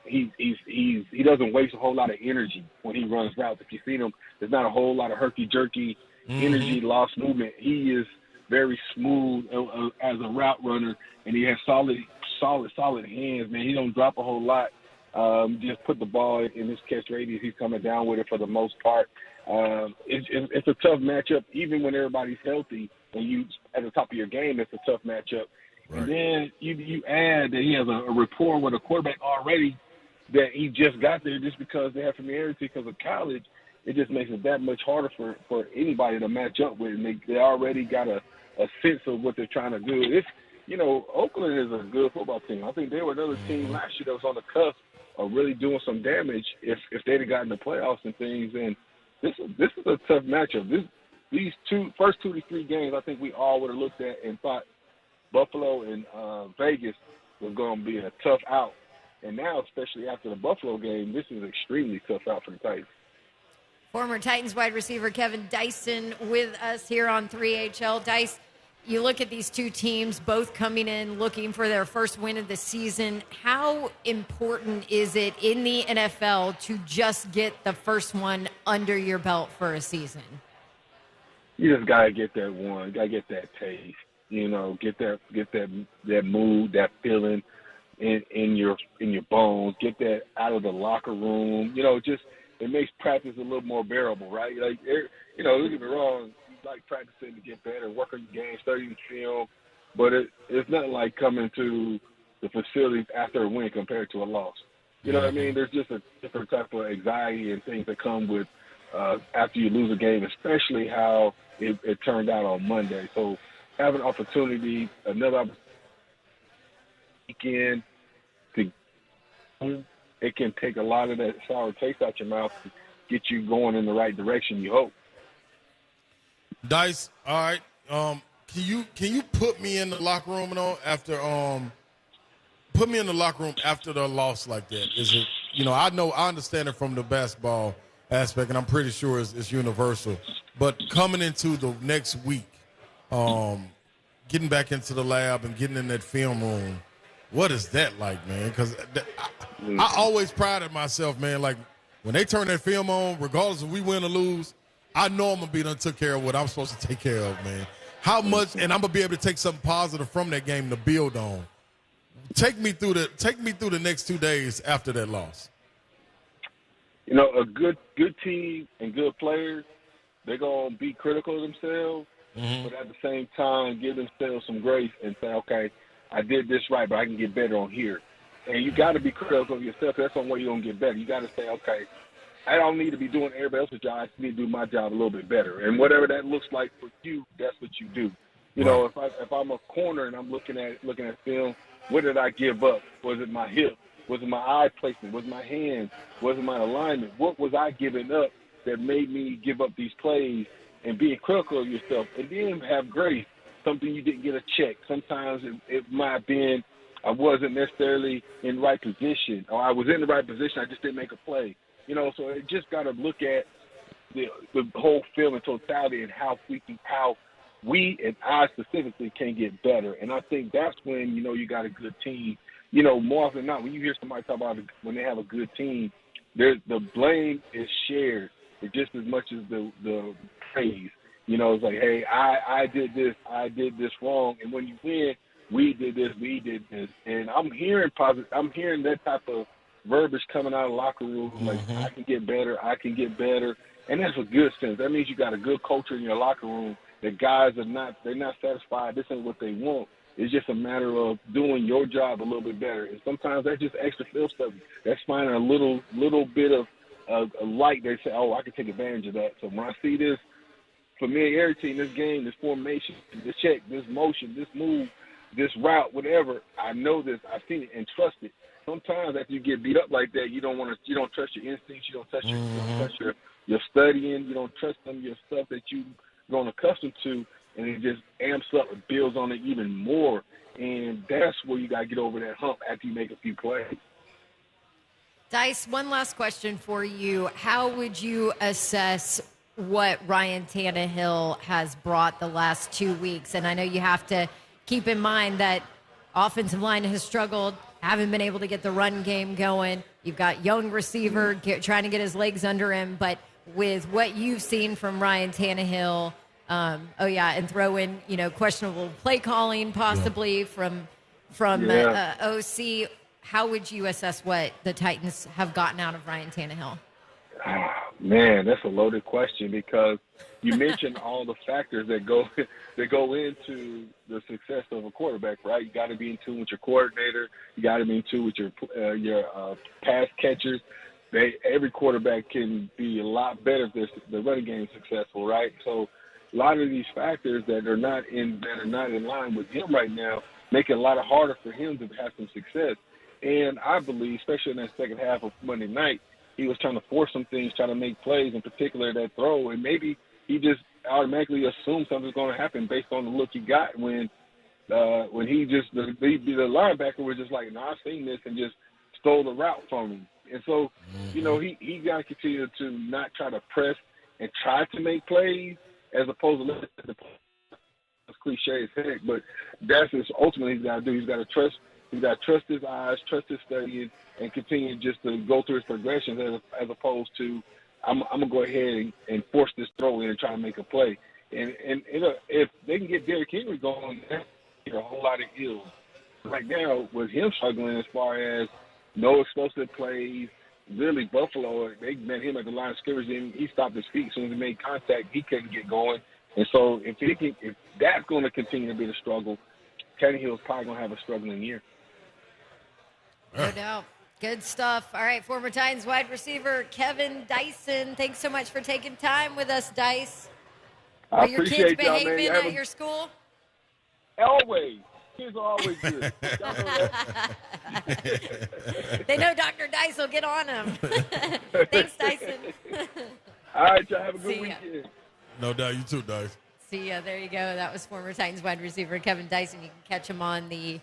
He doesn't waste a whole lot of energy when he runs routes. If you've seen him, there's not a whole lot of herky-jerky energy, lost movement. He is very smooth as a route runner, and he has solid hands, man. He don't drop a whole lot. Just put the ball in his catch radius. He's coming down with it for the most part. It's a tough matchup, even when everybody's healthy. When you at the top of your game, it's a tough matchup. Right. And then you add that he has a rapport with a quarterback already that he just got there just because they have familiarity because of college. It just makes it that much harder for anybody to match up with. And they already got a sense of what they're trying to do. Oakland is a good football team. I think they were another team last year that was on the cusp of really doing some damage if they'd have gotten the playoffs and things. And this is a tough matchup. These first 2 to 3 games, I think we all would have looked at and thought Buffalo and Vegas was going to be a tough out. And now, especially after the Buffalo game, this is an extremely tough out for the Titans. Former Titans wide receiver Kevin Dyson with us here on 3HL. Dice, you look at these two teams, both coming in looking for their first win of the season. How important is it in the NFL to just get the first one under your belt for a season? You just gotta get that one. You gotta get that taste. Get that mood, that feeling in your bones. Get that out of the locker room. It makes practice a little more bearable, right? Like, don't get me wrong. You like practicing to get better, work on your game, studying film, but it's nothing like coming to the facility after a win compared to a loss. You know what I mean? There's just a different type of anxiety and things that come with after you lose a game, especially how it turned out on Monday. So have an opportunity, another weekend it can take a lot of that sour taste out your mouth to get you going in the right direction, you hope. Dice, all right. Can you put me in the locker room after the loss like that? Is it I understand it from the basketball aspect, and I'm pretty sure it's universal. But coming into the next week, getting back into the lab and getting in that film room, what is that like, man? Because I always prided myself, man, like when they turn that film on, regardless if we win or lose, I know I'm going to be done took care of what I'm supposed to take care of, man. How much, and I'm going to be able to take something positive from that game to build on. Take me through the next 2 days after that loss. You know, a good team and good players, they're gonna be critical of themselves, but at the same time give themselves some grace and say, okay, I did this right, but I can get better on here. And you got to be critical of yourself. That's one way you're gonna get better. You got to say, okay, I don't need to be doing everybody else's job. I just need to do my job a little bit better. And whatever that looks like for you, that's what you do. You know, if I'm a corner and I'm looking at film, what did I give up? Was it my hip? Was it my eye placement? Was it my hands? Was it my alignment? What was I giving up that made me give up these plays? And being critical of yourself, and then have grace. Something you didn't get a check. Sometimes it might have been I wasn't necessarily in the right position, or I was in the right position, I just didn't make a play. You know, so it just got to look at the whole film in totality and how we and I specifically can get better. And I think that's when, you know, you got a good team. You know, more often than not, when you hear somebody talk about when they have a good team, the blame is shared just as much as the praise. You know, it's like, hey, I did this wrong, and when you win, we did this, and I'm hearing that type of verbiage coming out of the locker room, like I can get better, and that's a good sense. That means you got a good culture in your locker room. The guys they're not satisfied. This ain't what they want. It's just a matter of doing your job a little bit better, and sometimes that's just extra film stuff. That's finding a little bit of a light. They say, oh, I can take advantage of that. So when I see this familiarity in this game, this formation, this check, this motion, this move, this route, whatever, I know this, I've seen it and trust it. Sometimes after you get beat up like that, you don't trust your instincts, you don't trust your studying, you don't trust your stuff that you've grown accustomed to, and it just amps up and builds on it even more. And that's where you got to get over that hump after you make a few plays. Dice, one last question for you. How would you assess what Ryan Tannehill has brought the last 2 weeks? And I know you have to keep in mind that offensive line has struggled, haven't been able to get the run game going. You've got young receiver trying to get his legs under him. But with what you've seen from Ryan Tannehill, and throw in, questionable play calling possibly from OC, how would you assess what the Titans have gotten out of Ryan Tannehill? Man, that's a loaded question because you mentioned all the factors that go into the success of a quarterback, right? You got to be in tune with your coordinator. You got to be in tune with your pass catchers. Every quarterback can be a lot better if the running game is successful, right? So a lot of these factors that are not in line with him right now make it a lot harder for him to have some success. And I believe, especially in that second half of Monday night, he was trying to force some things, trying to make plays, in particular that throw, and maybe he just automatically assumed something's going to happen based on the look he got when the linebacker was just like, no, I've seen this, and just stole the route from him. And so, he got to continue to not try to press and try to make plays as opposed to let the as cliche as heck, but that's what ultimately he's got to do. He's got to trust. He's got to trust his eyes, trust his studying, and continue just to go through his progressions as opposed to I'm gonna go ahead and force this throw in and try to make a play. And if they can get Derrick Henry going, that's a whole lot of ills. Right now, with him struggling as far as no explosive plays, really Buffalo, they met him at the line of scrimmage and he stopped his feet. As soon as he made contact, he couldn't get going. And so if that's going to continue to be the struggle, Tannehill's probably going to have a struggling year. No doubt. Good stuff. All right, former Titans wide receiver Kevin Dyson. Thanks so much for taking time with us, Dice. Are your kids behaving at your school? Always. Kids are always good. They know Dr. Dice will get on them. Thanks, Dyson. All right, y'all have a good weekend. No doubt. You too, Dice. See ya. There you go. That was former Titans wide receiver Kevin Dyson. You can catch him on the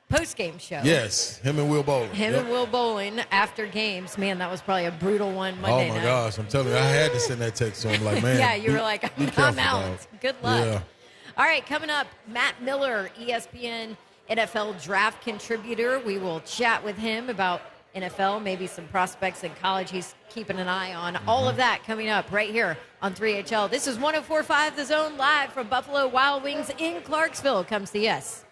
post-game show. Yes, him and Will Bowling. And Will Bowling after games. Man, that was probably a brutal one Monday night. Oh, my gosh. I'm telling you, I had to send that text to him like, man. Yeah, you were like, I'm out. Dog. Good luck. Yeah. All right, coming up, Matt Miller, ESPN NFL draft contributor. We will chat with him about NFL, maybe some prospects in college he's keeping an eye on. All of that coming up right here on 3HL. This is 104.5 The Zone, live from Buffalo Wild Wings in Clarksville. Come see us.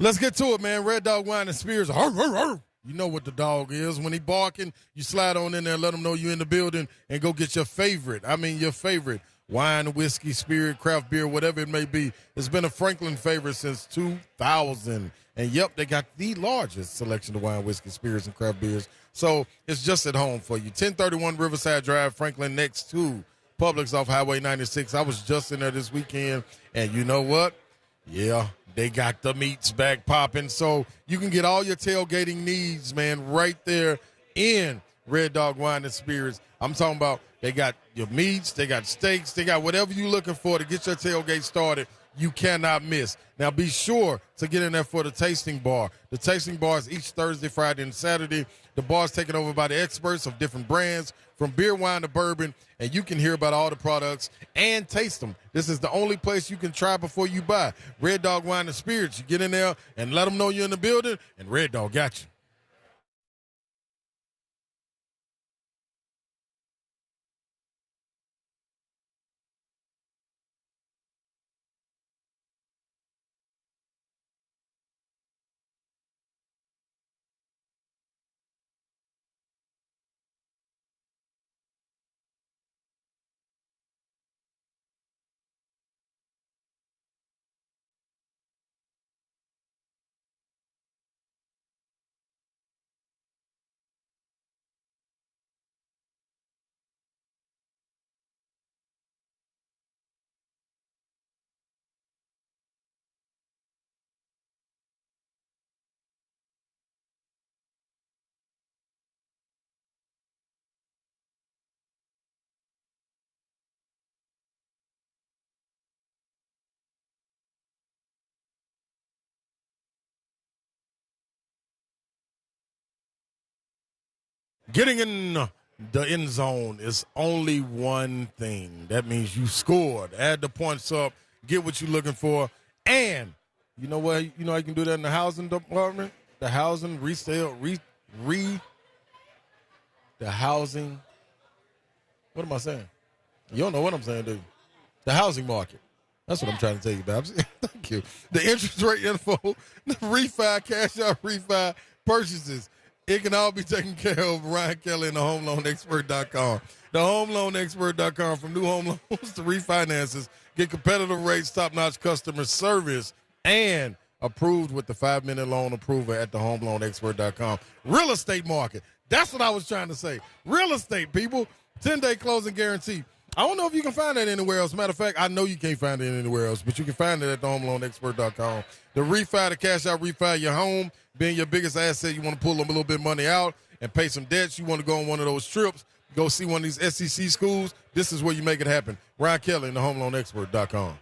Let's get to it, man. Red Dog Wine and Spirits. Arr, arr, arr. You know what the dog is. When he barking, you slide on in there, let him know you're in the building, and go get your favorite wine, whiskey, spirit, craft beer, whatever it may be. It's been a Franklin favorite since 2000. And, yep, they got the largest selection of wine, whiskey, spirits, and craft beers. So it's just at home for you. 1031 Riverside Drive, Franklin, next to Publix off Highway 96. I was just in there this weekend, and you know what? Yeah, they got the meats back popping. So you can get all your tailgating needs, man, right there in Red Dog Wine and Spirits. I'm talking about they got your meats, they got steaks, they got whatever you're looking for to get your tailgate started. You cannot miss. Now, be sure to get in there for the tasting bar. The tasting bar is each Thursday, Friday, and Saturday. The bar is taken over by the experts of different brands, from beer, wine, to bourbon, and you can hear about all the products and taste them. This is the only place you can try before you buy. Red Dog Wine and Spirits. You get in there and let them know you're in the building, and Red Dog got you. Getting in the end zone is only one thing. That means you scored. Add the points up, get what you're looking for, and you know what? You know how you can do that in the housing department? The housing resale, the housing. What am I saying? You don't know what I'm saying, do you? The housing market. That's what I'm trying to tell you, Babs. Thank you. The interest rate info, the refi, cash out refi, purchases. It can all be taken care of Ryan Kelly and the HomeLoanExpert.com. The HomeLoanExpert.com, from new home loans to refinances. Get competitive rates, top-notch customer service, and approved with the 5-minute loan approval at the HomeLoanExpert.com. Real estate market. That's what I was trying to say. Real estate, people. 10-day closing guarantee. I don't know if you can find that anywhere else. Matter of fact, I know you can't find it anywhere else, but you can find it at the HomeLoanExpert.com. The refi, the cash out refi, your home being your biggest asset. You want to pull a little bit of money out and pay some debts. You want to go on one of those trips, go see one of these SEC schools. This is where you make it happen. Ryan Kelly and the HomeLoanExpert.com.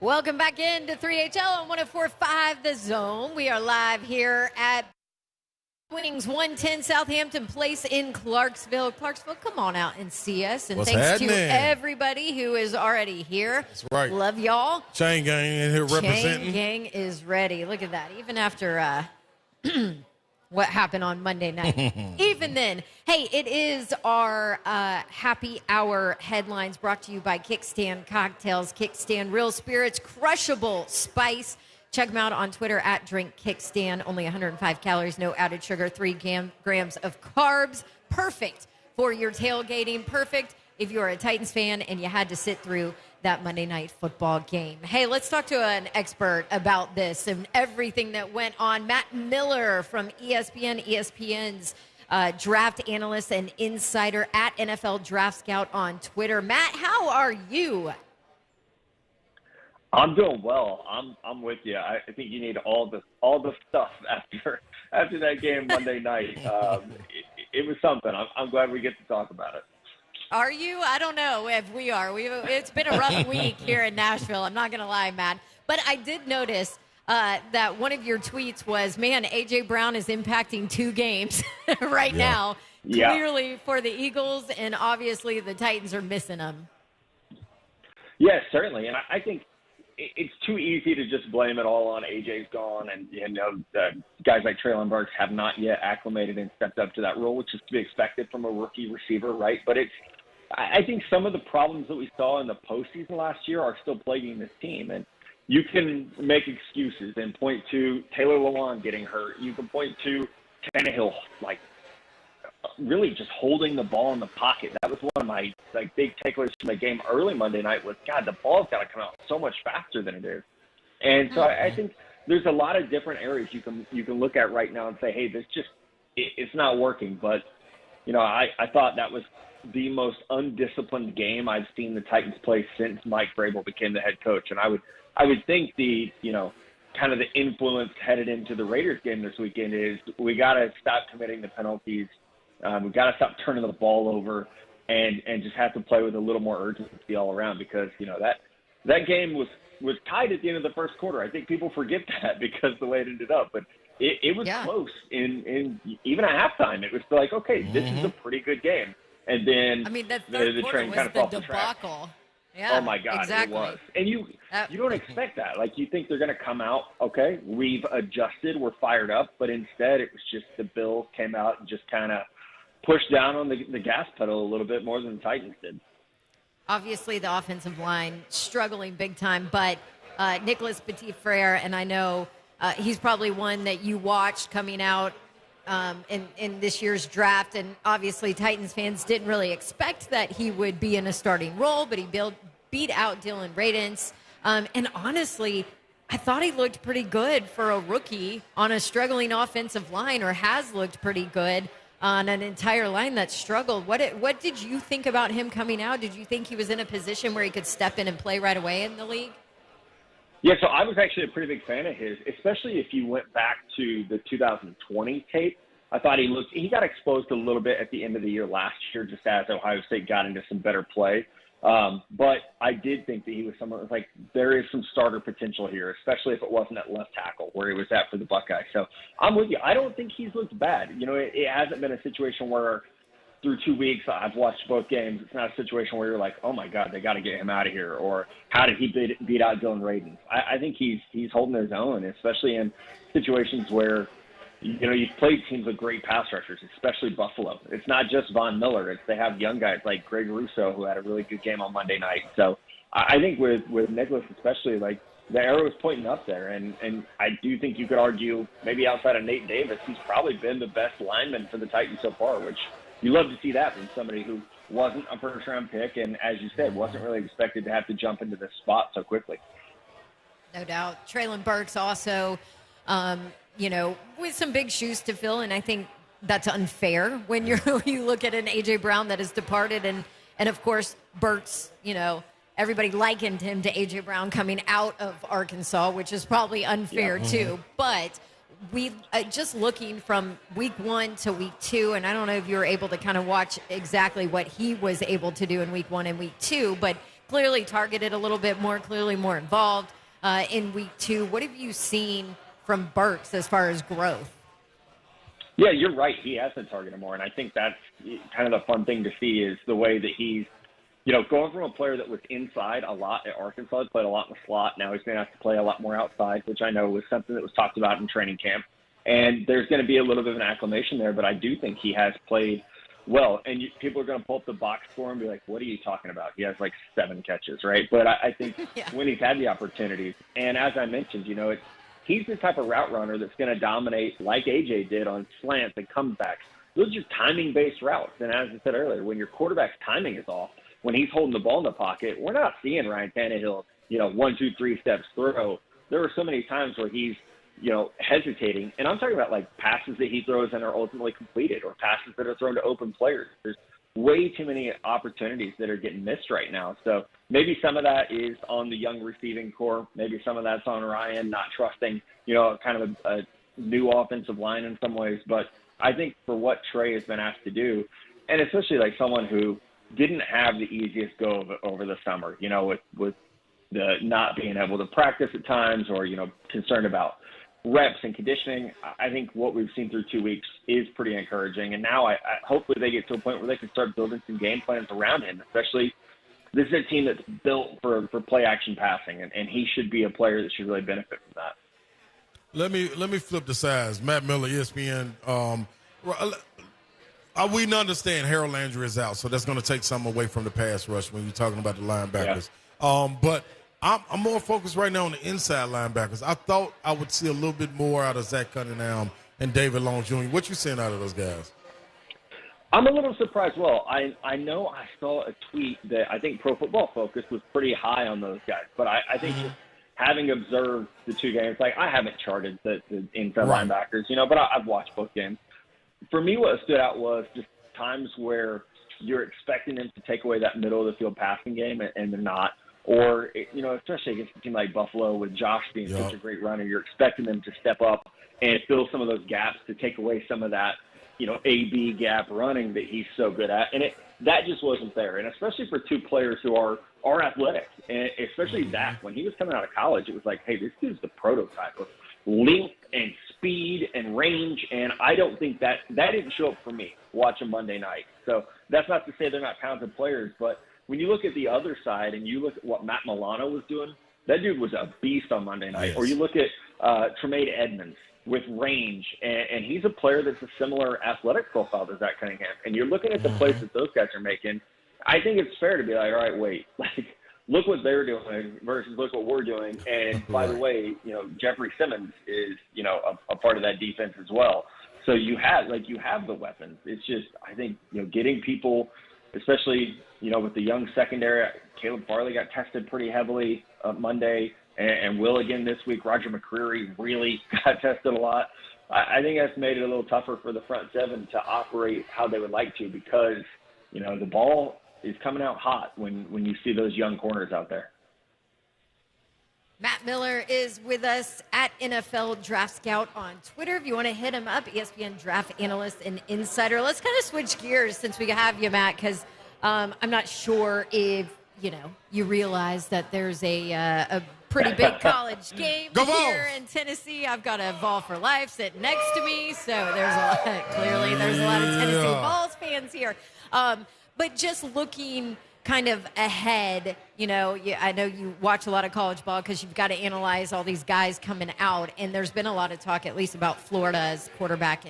Welcome back into 3HL on 104.5 The Zone. We are live here at Wings 110 Southampton Place in Clarksville. Clarksville, come on out and see us. And What's thanks happening? to everybody who is already here. That's right. Love y'all. Chain Gang in here representing. Chain Gang is ready. Look at that. Even after what happened on Monday night. Even then. Hey, it is our happy hour headlines brought to you by Kickstand Cocktails. Kickstand Real Spirits, Crushable Spice. Check them out on Twitter at DrinkKickstand. Only 105 calories, no added sugar, 3 grams of carbs. Perfect for your tailgating. Perfect if you're a Titans fan and you had to sit through that Monday night football game. Hey, let's talk to an expert about this and everything that went on. Matt Miller from ESPN, ESPN's draft analyst and insider at NFL Draft Scout on Twitter. Matt, how are you? I'm doing well. I'm with you. I think you need all the stuff after that game Monday night. It was something. I'm glad we get to talk about it. Are you? I don't know if we are. It's been a rough week here in Nashville. I'm not going to lie, Matt. But I did notice that one of your tweets was, man, A.J. Brown is impacting 2 games right now. Yeah. Clearly for the Eagles, and obviously the Titans are missing him. Yes, certainly. And I think it's too easy to just blame it all on A.J.'s gone. And, guys like Treylon Burks have not yet acclimated and stepped up to that role, which is to be expected from a rookie receiver, right? But I think some of the problems that we saw in the postseason last year are still plaguing this team. And you can make excuses and point to Taylor Lewan getting hurt. You can point to Tannehill, really just holding the ball in the pocket. That was one of my big takeaways from the game early Monday night was, God, the ball's got to come out so much faster than it is. And so I think there's a lot of different areas you can look at right now and say, hey, it's not working. But, I thought that was the most undisciplined game I've seen the Titans play since Mike Vrabel became the head coach. And I would think the kind of the influence headed into the Raiders game this weekend is we got to stop committing the penalties. We've got to stop turning the ball over and just have to play with a little more urgency all around because, that game was tied at the end of the first quarter. I think people forget that because the way it ended up. But it was close in even at halftime. It was like, okay, this is a pretty good game. And then the train kind of fell off the track. Yeah, oh, my God, exactly. It was. And you don't expect that. You think they're going to come out, okay, we've adjusted, we're fired up. But instead, it was just the Bills came out and just kind of pushed down on the gas pedal a little bit more than the Titans did. Obviously, the offensive line struggling big time, but Nicholas Petit-Frere, and I know he's probably one that you watched coming out in this year's draft, and obviously Titans fans didn't really expect that he would be in a starting role, but he beat out Dylan Radins. And honestly, I thought he looked pretty good for a rookie on a struggling offensive line, or has looked pretty good on an entire line that struggled. What did you think about him coming out? Did you think he was in a position where he could step in and play right away in the league? Yeah, so I was actually a pretty big fan of his, especially if you went back to the 2020 tape. I thought he got exposed a little bit at the end of the year last year, just as Ohio State got into some better play. But I did think that he was someone that was there is some starter potential here, especially if it wasn't at left tackle where he was at for the Buckeyes. So I'm with you. I don't think he's looked bad. It hasn't been a situation where through 2 weeks I've watched both games. It's not a situation where you're like, oh my God, they got to get him out of here, or how did he beat out Dylan Radins? I think he's holding his own, especially in situations where you've played teams with great pass rushers, especially Buffalo. It's not just Von Miller. They have young guys like Greg Russo, who had a really good game on Monday night. So I think with Nicholas especially, the arrow is pointing up there. And I do think you could argue maybe outside of Nate Davis, he's probably been the best lineman for the Titans so far, which you love to see that from somebody who wasn't a first-round pick and, as you said, wasn't really expected to have to jump into this spot so quickly. No doubt. Treylon Burks also with some big shoes to fill, and I think that's unfair when you look at an A.J. Brown that has departed, and of course, Burks, everybody likened him to A.J. Brown coming out of Arkansas, which is probably unfair too. But we just looking from week 1 to week 2, and I don't know if you were able to kind of watch exactly what he was able to do in week 1 and week 2, but clearly targeted a little bit more, clearly more involved in week 2. What have you seen from Burks as far as growth? Yeah, you're right. He has been targeted more, and I think that's kind of the fun thing to see is the way that he's, going from a player that was inside a lot at Arkansas, played a lot in the slot. Now he's going to have to play a lot more outside, which I know was something that was talked about in training camp. And there's going to be a little bit of an acclimation there, but I do think he has played well. And people are going to pull up the box score and be like, what are you talking about? He has like 7 catches, right? But I think when he's had the opportunities, and as I mentioned, he's the type of route runner that's going to dominate like AJ did on slants and comebacks. Those are timing-based routes. And as I said earlier, when your quarterback's timing is off, when he's holding the ball in the pocket, we're not seeing Ryan Tannehill, 1, 2, 3 steps throw. There were so many times where he's, hesitating. And I'm talking about like passes that he throws and are ultimately completed, or passes that are thrown to open players. There's way too many opportunities that are getting missed right now. So maybe some of that is on the young receiving core. Maybe some of that's on Ryan not trusting, kind of a new offensive line in some ways. But I think for what Trey has been asked to do, and especially like someone who didn't have the easiest go over the summer, with the not being able to practice at times, or, concerned about reps and conditioning. I think what we've seen through 2 weeks is pretty encouraging. And now I hopefully they get to a point where they can start building some game plans around him, especially this is a team that's built for play action passing, and he should be a player that should really benefit from that. Let me flip the sides. Matt Miller, ESPN. We understand Harold Landry is out, so that's going to take some away from the pass rush when you're talking about the linebackers. Yeah. But I'm more focused right now on the inside linebackers. I thought I would see a little bit more out of Zach Cunningham and David Long Jr. What you seeing out of those guys? I'm a little surprised. Well, I know I saw a tweet that I think Pro Football Focus was pretty high on those guys, but I think just having observed the 2 games, like I haven't charted the inside linebackers, but I've watched both games. For me, what stood out was just times where you're expecting them to take away that middle of the field passing game, and they're not. Or, especially against a team like Buffalo with Josh being such a great runner, you're expecting them to step up and fill some of those gaps to take away some of that, A-B gap running that he's so good at. And that just wasn't there. And especially for 2 players who are athletic, and especially Zach, when he was coming out of college, it was like, hey, this dude's the prototype of length and speed and range. And I don't think that didn't show up for me watching Monday night. So that's not to say they're not talented players, but when you look at the other side and you look at what Matt Milano was doing, that dude was a beast on Monday night. Yes. Or you look at Tremaine Edmonds with range, and he's a player that's a similar athletic profile to Zach Cunningham. And you're looking at the plays that those guys are making. I think it's fair to be like, all right, wait, look what they're doing versus look what we're doing. And by the way, Jeffrey Simmons is, a part of that defense as well. So you have the weapons. It's just, I think, getting people, especially, with the young secondary. Caleb Farley got tested pretty heavily Monday, and will again this week. Roger McCreary really got tested a lot. I think that's made it a little tougher for the front 7 to operate how they would like to, because, the ball is coming out hot when you see those young corners out there. Matt Miller is with us at NFL Draft Scout on Twitter. If you want to hit him up, ESPN draft analyst and insider. Let's kind of switch gears since we have you, Matt, because I'm not sure if, you realize that there's a pretty big college game here in Tennessee. I've got a Vol for Life sitting next to me, so there's a lot of Tennessee Vols fans here. But just looking kind of ahead, I know you watch a lot of college ball because you've got to analyze all these guys coming out, and there's been a lot of talk, at least about Florida's quarterback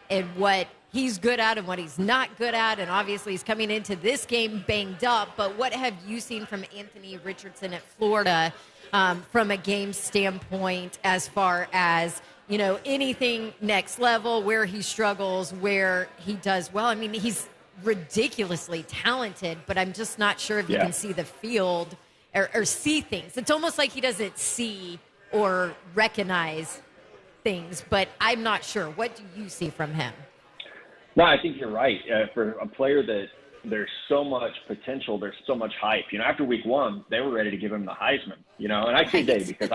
and what he's good at and what he's not good at, and obviously he's coming into this game banged up, but what have you seen from Anthony Richardson at Florida from a game standpoint as far as, anything next level, where he struggles, where he does well? I mean, he's ridiculously talented, but I'm just not sure if you can see the field or see things. It's almost like he doesn't see or recognize things, but I'm not sure. What do you see from him? No, I think you're right. For a player that there's so much potential, there's so much hype. After week 1, they were ready to give him the Heisman, and I say they because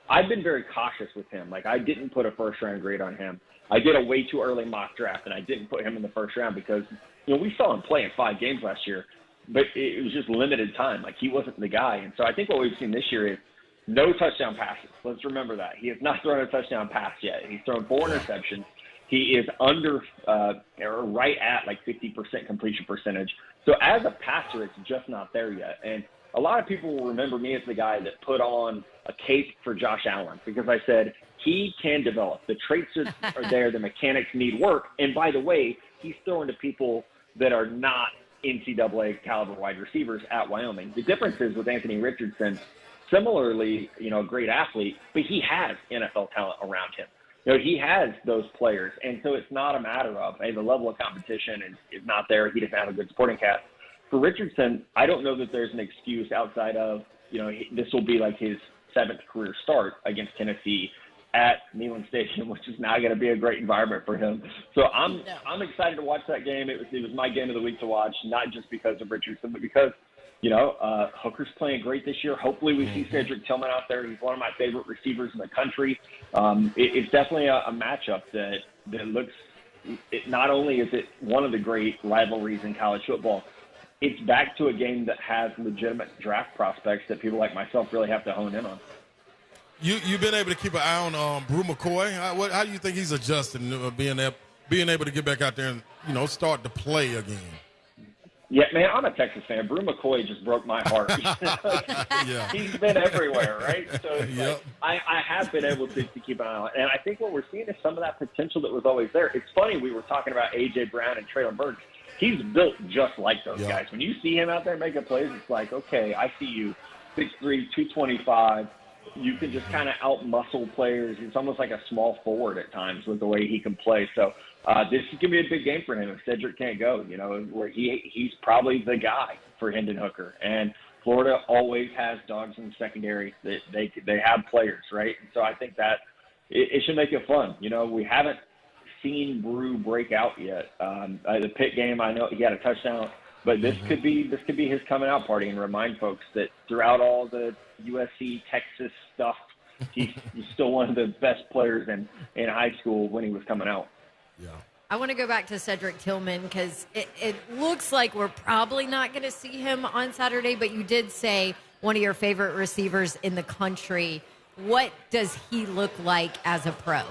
I've been very cautious with him. Like, I didn't put a first-round grade on him. I did a way too early mock draft, and I didn't put him in the first round because, we saw him play in 5 games last year. but it was just limited time. Like, he wasn't the guy. And so I think what we've seen this year is no touchdown passes. Let's remember that. He has not thrown a touchdown pass yet. He's thrown 4 interceptions. He is under or right at like 50% completion percentage. So as a passer, it's just not there yet. And a lot of people will remember me as the guy that put on a case for Josh Allen because I said he can develop. The traits are there. The mechanics need work. And by the way, he's throwing to people that are not NCAA caliber wide receivers at Wyoming. The difference is with Anthony Richardson, similarly, a great athlete, but he has NFL talent around him. He has those players. And so it's not a matter of, hey, the level of competition is not there. He doesn't have a good supporting cast. For Richardson, I don't know that there's an excuse outside of, this will be like his 7th career start against Tennessee at Neyland Stadium, which is now going to be a great environment for him. So I'm excited to watch that game. It was my game of the week to watch, not just because of Richardson, but because, Hooker's playing great this year. Hopefully we see Cedric Tillman out there. He's one of my favorite receivers in the country. It's definitely a matchup that looks – not only is it one of the great rivalries in college football, it's back to a game that has legitimate draft prospects that people like myself really have to hone in on. You've been able to keep an eye on Brew McCoy. How do you think he's adjusting, being able to get back out there and start to play again? Yeah, man, I'm a Texas fan. Brew McCoy just broke my heart. He's been everywhere, right? So I have been able to keep an eye on it. And I think what we're seeing is some of that potential that was always there. It's funny, we were talking about A.J. Brown and Traylon Burks. He's built just like those guys. When you see him out there making plays, it's like, okay, I see you, 6'3", 225. You can just kind of out-muscle players. It's almost like a small forward at times with the way he can play. So this is going to be a big game for him if Cedric can't go, where he's probably the guy for Hendon Hooker. And Florida always has dogs in the secondary. They have players, right? And so I think that it should make it fun. We haven't seen Brew break out yet. The Pitt game, I know he had a touchdown, but this could be his coming out party and remind folks that throughout all the USC, Texas stuff, he's still one of the best players in high school when he was coming out. Yeah. I want to go back to Cedric Tillman because it looks like we're probably not going to see him on Saturday, but you did say one of your favorite receivers in the country. What does he look like as a pro?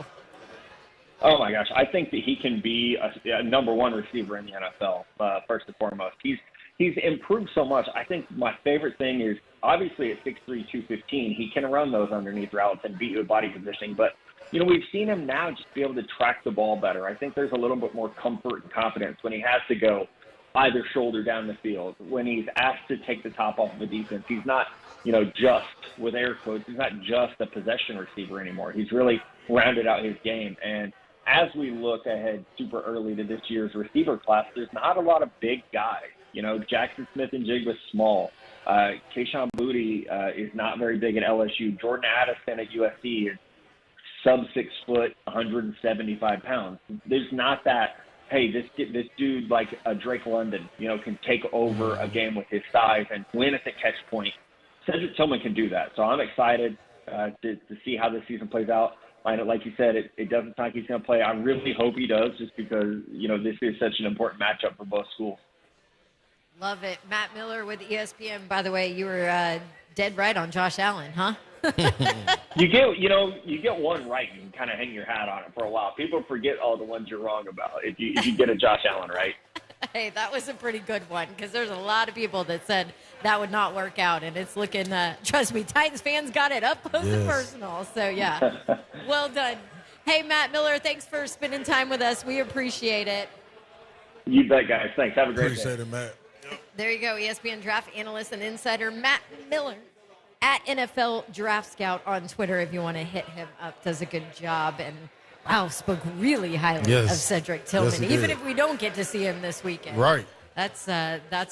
Oh, my gosh. I think that he can be a number one receiver in the NFL, first and foremost. He's improved so much. I think my favorite thing is, obviously, at 6'3", 215, he can run those underneath routes and beat you with body positioning. But, we've seen him now just be able to track the ball better. I think there's a little bit more comfort and confidence when he has to go either shoulder down the field, when he's asked to take the top off of the defense. He's not, just, with air quotes, he's not just a possession receiver anymore. He's really rounded out his game. And as we look ahead super early to this year's receiver class, there's not a lot of big guys. Jackson Smith and Jigba's small. Kayshon Boutte is not very big at LSU. Jordan Addison at USC is sub 6 foot, 175 pounds. There's not that, hey, this dude like a Drake London, can take over a game with his size and win at the catch point. Cedric Tillman can do that. So I'm excited to see how this season plays out. I know, like you said, it doesn't sound like he's going to play. I really hope he does just because, this is such an important matchup for both schools. Love it. Matt Miller with ESPN. By the way, you were dead right on Josh Allen, huh? You get one right, you can kind of hang your hat on it for a while. People forget all the ones you're wrong about if you get a Josh Allen right. Hey, that was a pretty good one because there's a lot of people that said that would not work out, and it's looking, trust me, Titans fans got it up close and personal. So, yeah, well done. Hey, Matt Miller, thanks for spending time with us. We appreciate it. You bet, guys. Thanks. Have a great day. Appreciate it, Matt. There you go, ESPN draft analyst and insider Matt Miller at NFL Draft Scout on Twitter if you want to hit him up. Does a good job and, wow, spoke really highly of Cedric Tillman, even if we don't get to see him this weekend. Right. That's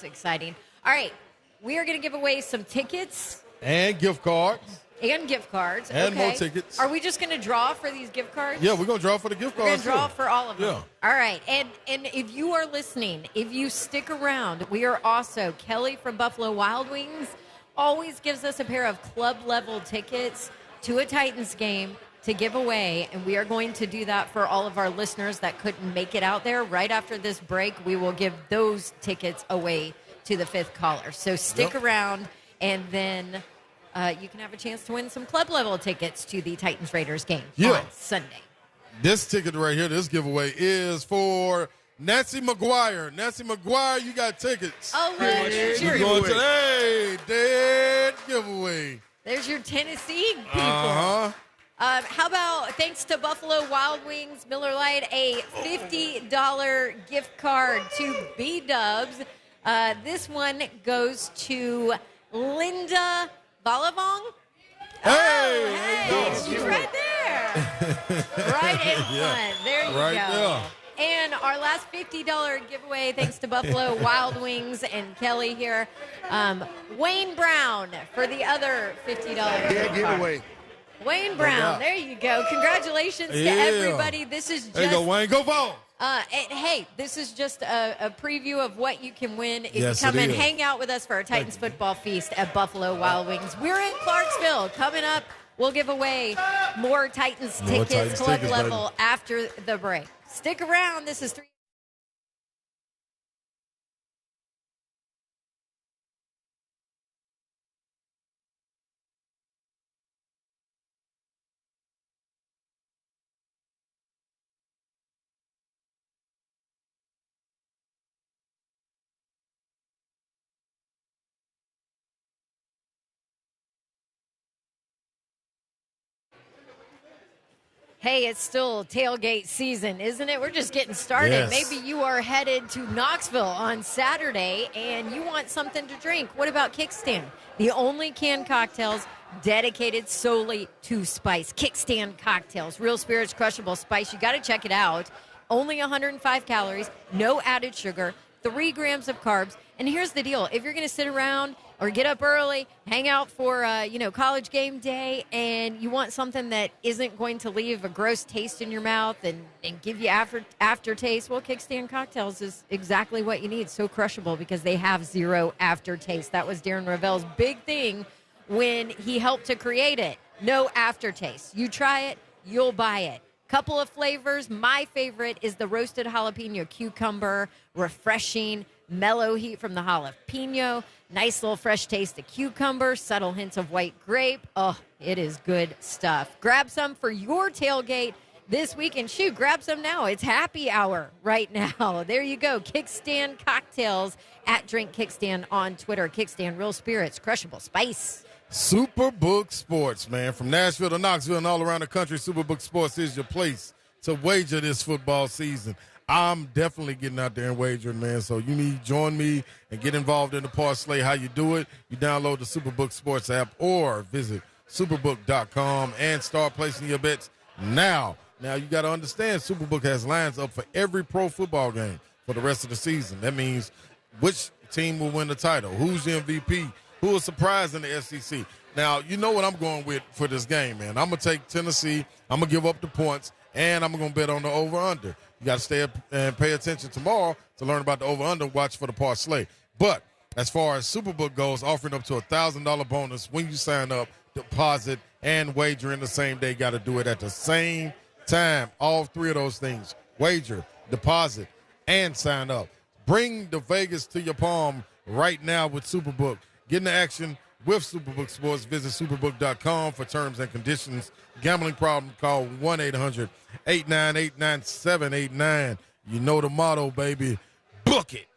exciting. All right, we are going to give away some tickets. And gift cards. And gift cards. And more tickets. Are we just going to draw for these gift cards? Yeah, we're going to draw for the gift cards. We're going to draw for all of them. Yeah. All right. And if you are listening, if you stick around, we are also, Kelly from Buffalo Wild Wings always gives us a pair of club-level tickets to a Titans game to give away, and we are going to do that for all of our listeners that couldn't make it out there. Right after this break, we will give those tickets away to the fifth caller. So stick around, and then you can have a chance to win some club level tickets to the Titans Raiders game on Sunday. This ticket right here, this giveaway is for Nancy McGuire. Nancy McGuire, you got tickets. Oh, look. You're going to dead giveaway. There's your Tennessee people. Uh-huh. How about, thanks to Buffalo Wild Wings Miller Lite, a $50 gift card to B-Dubs. This one goes to Linda Balavong. Hey, she's right there. Right in front. There you right go. There. And our last $50 giveaway, thanks to Buffalo Wild Wings and Kelly here. Wayne Brown for the other $50 giveaway. Wayne Brown, there you go. Congratulations to everybody. This is just. There you go, Wayne. Go Vols. Hey, this is just a preview of what you can win if Yes, you come it and is. hang out with us for our Titans football feast at Buffalo Wild Wings. We're in Clarksville. Coming up, we'll give away more Titans tickets, Titans club tickets, level, baby. after the break. Stick around. This is 3. Hey, it's still tailgate season, isn't it? We're just getting started. Yes. Maybe you are headed to Knoxville on Saturday and you want something to drink. What about Kickstand? The only canned cocktails dedicated solely to spice. Kickstand cocktails, real spirits, crushable spice. You got to check it out. Only 105 calories, no added sugar, 3 grams of carbs. And here's the deal. If you're going to sit around or get up early, hang out for, college game day, and you want something that isn't going to leave a gross taste in your mouth and give you aftertaste, well, Kickstand Cocktails is exactly what you need. So crushable because they have zero aftertaste. That was Darren Ravel's big thing when he helped to create it. No aftertaste. You try it, you'll buy it. Couple of flavors. My favorite is the roasted jalapeno cucumber, refreshing, mellow heat from the jalapeno, nice little fresh taste of cucumber, subtle hints of white grape. Oh, it is good stuff. Grab some for your tailgate this weekend. Shoot, grab some now. It's happy hour right now. There you go. Kickstand Cocktails at Drink Kickstand on Twitter. Kickstand, real spirits, crushable spice. Superbook Sports, man. From Nashville to Knoxville and all around the country, Superbook Sports is your place to wager this football season. I'm definitely getting out there and wagering, man. So you need to join me and get involved in the parlay. How you do it? You download the Superbook Sports app or visit superbook.com and start placing your bets now. Now, you got to understand, Superbook has lines up for every pro football game for the rest of the season. That means which team will win the title, who's the MVP, who is surprised in the SEC. Now, you know what I'm going with for this game, man. I'm going to take Tennessee. I'm going to give up the points, and I'm going to bet on the over-under. You got to stay up and pay attention tomorrow to learn about the over-under. Watch for the parlay. But as far as Superbook goes, offering up to a $1,000 bonus when you sign up, deposit, and wager in the same day. Got to do it at the same time. All 3 of those things: wager, deposit, and sign up. Bring the Vegas to your palm right now with Superbook. Get in the action with Superbook Sports. Visit superbook.com for terms and conditions. Gambling problem, call 1-800-898-9789. You know the motto, baby. Book it.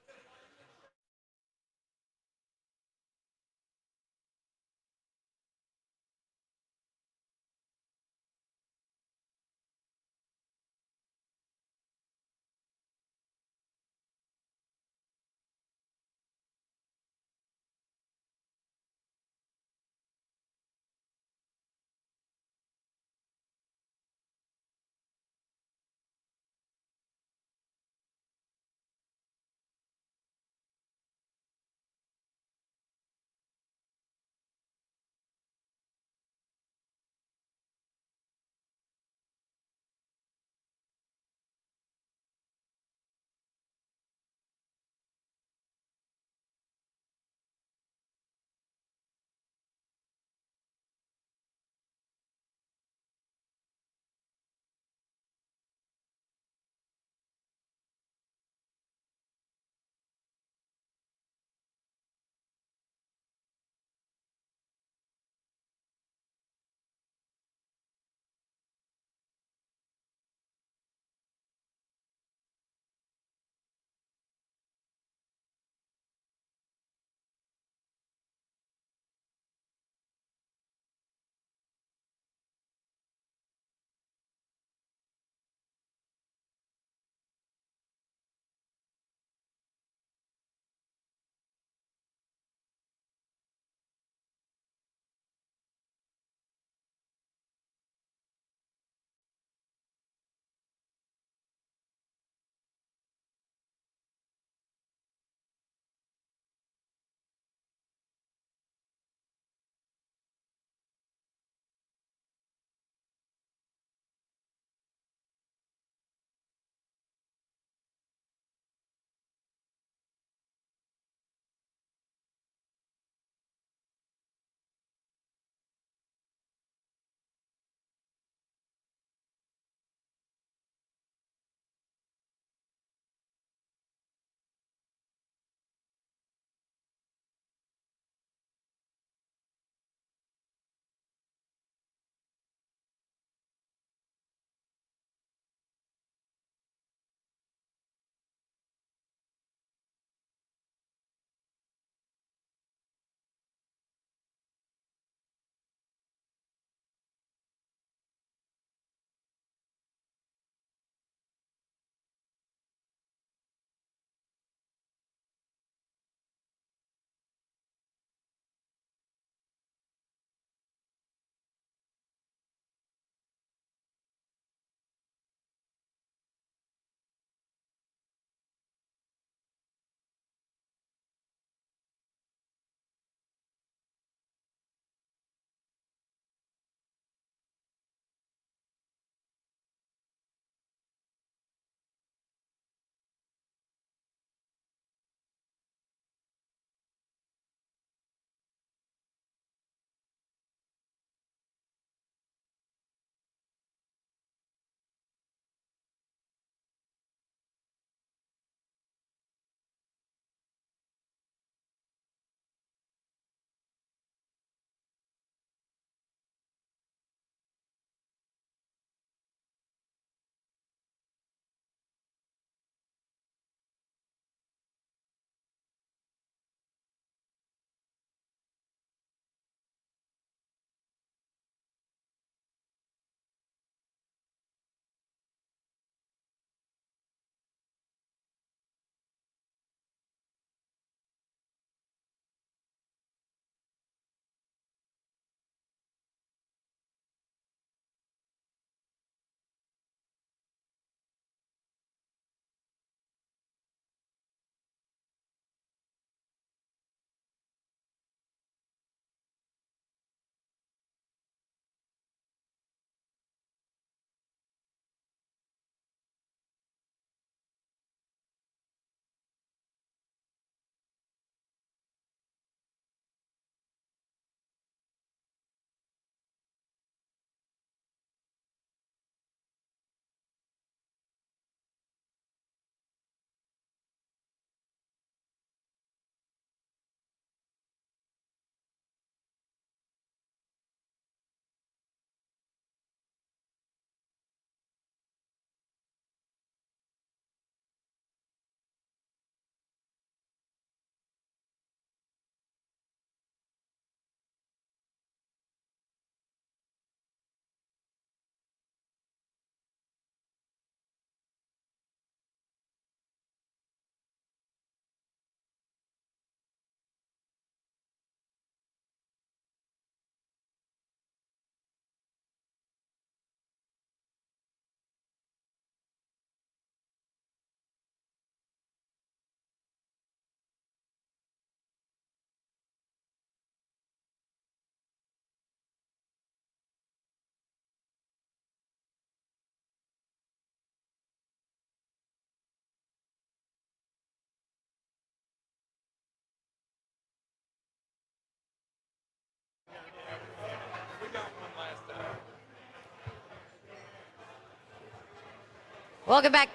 Welcome back.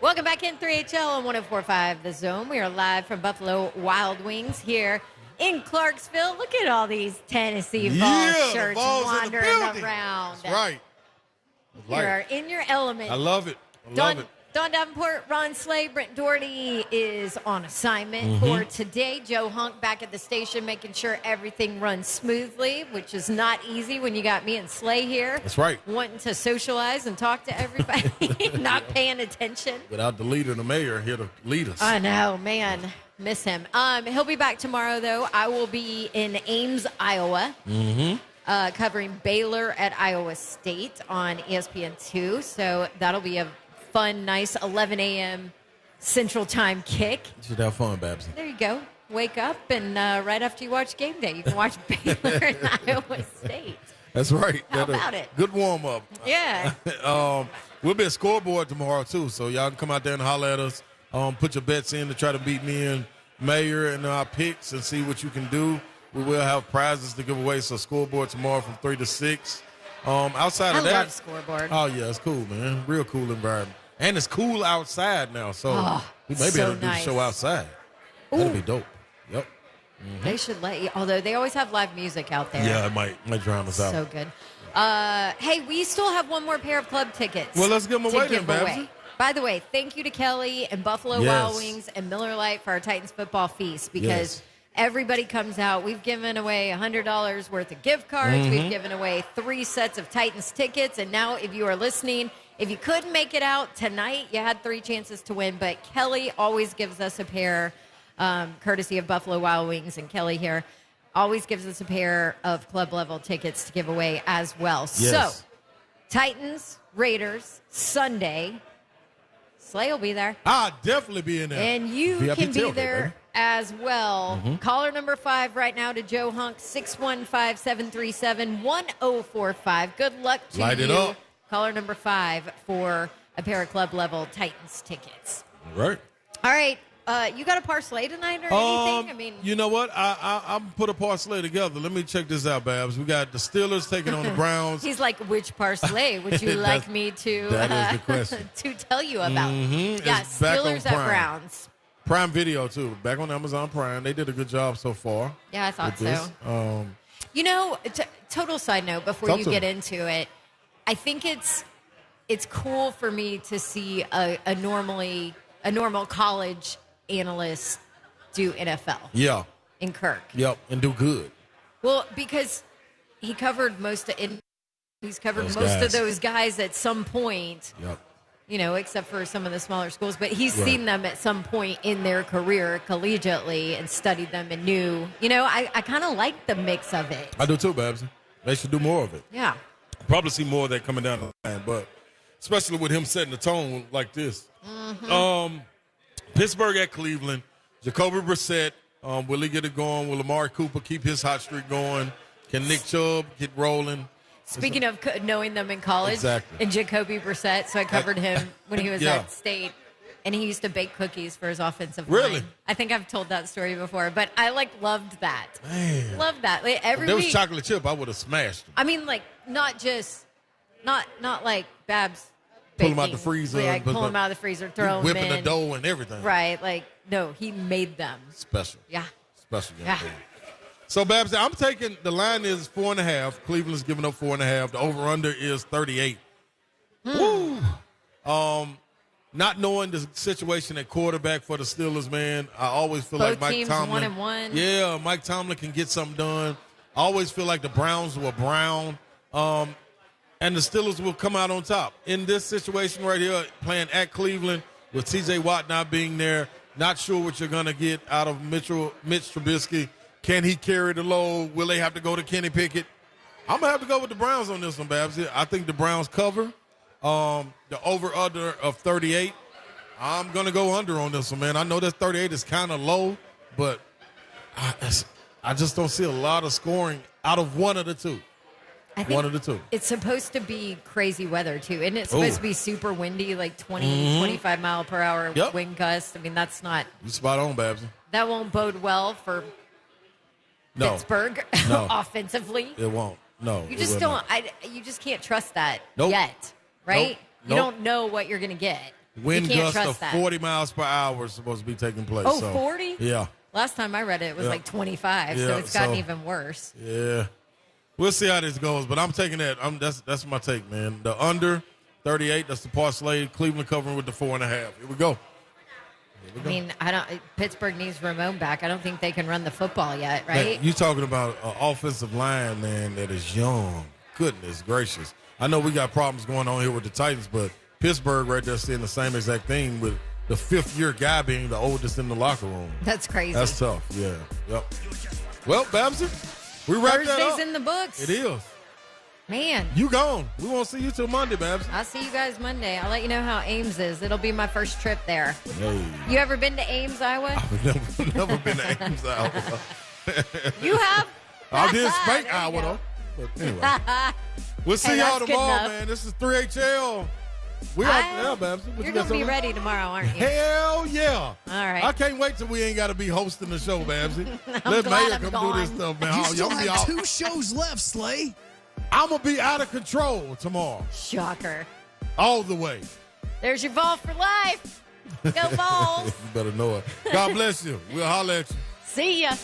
Welcome back in 3HL on 104.5 The Zone. We are live from Buffalo Wild Wings here in Clarksville. Look at all these Tennessee Vols shirts wandering around. That's right. You're in your element. I love it. I love it. Don Davenport, Ron Slay, Brent Doherty is on assignment for today. Joe Hunk back at the station making sure everything runs smoothly, which is not easy when you got me and Slay here. That's right. Wanting to socialize and talk to everybody, not paying attention. Without the leader, the mayor here to lead us. I know, man. Miss him. He'll be back tomorrow, though. I will be in Ames, Iowa, covering Baylor at Iowa State on ESPN2. So that'll be a fun, nice 11 a.m. Central Time kick. You should have fun, Babs. There you go. Wake up, and right after you watch game day, you can watch Baylor and Iowa State. That's right. How about it? Good warm-up. Yeah. We'll be at scoreboard tomorrow, too, so y'all can come out there and holler at us. Put your bets in to try to beat me and Mayor and our picks and see what you can do. We will have prizes to give away, so scoreboard tomorrow from 3 to 6. Outside of that, I love scoreboard. Oh, yeah, it's cool, man. Real cool environment. And it's cool outside now, so we may be able to do the show outside. That'd be dope. Yep. They should let you, although they always have live music out there. Yeah, it might drown us out. So good. Hey, we still have one more pair of club tickets. Well, let's give them away then, Babs. By the way, thank you to Kelly and Buffalo Wild Wings and Miller Lite for our Titans football feast because everybody comes out. We've given away $100 worth of gift cards. We've given away 3 sets of Titans tickets. And now, if you are listening, if you couldn't make it out tonight, you had 3 chances to win. But Kelly always gives us a pair, courtesy of Buffalo Wild Wings and Kelly here, always gives us a pair of club-level tickets to give away as well. Yes. So, Titans, Raiders, Sunday. Slay will be there. I'll definitely be in there. And you VIP can be tailgate, there baby. as well. Caller number 5 right now to Joe Hunk, 615-737-1045. Good luck to Light you. it up. Caller number 5 for a pair of club-level Titans tickets. Right. All right. You got a parlay tonight or anything? I mean, you know what? I'm put a parlay together. Let me check this out, Babs. We got the Steelers taking on the Browns. he's like, which parlay would you like me to that is the question. to tell you about? Yeah, It's back on Steelers at Prime. Browns. Prime Video, too. Back on Amazon Prime. They did a good job so far. Yeah, I thought with so. this. You know, total side note before Talk you to get me. into it, I think it's cool for me to see a normal college analyst do NFL Yeah. in Kirk. Yep. And do good. Well, because he covered most of those guys at some point. Yep. You know, except for some of the smaller schools, but he's seen them at some point in their career collegiately and studied them and knew. You know, I kind of like the mix of it. I do too, Babs. They should do more of it. Yeah. Probably see more of that coming down the line, but especially with him setting the tone like this. Pittsburgh at Cleveland. Jacoby Brissett. Will he get it going? Will Amari Cooper keep his hot streak going? Can Nick Chubb get rolling? Speaking of knowing them in college, and Jacoby Brissett, so I covered him when he was at State, and he used to bake cookies for his offensive line. Really? I think I've told that story before, but I loved that. Man. Loved that. Like, every If there was week, chocolate chip, I would have smashed him. I mean, like not like Babs. Pull him out baking. the freezer. Like, pull him out of the freezer, throw him in. Whipping the dough and everything. Right. Like, no, he made them. Special. Yeah. Special. Yeah. So, Babs, I'm taking, the line is 4.5. Cleveland's giving up 4.5. The over-under is 38. Woo! Not knowing the situation at quarterback for the Steelers, man, I always feel Both like teams Mike Tomlin. 1-1. Yeah, Mike Tomlin can get something done. I always feel like the Browns were brown. And the Steelers will come out on top. In this situation right here, playing at Cleveland with T.J. Watt not being there, not sure what you're going to get out of Mitch Trubisky. Can he carry the load? Will they have to go to Kenny Pickett? I'm going to have to go with the Browns on this one, Babs. I think the Browns cover. The over-under of 38. I'm going to go under on this one, man. I know that 38 is kind of low, but I just don't see a lot of scoring out of one of the two. I think one of the two. It's supposed to be crazy weather, too. Isn't it supposed to be super windy, like 20, 25 mile per hour wind gust? I mean, that's not. You spot on, Babs. That won't bode well for Pittsburgh offensively. It won't. No. You just don't. You just can't trust that Nope. yet, right? You don't know what you're going to get. Wind you can't gusts trust of that. 40 miles per hour is supposed to be taking place. Oh, so, 40? Yeah. Last time I read it, it was like 25, Yeah, so it's gotten so- even worse. Yeah. We'll see how this goes, but I'm taking that. That's my take, man. The under 38, that's the parlay. Cleveland covering with the 4.5. Here we go. I mean, Pittsburgh needs Ramon back. I don't think they can run the football yet, right? Man, you talking about an offensive line, man, that is young. Goodness gracious. I know we got problems going on here with the Titans, but Pittsburgh right there saying the same exact thing with the fifth-year guy being the oldest in the locker room. That's crazy. That's tough, yeah. Yep. Well, Babson, we wrapped that up. Thursday's in the books. It is. Man. You gone. We won't see you till Monday, Babs. I'll see you guys Monday. I'll let you know how Ames is. It'll be my first trip there. Hey. You ever been to Ames, Iowa? I've never been to Ames, Iowa. You have? I did spank There you Iowa, go. though. But anyway. We'll see Hey, y'all that's good tomorrow, enough. man. This is 3HL. We out there, Babs. You're going to be ready tomorrow, aren't you? Hell yeah. All right. I can't wait till we ain't got to be hosting the show, Babsy. I'm Let glad Mayor I'm come gone. do this stuff, man. You Oh, still y'all be have out. 2 shows left, Slay. I'm going to be out of control tomorrow. Shocker. All the way. There's your ball for life. Go Vols. You better know it. God bless you. We'll holler at you. See ya.